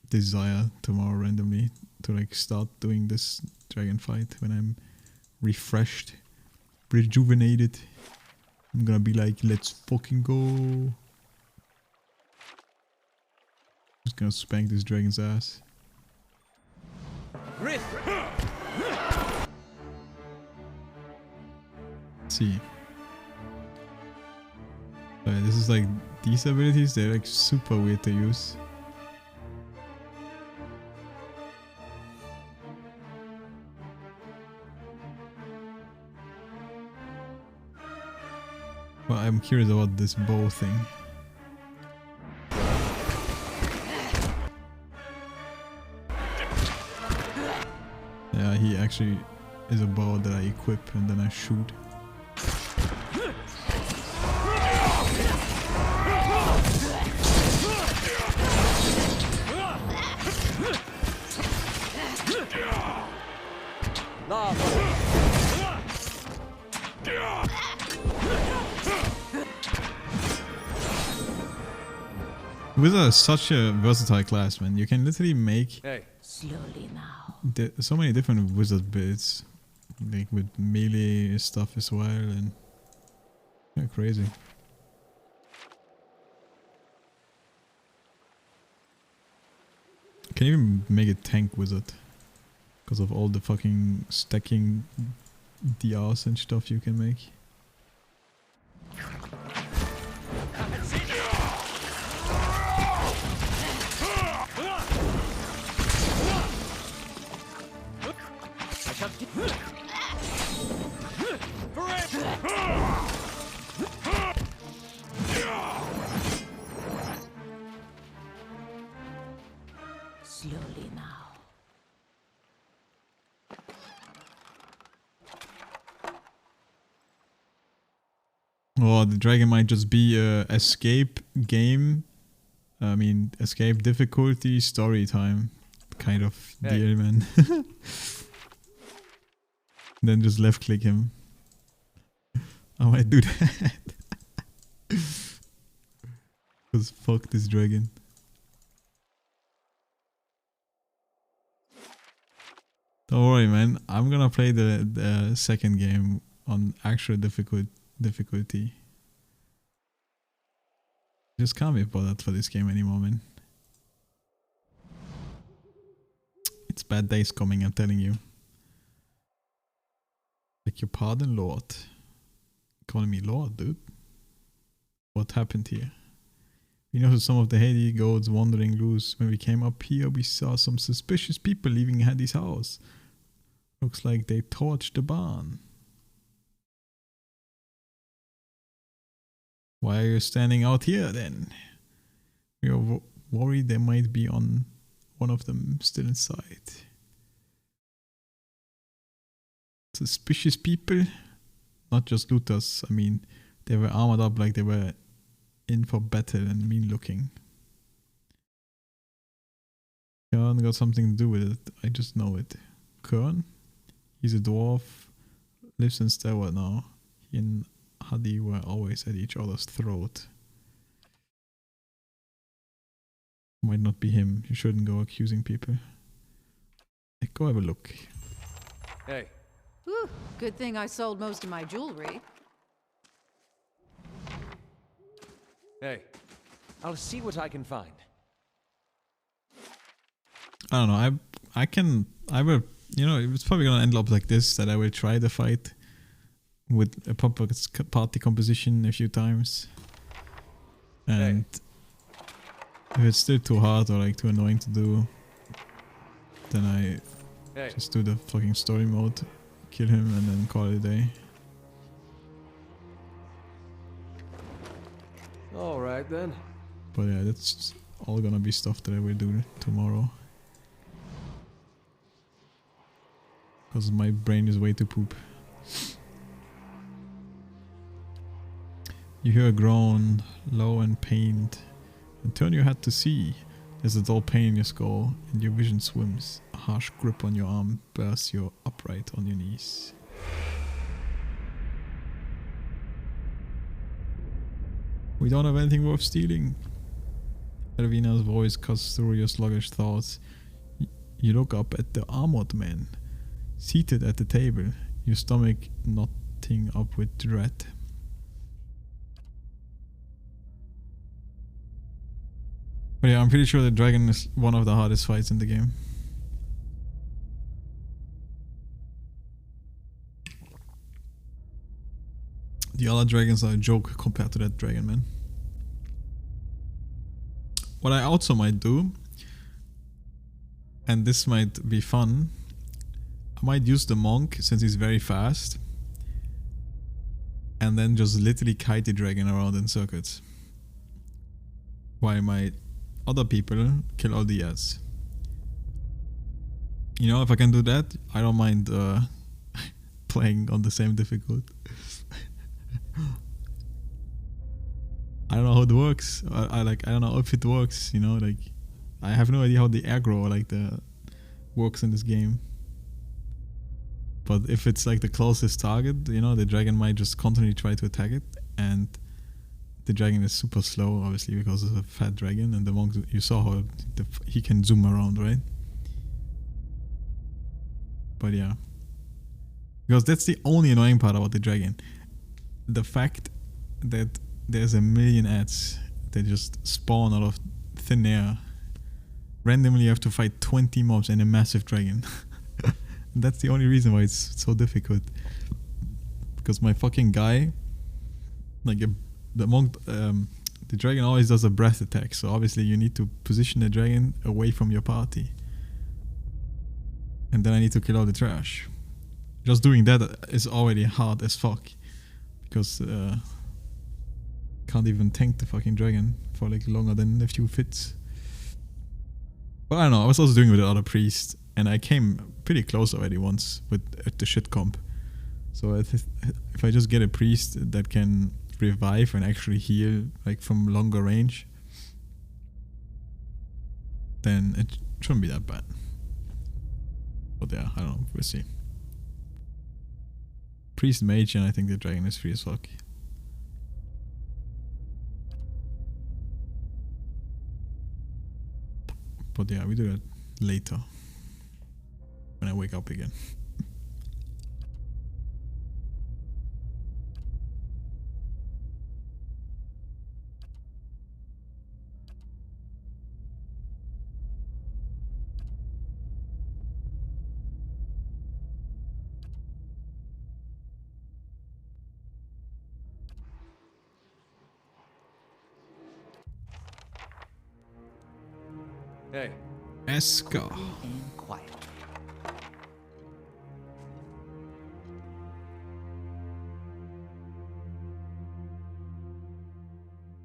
desire tomorrow randomly to like start doing this dragon fight when I'm refreshed, rejuvenated. I'm gonna be like, let's fucking go. Just gonna spank this dragon's ass. Let's see. This is like, these abilities, they're like super weird to use. But I'm curious about this bow thing. Yeah, he actually is a bow that I equip and then I shoot. Wizard is such a versatile class, man. You can literally make slowly now. So many different wizard builds, like with melee stuff as well, and yeah, crazy. Can even make a tank wizard because of all the fucking stacking DRs and stuff you can make. Slowly now. Oh, the dragon might just be a escape game. I mean, escape difficulty, story time kind of deal, man. Then just left click him. I might do that. Because fuck this dragon. Don't worry, man. I'm gonna play the second game on actual difficulty. Just can't be bothered for this game anymore, man. It's bad days coming, I'm telling you. Beg your pardon, Lord. Calling me Lord, dude. What happened here? We noticed some of the Haiti gods wandering loose. When we came up here, we saw some suspicious people leaving Hattie's house. Looks like they torched the barn. Why are you standing out here then? We are worried there might be one of them still inside. Suspicious people? Not just looters. I mean, they were armored up like they were in for battle and mean looking. Kern got something to do with it. I just know it. Kern? He's a dwarf. Lives in Starwood now. He and Hadi were always at each other's throat. Might not be him. You shouldn't go accusing people. Hey, go have a look. Hey. Whew, good thing I sold most of my jewelry. Hey, I'll see what I can find. I don't know. I will, you know, it's probably gonna end up like this, that I will try the fight with a proper party composition a few times. And if it's still too hard or like too annoying to do, then I just do the fucking story mode, kill him and then call it a day. Alright then. But yeah, that's all gonna be stuff that I will do tomorrow. Because my brain is way too poop. You hear a groan, low and pained, and turn your head to see. There's a dull pain in your skull, and your vision swims. A harsh grip on your arm bears you upright on your knees. We don't have anything worth stealing. Elvina's voice cuts through your sluggish thoughts. You look up at the armored man, seated at the table, your stomach knotting up with dread. But yeah, I'm pretty sure the dragon is one of the hardest fights in the game. The other dragons are a joke compared to that dragon, man. What I also might do, and this might be fun, I might use the monk since he's very fast, and then just literally kite the dragon around in circuits, while my other people kill all the ads. You know, if I can do that, I don't mind playing on the same difficult. I don't know how it works. I don't know if it works, you know, like I have no idea how the aggro like the works in this game. But if it's like the closest target, you know, the dragon might just constantly try to attack it, and the dragon is super slow, obviously, because it's a fat dragon, and the monk, you saw how he can zoom around, right? But yeah. Because that's the only annoying part about the dragon. The fact that there's a million ads that just spawn out of thin air. Randomly you have to fight 20 mobs and a massive dragon. That's the only reason why it's so difficult. Because my fucking guy, like the monk, the dragon always does a breath attack, so obviously you need to position the dragon away from your party. And then I need to kill all the trash. Just doing that is already hard as fuck. Because can't even tank the fucking dragon for like longer than a few fits. But I don't know, I was also doing it with the other priest, and I came pretty close already once with the shit comp. So if I just get a priest that can revive and actually heal like from longer range, then it shouldn't be that bad. But yeah, I don't know, we'll see. Priest mage, and I think the dragon is free as fuck. but yeah, we do that later. When I wake up again. Hey. Eska. And quiet.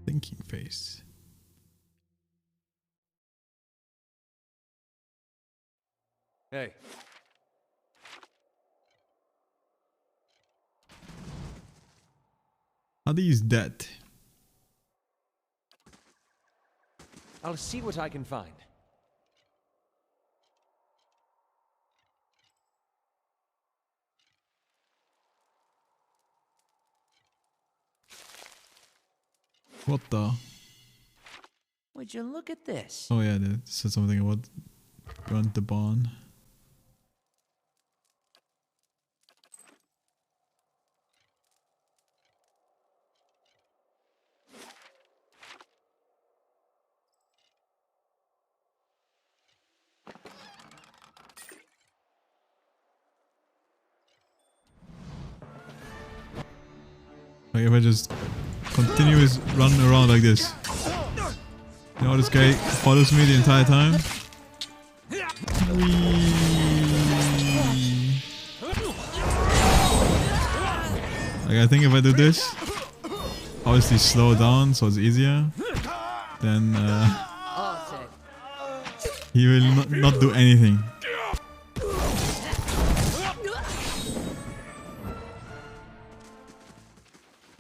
Thinking face. Hey. Adi is dead. I'll see what I can find. What the? Would you look at this? Oh yeah, they said something about burnt the barn. Like if I just continue his running around like this. You know, this guy follows me the entire time. Whee. Like I think if I do this, obviously slow down so it's easier, then he will not do anything.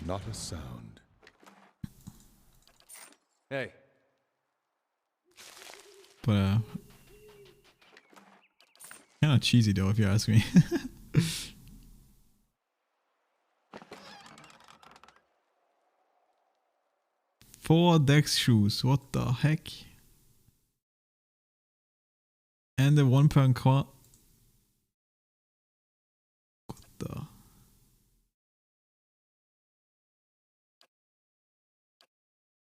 Not a sound. Hey. But kind of cheesy though, if you ask me. Four Dex shoes, what the heck? And the 1 per quad. What the?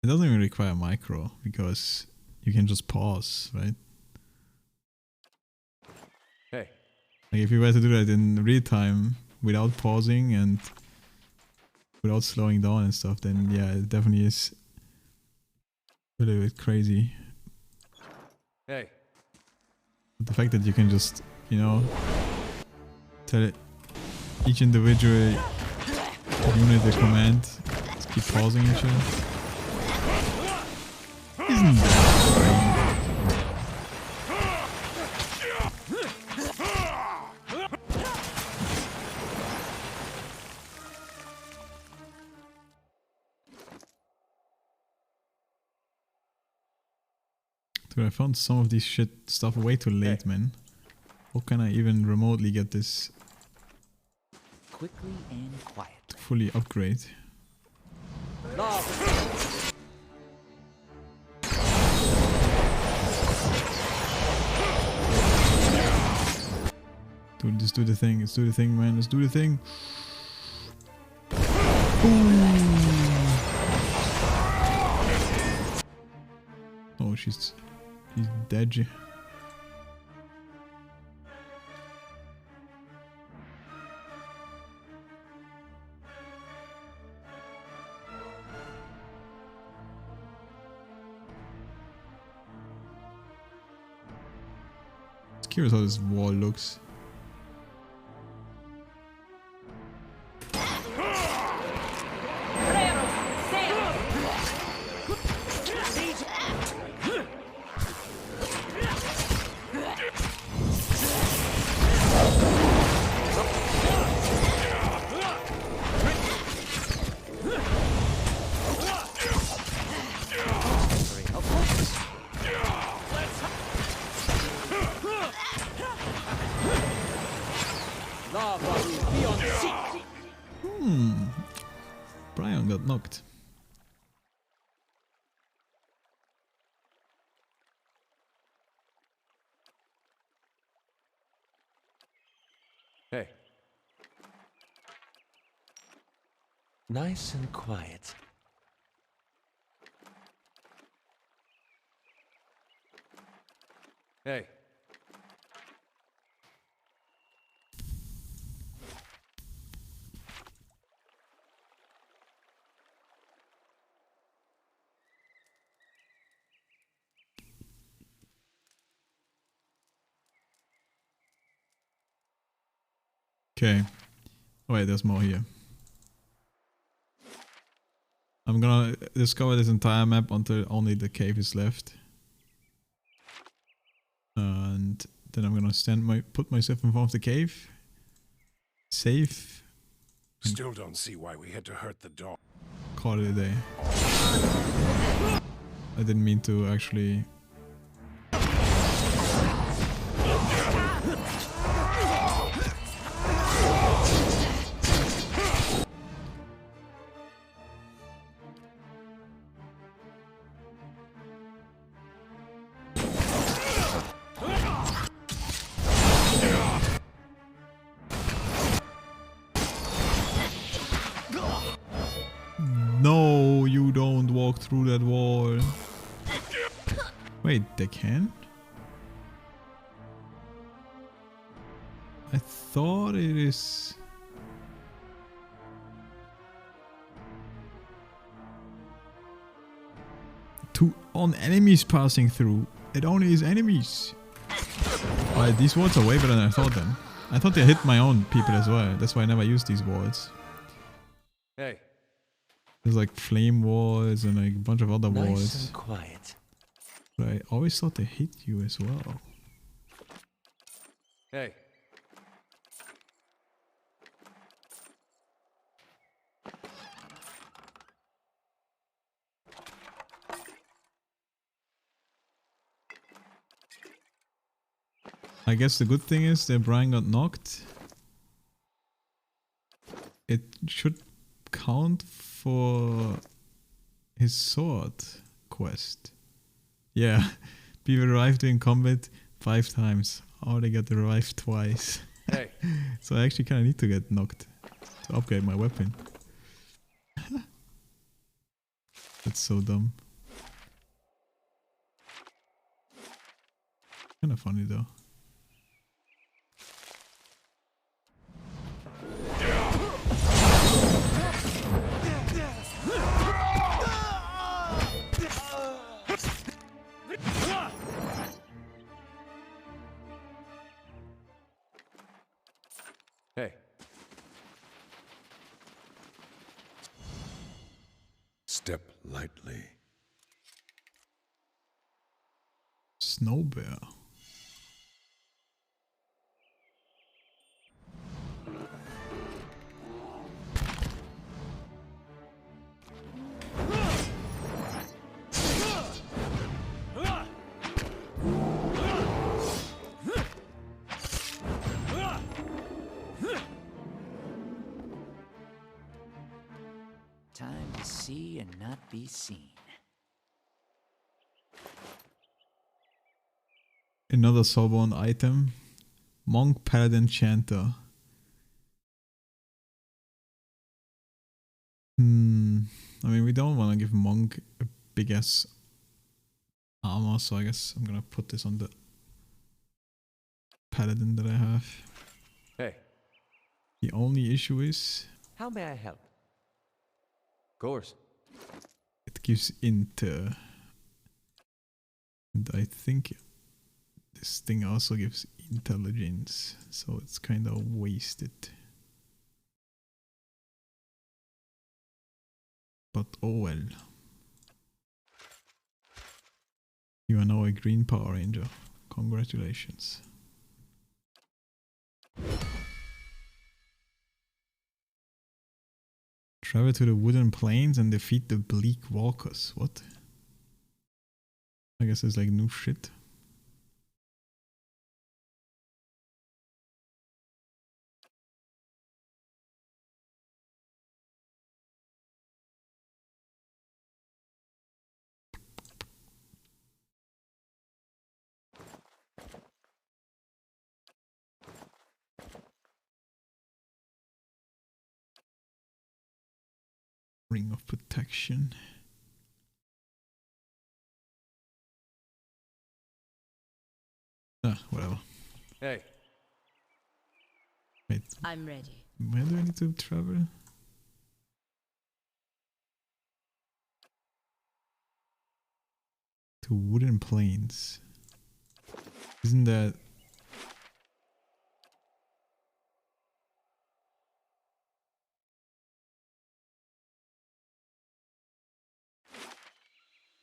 It doesn't even require micro because you can just pause, right? Hey. Like if you were to do that in real time without pausing and without slowing down and stuff, then yeah, it definitely is a little bit crazy. Hey. But the fact that you can just, you know, tell it each individual unit the command, just keep pausing each other. Isn't that Dude, I found some of this shit stuff way too late, man. How can I even remotely get this quickly and quiet to fully upgrade? Dude, just do the thing. Let's do the thing, man. Let's do the thing. Oh, she's dead. Just curious how this wall looks. Brian got knocked. Nice and quiet. Hey. Okay. Oh wait, there's more here. I'm gonna discover this entire map until only the cave is left. And then I'm gonna put myself in front of the cave. Save. Still don't see why we had to hurt the dog. Call it a day. I didn't mean to actually. No, you don't walk through that wall. Wait, they can? I thought it is... on enemies passing through. It only is enemies. Alright, these walls are way better than I thought then. I thought they hit my own people as well. That's why I never used these walls. Hey. There's like flame walls and like a bunch of other Nice walls. and quiet. But I always thought they hit you as well. Hey. I guess the good thing is that Brian got knocked. It should count for his sword quest. Yeah, be revived in combat 5 times. Oh, they got revived twice. Hey. So I actually kind of need to get knocked to upgrade my weapon. That's so dumb. Kind of funny though. Hey. Step lightly. Snow bear. Time to see and not be seen. Another Soulbound item. Monk Paladin Chanter. I mean, we don't want to give Monk a big ass armor, so I guess I'm gonna put this on the Paladin that I have. Hey. The only issue is How may I help? Of course. it gives inter. And I think this thing also gives intelligence, so it's kind of wasted. But oh well. You are now a green Power Ranger. Congratulations. Travel to the wooden plains and defeat the bleak walkers. What? I guess it's like new shit. Ring of protection. Ah, whatever. Hey. Wait. I'm ready. Where do I need to travel? To Wooden Plains. Isn't that...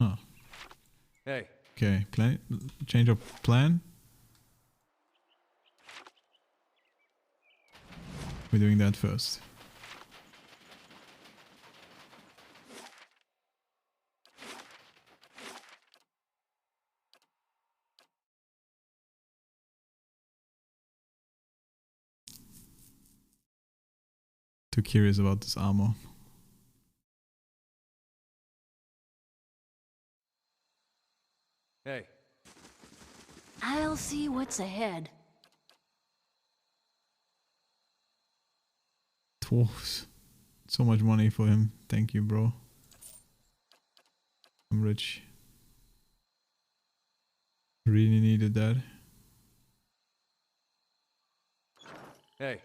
Huh. Hey. Okay, plan. Change of plan. We're doing that first. Too curious about this armor. Hey. I'll see what's ahead. Dwarves. So much money for him. Thank you, bro. I'm rich. Really needed that. Hey.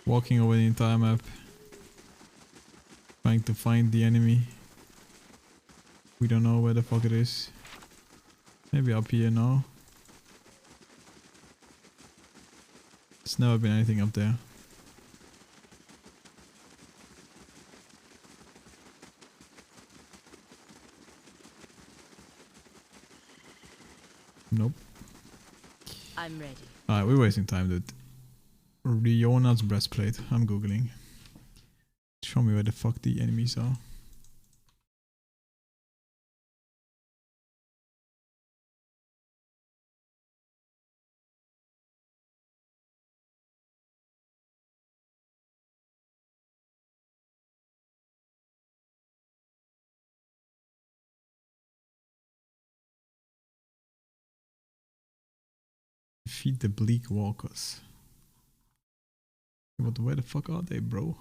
Walking over the entire map. Trying to find the enemy. We don't know where the fuck it is. Maybe up here now. There's never been anything up there. Nope. I'm ready. Alright, we're wasting time, dude. Riona's breastplate. I'm googling. Show me where the fuck the enemies are. Defeat the Bleak Walkers. But where the fuck are they, bro?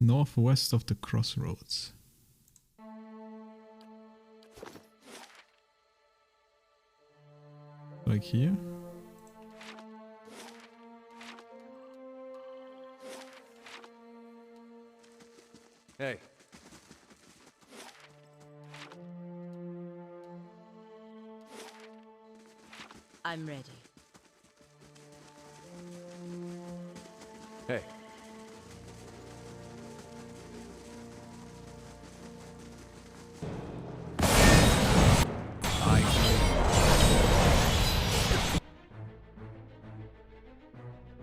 Northwest of the crossroads. Like here? Hey. I'm ready. Hey.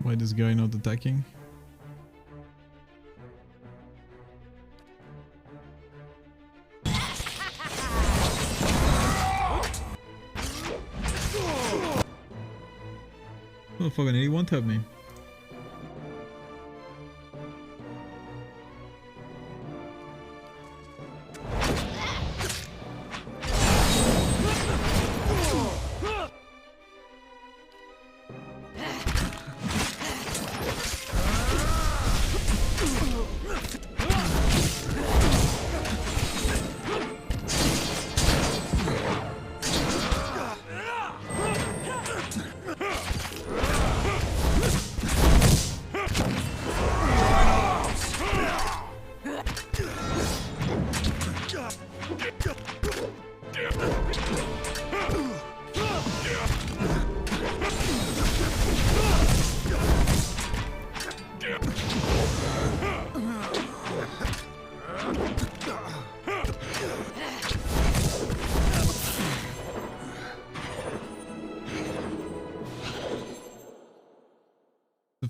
Why this guy not attacking? Oh fucking he won't help me.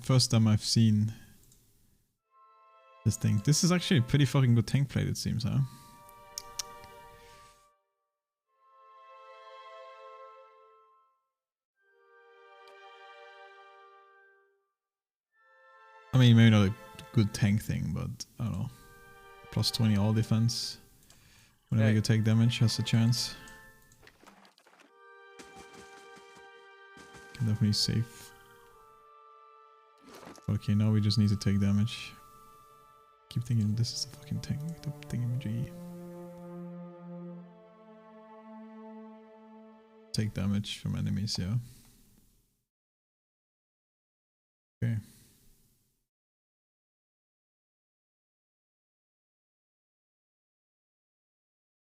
first time I've seen this thing. This is actually a pretty fucking good tank plate, it seems, huh? I mean, maybe not a good tank thing, but I don't know. Plus 20 all defense. Whenever you take damage, has a chance. Can definitely save. Okay, now we just need to take damage. Keep thinking this is the fucking tank, the thingamajiggy. Take damage from enemies, yeah. Okay.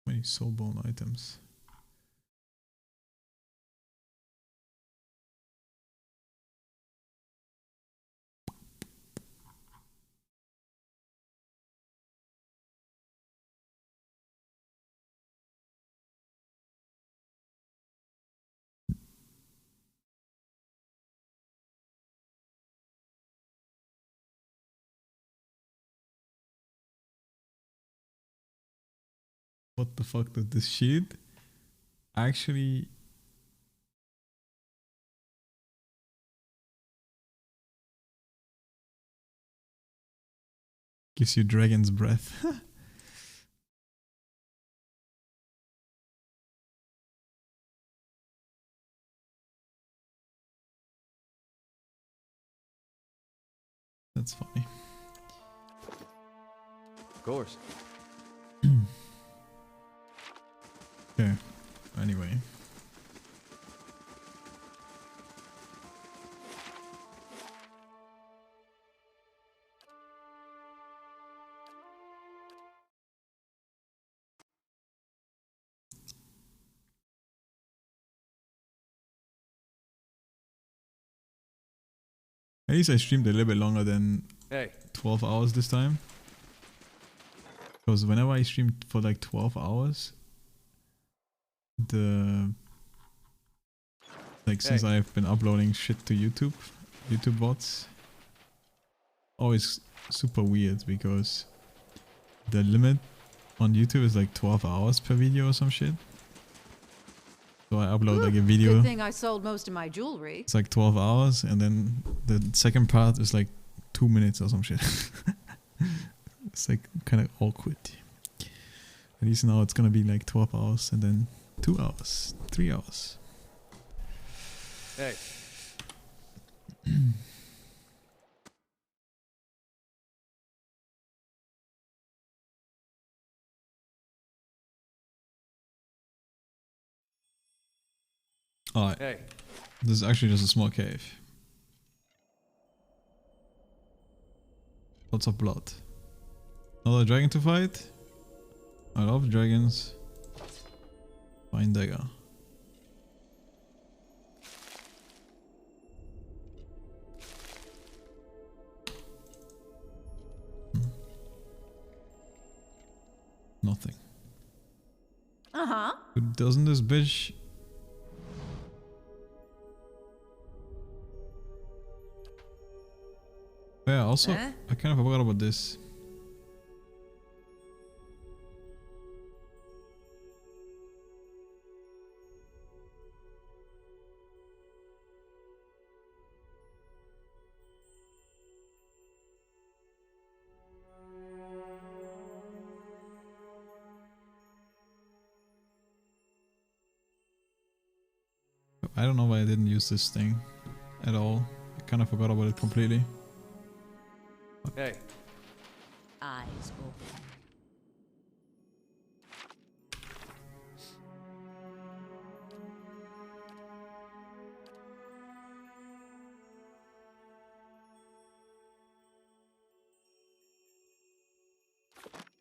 Many soulbone items. What the fuck does this shield actually gives you dragon's breath? That's funny. Of course. Okay, anyway. At least I streamed a little bit longer than 12 hours this time. Because whenever I streamed for like 12 hours, since I've been uploading shit to YouTube bots, always super weird because the limit on YouTube is like 12 hours per video or some shit. So I upload like a video. Good thing I sold most of my jewelry. It's like 12 hours and then the second part is like 2 minutes or some shit. It's like kind of awkward. At least now it's gonna be like 12 hours and then 2 hours, 3 hours. Hey. Alright. Hey. This is actually just a small cave. Lots of blood. Another dragon to fight. I love dragons. Fine dagger. Nothing. Uh-huh. Doesn't this bitch... Yeah, also, I kind of forgot about this. I don't know why I didn't use this thing at all. I kind of forgot about it completely. Hey. Eyes open.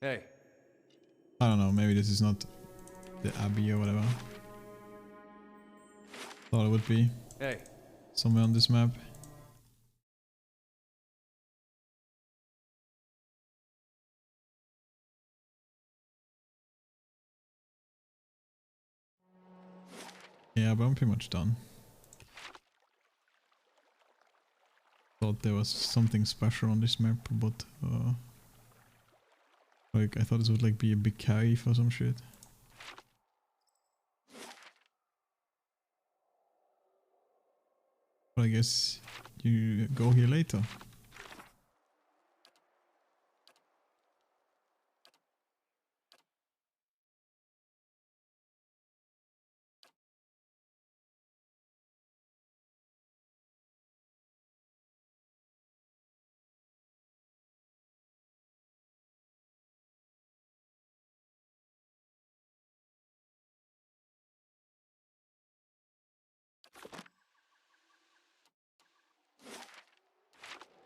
Hey. I don't know, maybe this is not the Abbey or whatever. Thought it would be. Hey. Somewhere on this map. Yeah, but I'm pretty much done. So thought there was something special on this map, but like I thought this would like be a big carry for some shit. But I guess you go here later.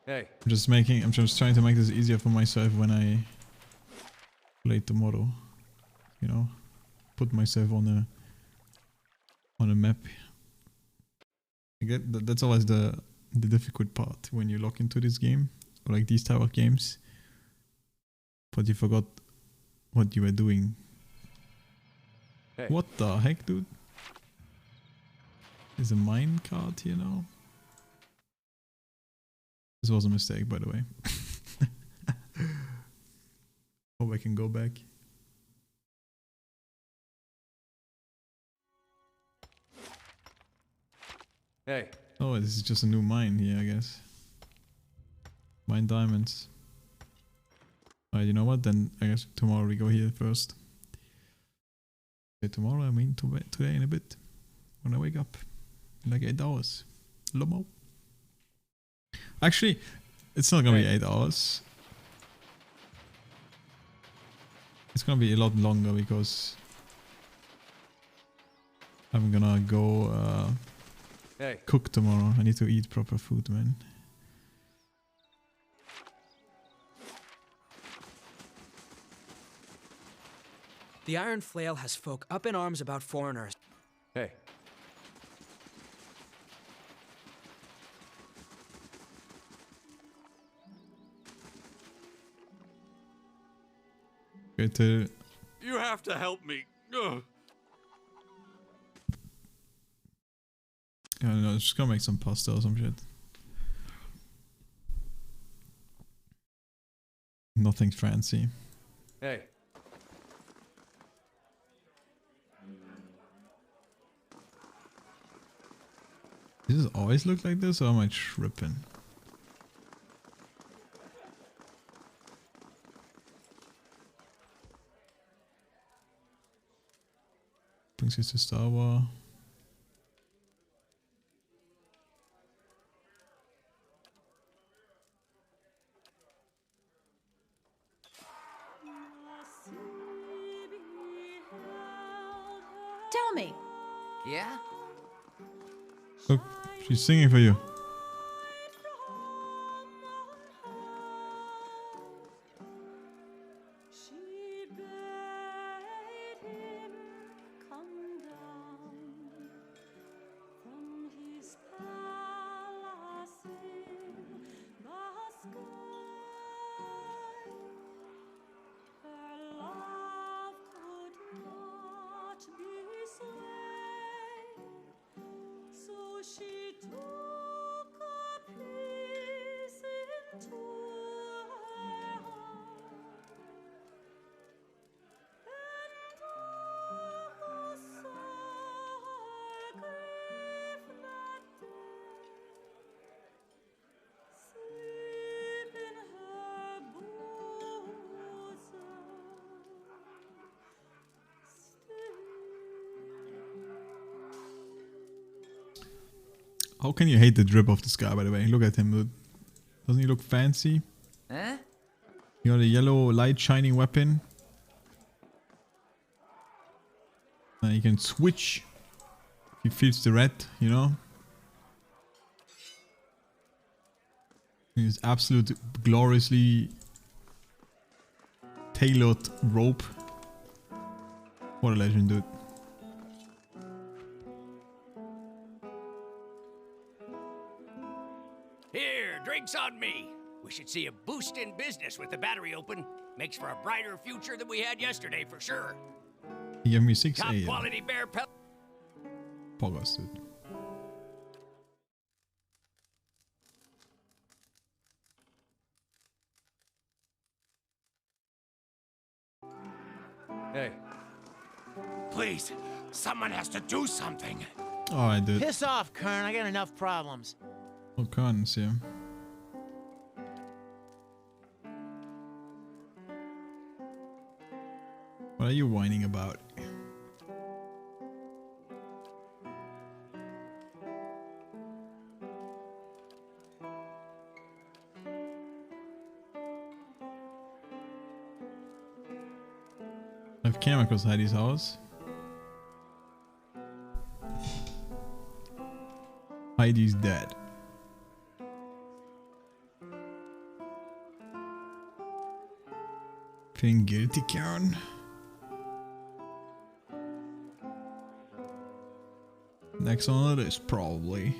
Hey. I'm just trying to make this easier for myself when I play tomorrow. You know, put myself on a map. I get that's always the difficult part when you lock into this game or like these type of games. But you forgot what you were doing. Hey. What the heck, dude? There's a mine cart here now. This was a mistake, by the way. Hope I can go back. Hey. Oh, this is just a new mine here, I guess. Mine diamonds. Alright, you know what? Then I guess tomorrow we go here first. Okay, tomorrow, I mean today in a bit. When I wake up. In like 8 hours. Lomo. Actually, it's not gonna be 8 hours. It's gonna be a lot longer because I'm gonna go cook tomorrow. I need to eat proper food, man. The Iron Flail has folk up in arms about foreigners. Hey. You have to help me. Ugh. I don't know, just gonna make some pasta or some shit. Nothing fancy. Hey. Does this always look like this or am I tripping? Brings us to Star Wars. Tell me. Yeah? Look, she's singing for you. How can you hate the drip of this guy, by the way? Look at him, dude. Doesn't he look fancy? Eh? You got a yellow light shining weapon. And you can switch. He feels the red, you know? His absolute gloriously tailored rope. What a legend, dude. Here, drinks on me. We should see a boost in business with the battery open. Makes for a brighter future than we had yesterday, for sure. He gave me 6 Top A. quality bear pellet. Poggers, dude. Hey. Please, someone has to do something. Alright, dude. Piss off, Kern. I got enough problems. Oh, Kern's here. What are you whining about? I've came across Heidi's house. Heidi's dead. Feeling guilty, Karen? Next on the list, probably.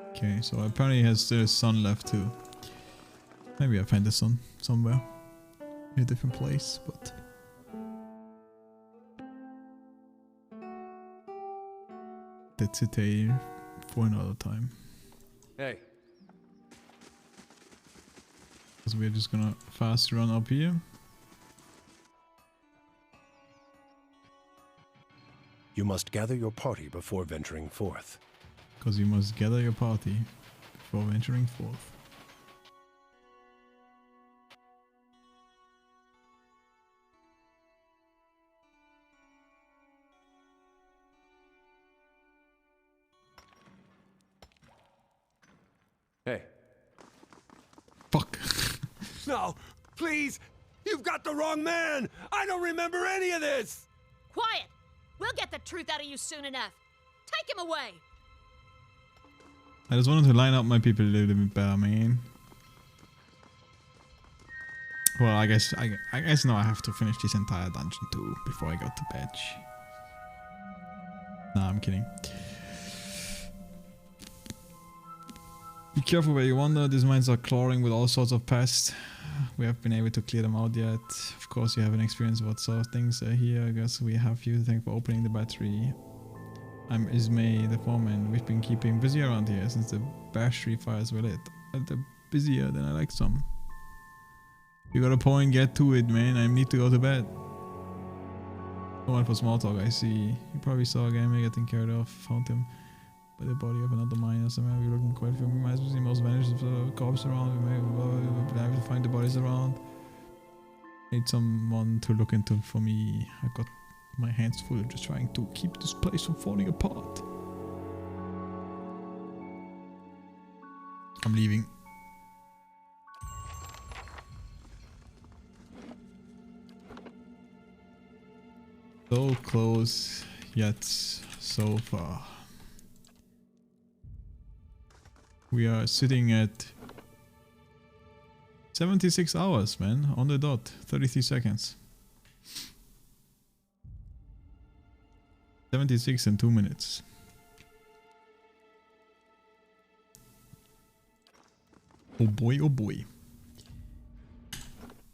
Okay, so apparently he has the sun left too. Maybe I find the sun somewhere in a different place, but that's it for another time. Hey. Because we're just gonna fast run up here. You must gather your party before venturing forth. Because you must gather your party before venturing forth. Hey. Fuck. No, please! You've got the wrong man! I don't remember any of this! Quiet! We'll get the truth out of you soon enough. Take him away! I just wanted to line up my people a little bit better, man. Well, I guess now I have to finish this entire dungeon too before I go to bed. Nah, I'm kidding. Be careful where you wander. These mines are clawing with all sorts of pests. We have been able to clear them out yet. Of course, you have an experience of what sort of things are here. I guess we have you to thank for opening the battery. I'm Ismay, the foreman. We've been keeping busy around here since the battery fires were lit. They're busier than I like some. You got a point, get to it, man. I need to go to bed. No one for small talk, I see. You probably saw a gamer getting carried off. Found him by the body of another miner somewhere. We're looking quite a few mines. We see most vanished corpses around. We may have to find the bodies around. Need someone to look into for me. I got my hands full just trying to keep this place from falling apart. I'm leaving. So close, yet so far. We are sitting at 76 hours, man, on the dot, 33 seconds. 76 and 2 minutes. Oh boy, oh boy.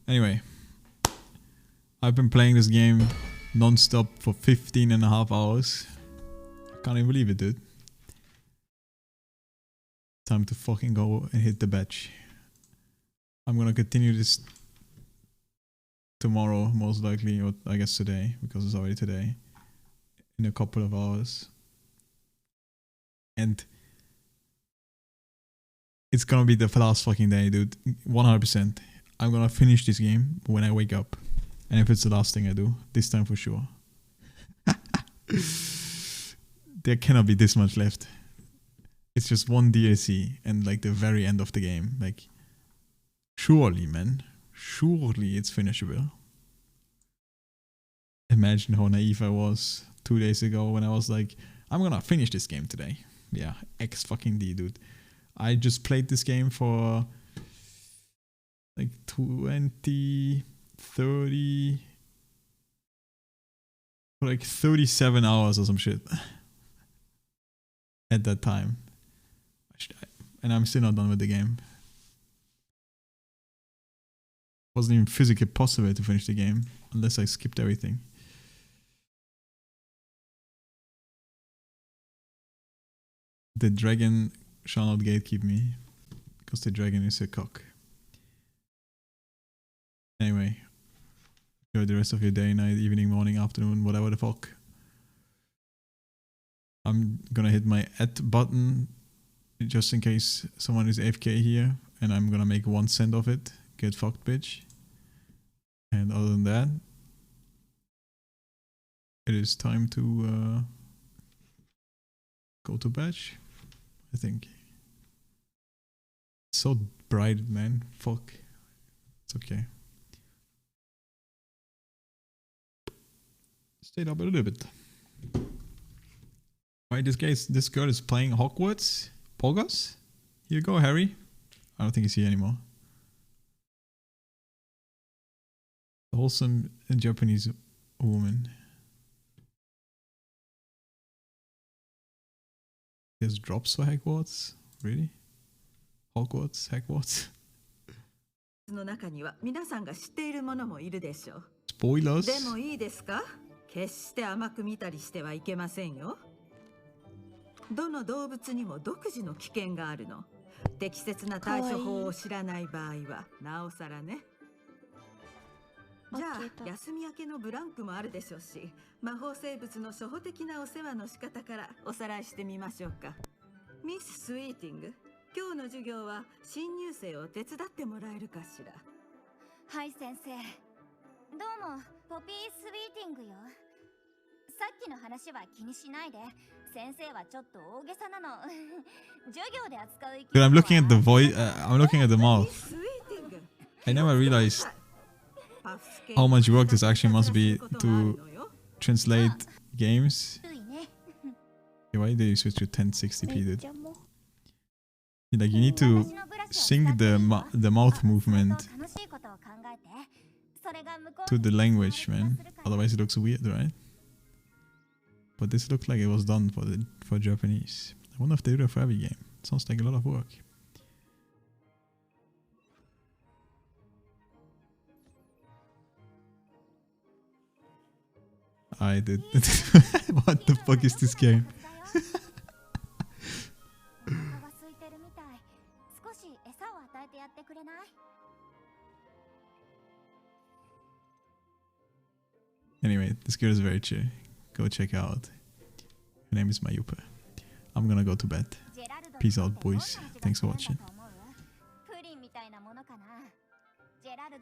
Anyway, I've been playing this game non-stop for 15.5 hours. I can't even believe it, dude. Time to fucking go and hit the batch. I'm gonna continue this tomorrow, most likely, or I guess today, because it's already today. In a couple of hours. And it's gonna be the last fucking day, dude. 100%. I'm gonna finish this game when I wake up. And if it's the last thing I do, this time for sure. There cannot be this much left. It's just one DLC and like the very end of the game. Like, surely, man. Surely it's finishable. Imagine how naive I was 2 days ago when I was like, I'm gonna finish this game today. Yeah, X fucking D, dude. I just played this game for like 20, 30, for like 37 hours or some shit at that time. And I'm still not done with the game. Wasn't even physically possible to finish the game unless I skipped everything. The dragon shall not gatekeep me, because the dragon is a cock. Anyway, enjoy the rest of your day, night, evening, morning, afternoon, whatever the fuck. I'm gonna hit my add button just in case someone is AFK here, and I'm gonna make 1 cent of it. Get fucked, bitch. And other than that, it is time to go to bed, I think. It's so bright, man. Fuck. It's okay. Stayed up a little bit. Right, this girl is playing Hogwarts. Poggers? Here you go, Harry. I don't think he's here anymore. A wholesome Japanese woman. There's drops for Hogwarts? Really? Hogwarts? Hogwarts? の中には皆さんが知っているものもいるでしょう。 Spoilers? でもいいですか？決して甘く見たりしてはいけませんよ。どの動物にも独自の危険があるの。適切な対処法を知らない場合はなおさらね。じゃあ休み明けのブランクもあるでしょうし、魔法生物の初歩的なお世話の仕方からおさらいしてみましょうか。ミス・スイーティング、今日の授業は新入生を手伝ってもらえるかしら。はい先生。どうもポピー・スイーティングよ。さっきの話は気にしないで。先生はちょっと大げさなの。授業で扱う。 Dude, I'm looking at the voice. I'm looking at the mouth. I never realized how much work this actually must be to translate games. Why did you switch to 1060p, dude? Like you need to sync the mouth movement to the language, man. Otherwise it looks weird, right? But this looks like it was done for Japanese. I wonder if they do that for every game. It sounds like a lot of work. I did. What the fuck is this game? Anyway, this girl is very chill. Go check her out. Her name is Mayupa. I'm gonna go to bed. Peace out, boys. Thanks for watching.